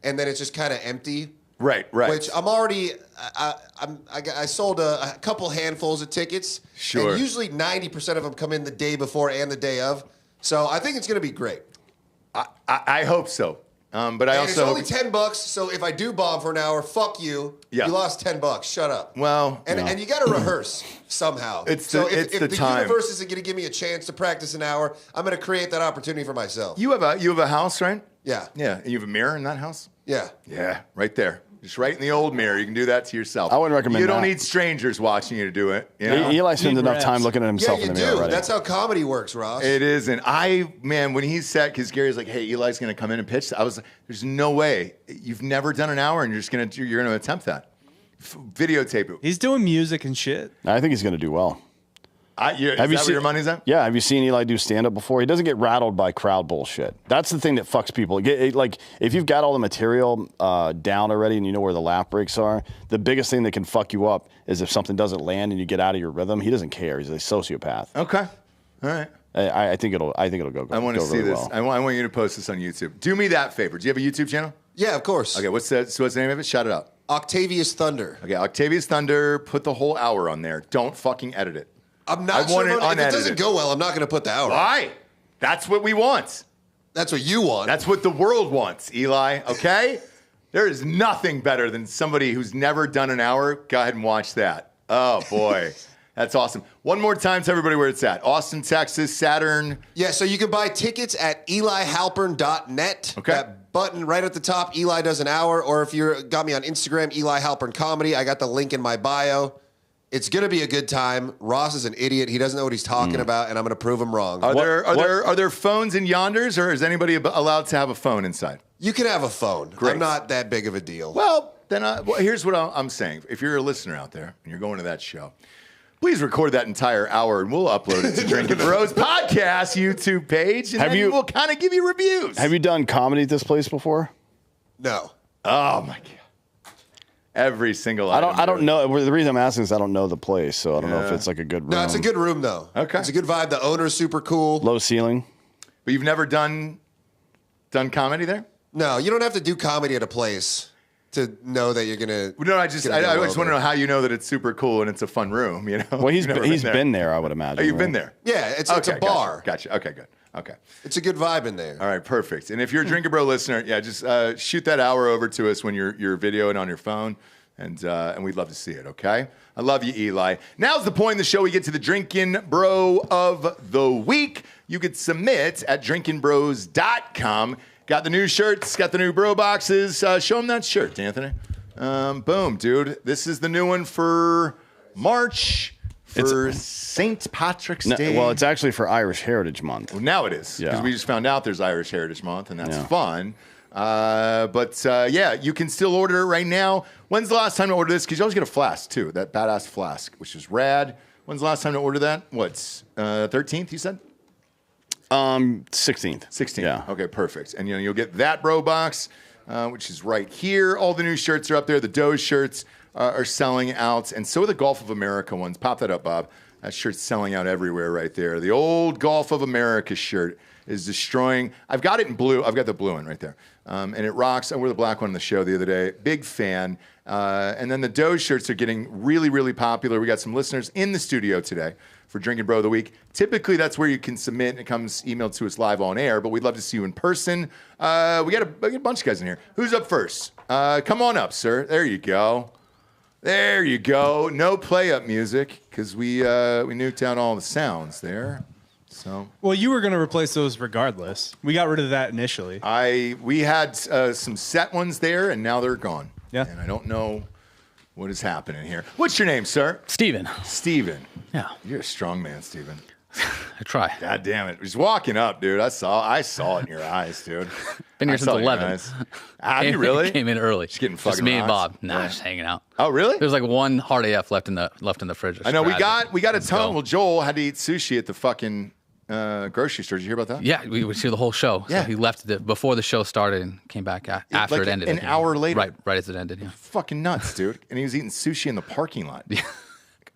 and then it's just kind of empty. Right. Which I'm already. I sold a couple handfuls of tickets. Sure. And usually 90% of them come in the day before and the day of. So I think it's going to be great. I hope so. But I And also it's only $10. So if I do bomb for an hour, fuck you. Yeah. You lost $10. Shut up. well, And you got to rehearse somehow. It's so the- if, it's if the the time. universe isn't going to give me a chance to practice an hour, I'm going to create that opportunity for myself. you have a house, right? Yeah. Yeah. And you have a mirror in that house. Yeah. Yeah, right there. Just right in the old mirror. You can do that to yourself. I wouldn't recommend You don't that. need strangers watching you to do it. You know? Eli spends Need enough reps. time looking at Yeah, himself you in the do. mirror already. That's how comedy works, Ross. It is, and man, when he's set, because Gary's like, "Hey, Eli's going to come in and pitch," I was like, "There's no way. You've never done an hour, and you're going to attempt that videotape it. He's doing music and shit. I think he's going to do well. Is that where your money's at? Yeah, have you seen Eli do stand-up before? He doesn't get rattled by crowd bullshit. That's the thing that fucks people. Like, if you've got all the material down already and you know where the laugh breaks are, the biggest thing that can fuck you up is if something doesn't land and you get out of your rhythm. He doesn't care. He's a sociopath. Okay. All right. I think it'll go. I want to see really this. well. I want you to post this on YouTube. Do me that favor. Do you have a YouTube channel? Yeah, of course. Okay. What's the name of it? Shout it out. Octavius Thunder. Okay. Octavius Thunder. Put the whole hour on there. Don't fucking edit it. I'm not sure. If it doesn't go well, I'm not going to put the hour. Why? That's what we want. That's what you want. That's what the world wants, Eli. Okay? There is nothing better than somebody who's never done an hour. Go ahead and watch that. Oh, boy. That's awesome. One more time to everybody where it's at. Austin, Texas, Saturn. Yeah, so you can buy tickets at elihalpern.net. Okay. That button right at the top, Eli does an hour. Or if you got me on Instagram, Eli Halpern Comedy, I got the link in my bio. It's going to be a good time. Ross is an idiot. He doesn't know what he's talking about, and I'm going to prove him wrong. Are there phones in Yonders, or is anybody allowed to have a phone inside? You can have a phone. Great. I'm not that big of a deal. Well, then here's what I'm saying. If you're a listener out there and you're going to that show, please record that entire hour, and we'll upload it to Drinkin' Bros podcast YouTube page, and we'll kind of give you reviews. Have you done comedy at this place before? No. Oh, my God. Every single I don't know. The reason I'm asking is I don't know the place, so I don't know if it's like a good room. No, it's a good room, though. Okay. It's a good vibe. The owner's super cool. Low ceiling. But you've never done comedy there? No, you don't have to do comedy at a place to know that you're going to... No, I just want to know how you know that it's super cool and it's a fun room, you know? Well, he's been there, I would imagine. Oh, you've been there? Yeah, it's a bar. Gotcha. Okay, good. Okay. It's a good vibe in there. All right, perfect. And if you're a Drinkin' Bro listener, yeah, just shoot that hour over to us when you're videoing on your phone. And we'd love to see it, okay? I love you, Eli. Now's the point in the show we get to the Drinkin' Bro of the Week. You could submit at drinkinbros.com. Got the new shirts, got the new bro boxes. Show them that shirt, Anthony. Boom, dude. This is the new one for March, for St. Patrick's Day. Well, it's actually for Irish Heritage Month. Well, now it is, because we just found out there's Irish Heritage Month, and that's fun. Yeah, you can still order it right now. When's the last time to order this? Because you always get a flask, too, that badass flask, which is rad. When's the last time to order that? What's 13th, you said? 16th. 16th. Yeah. Okay, perfect. And you'll get that bro box, which is right here. All the new shirts are up there. The Doge shirts are selling out, and so are the Gulf of America ones. Pop that up, Bob. That shirt's selling out everywhere right there. The old Gulf of America shirt is destroying. I've got it in blue. I've got the blue one right there. And it rocks. I wore the black one on the show the other day. Big fan. And then the Doge shirts are getting really, really popular. We got some listeners in the studio today for Drinkin' Bro of the Week. Typically, that's where you can submit, and it comes emailed to us live on air, but we'd love to see you in person. We got a bunch of guys in here. Who's up first? Come on up, sir. There you go. There you go. No play-up music, because we nuked out all the sounds there. So, well, you were going to replace those regardless. We got rid of that initially. We had some set ones there, and now they're gone. Yeah. And I don't know what is happening here. What's your name, sir? Steven. Steven. Yeah. You're a strong man, Steven. I try. God damn it. He's walking up, dude. I saw it in your eyes, dude. Been here since 11. Have you really? Came in early. Just getting fucking Just me and rocks? Bob. Nah, just hanging out. Oh, really? There's like one hard AF left in the fridge. I know. We got a ton. go. Well, Joel had to eat sushi at the fucking grocery store. Did you hear about that? Yeah, we would see the whole show. Yeah. So he left before the show started and came back after like it ended. an hour later. Right as it ended. Yeah. Fucking nuts, dude. And he was eating sushi in the parking lot.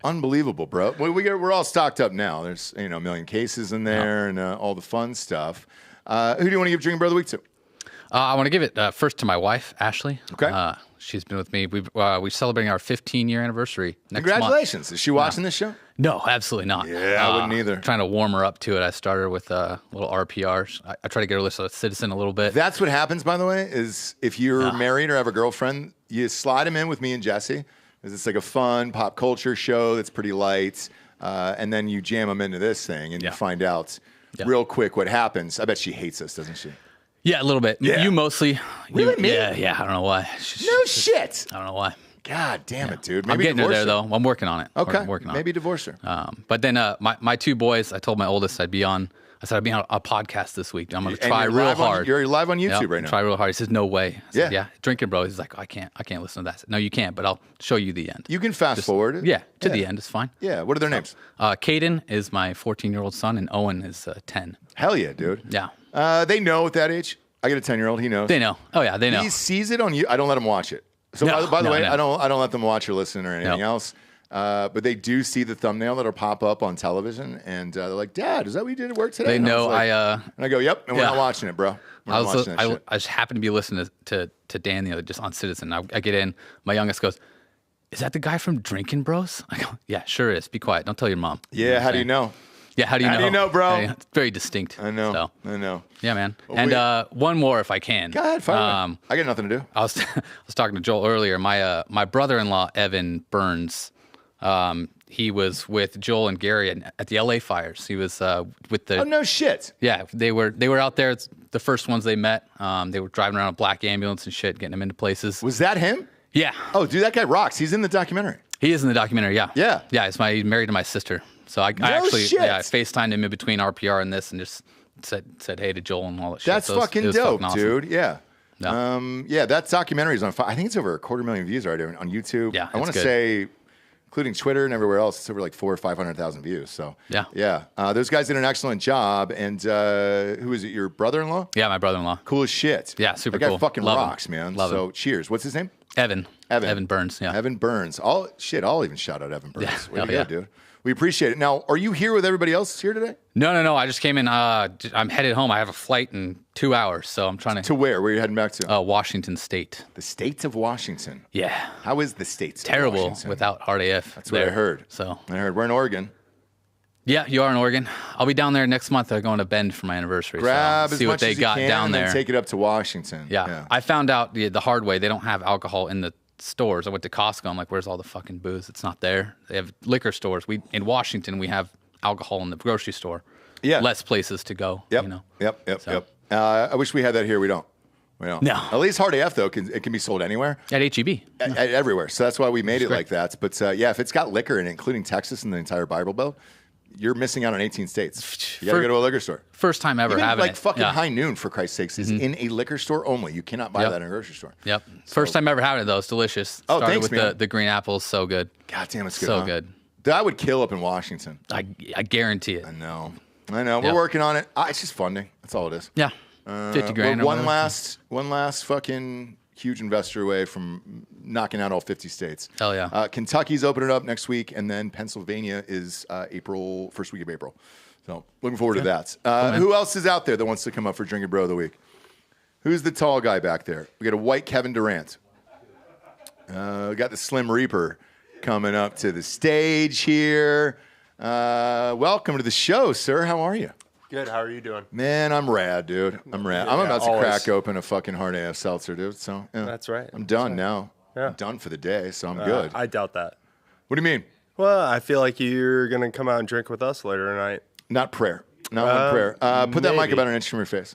Unbelievable, bro. We're all stocked up now. There's a million cases in there and all the fun stuff. Who do you want to give Drinkin' Bro of the Week to? I want to give it first to my wife, Ashley. Okay. She's been with me. We're celebrating our 15-year anniversary next month. Congratulations. Is she watching this show? No, absolutely not. Yeah, I wouldn't either. Trying to warm her up to it. I started her with little RPRs. I try to get her to a citizen a little bit. That's what happens, by the way, is if you're married or have a girlfriend, you slide them in with me and Jesse. Because it's like a fun pop culture show that's pretty light. And then you jam them into this thing and you find out real quick what happens. I bet she hates us, doesn't she? Yeah, a little bit. Yeah. You mostly. Really? Me? Yeah. I don't know why. No shit. I don't know why. God damn it, dude. I'm Maybe getting her there, her. though. I'm working on it. Okay. I'm working on Maybe it. divorce her. But then my two boys, I told my oldest I'd be on I said, I'll be on a podcast this week. I'm going to And try you're real live hard. You're live on YouTube Yeah, right now. Try real hard. He says, no way. I said, Yeah. Drinkin' Bro. He's like, I can't listen to that. I said, no, you can't, but I'll show you the end. You can fast forward. Yeah, to the end. It's fine. Yeah. What are their names? Caden is my 14-year-old son, and Owen is 10. Hell yeah, dude. Yeah. They know at that age. I got a 10-year-old. He knows. They know. Oh, yeah, they know. He sees it on you. I don't let him watch it. So No, by the way, no. I don't let them watch or listen or anything No. else. But they do see the thumbnail that'll pop up on television, and they're like, "Dad, is that what you did at work today?" They And I know was like- and I go, "Yep," and we're yeah. not watching it, bro. We're not watching that shit. I just happened to be listening to Dan the other just on Citizen. I get in. My youngest goes, "Is that the guy from Drinkin' Bros?" I go, "Yeah, sure is. Be quiet. Don't tell your mom." Yeah, how do you know? Yeah, how do you know? How do you know, bro? Yeah, it's very distinct. I know. So, I know. yeah, man. Well, And one more if I can. Go ahead, fire away. I got nothing to do. I was talking to Joel earlier. My brother-in-law Evan Burns. He was with Joel and Gary at the LA fires. He was with the. Oh no shit. Yeah, they were out there. It's the first ones they met. They were driving around a black ambulance and shit, getting them into places. Was that him? Yeah. Oh, dude, that guy rocks. He's in the documentary. He is in the documentary. Yeah. Yeah. Yeah. He's married to my sister. So I actually shit. I FaceTimed him in between RPR and this and just said hey to Joel and all that shit. That's So it fucking was dope, awesome. dude. Yeah. Yeah. Yeah, that documentary is on fire. I think it's over 250,000 views already on YouTube. Yeah, I want to it's good. say, including Twitter and everywhere else, it's over like 400,000 or 500,000 views. So Yeah. Those guys did an excellent job. And who is it? Your brother-in-law? Yeah, my brother-in-law. Cool as shit. Yeah, super that guy cool. fucking Love him. rocks, man. Love so him. cheers. What's his name? Evan Burns. Yeah. Evan Burns. I'll even shout out Evan Burns. Yeah, Way to hell go, yeah. dude. We appreciate it. Now, are you here with everybody else here today? No. I just came in. I'm headed home. I have a flight in 2 hours, so I'm trying To where? Where are you heading back to? Washington State. The state of Washington. Yeah. How is the state? Terrible without hard AF. That's what I heard. So I heard we're in Oregon. yeah, you are in Oregon. I'll be down there next month. They're going to Bend for my anniversary. Grab so as see much what they as you got can down and then there. take it up to Washington. Yeah. I found out the hard way. They don't have alcohol in the stores. I went to Costco. I'm like, where's all the fucking booze? It's not there. They have liquor stores. In Washington, we have alcohol in the grocery store. Yeah. Less places to go. Yep. You know. Yep. So. I wish we had that here. We don't. No. At least hard AF though, it can be sold anywhere. At HEB. Everywhere. So that's why we made it great. like that. But yeah, if it's got liquor in it, including Texas and the entire Bible Belt, you're missing out on 18 states. You got to go to a liquor store. First time ever Even having like it. fucking Yeah. High Noon, for Christ's sakes, is in a liquor store only. You cannot buy Yep. that in a grocery store. Yep. First time ever having it though. It's delicious. Oh, Started thanks, with man. the green apples. So good. God damn, it's good. So huh? good. That would kill up in Washington. I guarantee it. I know. We're Yeah. working on it. It's just funding. That's all it is. Yeah. 50 grand. We're or one whatever. last fucking huge investor away from knocking out all 50 states. Hell yeah. Kentucky's opening up next week, and then Pennsylvania is first week of April. So looking forward to that. Who else is out there that wants to come up for Drinkin' Bro of the Week? Who's the tall guy back there? We got a white Kevin Durant. We got the Slim Reaper coming up to the stage here. Welcome to the show, sir. How are you? Good. How are you doing? Man, I'm rad, dude. I'm rad. I'm Yeah, about to always. crack open a fucking hard AF seltzer, dude. So yeah. That's right. I'm done now. Yeah. I'm done for the day, so I'm good. I doubt that. What do you mean? Well, I feel like you're going to come out and drink with us later tonight. Not prayer. Not one prayer. Put that mic maybe. about an inch from your face.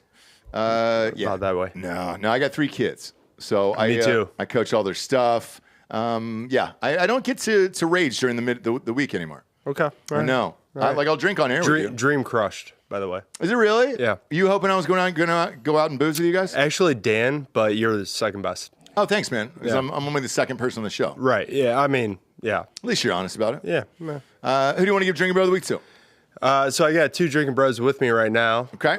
Yeah. Not that way. No. I got 3 kids, so Me too. I coach all their stuff. I don't get to rage during the week anymore. Okay. I know. Right. I'll drink on air with you. Dream crushed, by the way. Is it really? Yeah. You hoping I was going to go out and booze with you guys? Actually, Dan, but you're the second best. Oh, thanks, man. 'Cause Yeah. I'm only the second person on the show. Right. Yeah. I mean, yeah. At least you're honest about it. Yeah. Who do you want to give Drinking Bro of the Week to? So I got 2 drinking bros with me right now. Okay.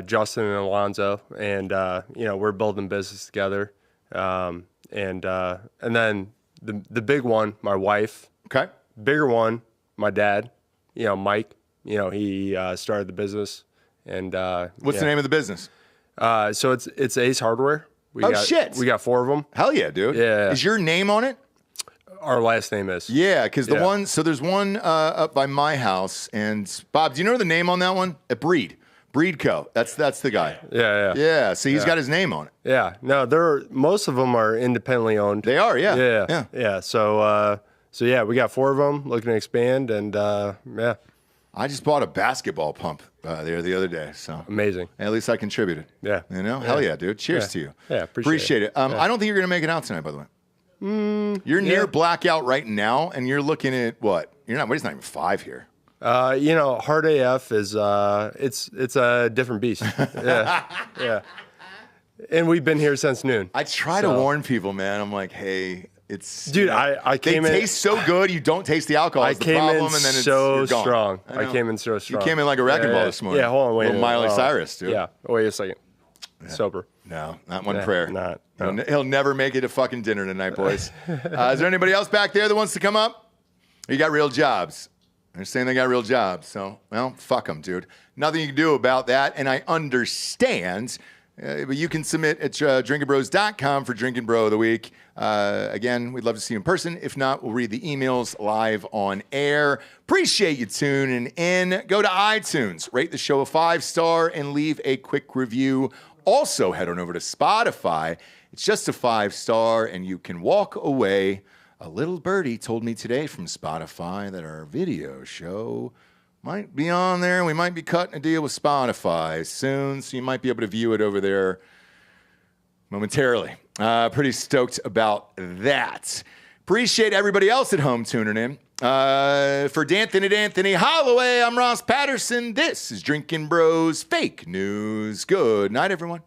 Justin and Alonzo, and we're building business together. And then the big one, my wife. Okay. Bigger one, my dad. Mike. He started the business. And What's the name of the business? So it's Ace Hardware. Shit. We got 4 of them. Hell yeah, dude. Yeah. Is your name on it? Our last name is. Yeah, because Yeah. there's one up by my house, and Bob, do you know the name on that one? At Breed Co. That's the guy. Yeah. Yeah, so he's got his name on it. Yeah. No, most of them are independently owned. They are, yeah. Yeah. Yeah. So yeah, we got 4 of them looking to expand, and yeah, I just bought a basketball pump there the other day, so amazing. at least I contributed. Yeah. Hell yeah, dude. Cheers Yeah. to you. Yeah, appreciate it. I don't think you're gonna make it out tonight, by the way. You're near blackout right now, and you're looking at what? It's not even 5 here. Hard AF is it's a different beast. Yeah. And we've been here since noon. I try to warn people, man. I'm like, hey, it's dude. I came in. They taste so good, you don't taste the alcohol. I It's the came problem, in and then so you're gone. strong. I came in so strong. You came in like a wrecking ball this morning. Yeah, hold on, wait. Little Miley Cyrus, dude. Yeah, wait a second. Sober. No, not one prayer. Not. He'll never make it to fucking dinner tonight, boys. Is there anybody else back there that wants to come up? You got real jobs. They're saying they got real jobs. So, well, fuck them, dude. Nothing you can do about that. And I understand. But you can submit at drinkinbros.com for Drinkin' Bro of the Week. Again, we'd love to see you in person. If not, we'll read the emails live on air. Appreciate you tuning in. Go to iTunes, rate the show a 5-star, and leave a quick review. Also, head on over to Spotify. It's just a 5-star, and you can walk away. A little birdie told me today from Spotify that our video show might be on there. We might be cutting a deal with Spotify soon, so you might be able to view it over there momentarily. Pretty stoked about that. Appreciate everybody else at home tuning in. For D'Anthony Hollaway, I'm Ross Patterson. This is Drinkin' Bros Fake News. Good night, everyone.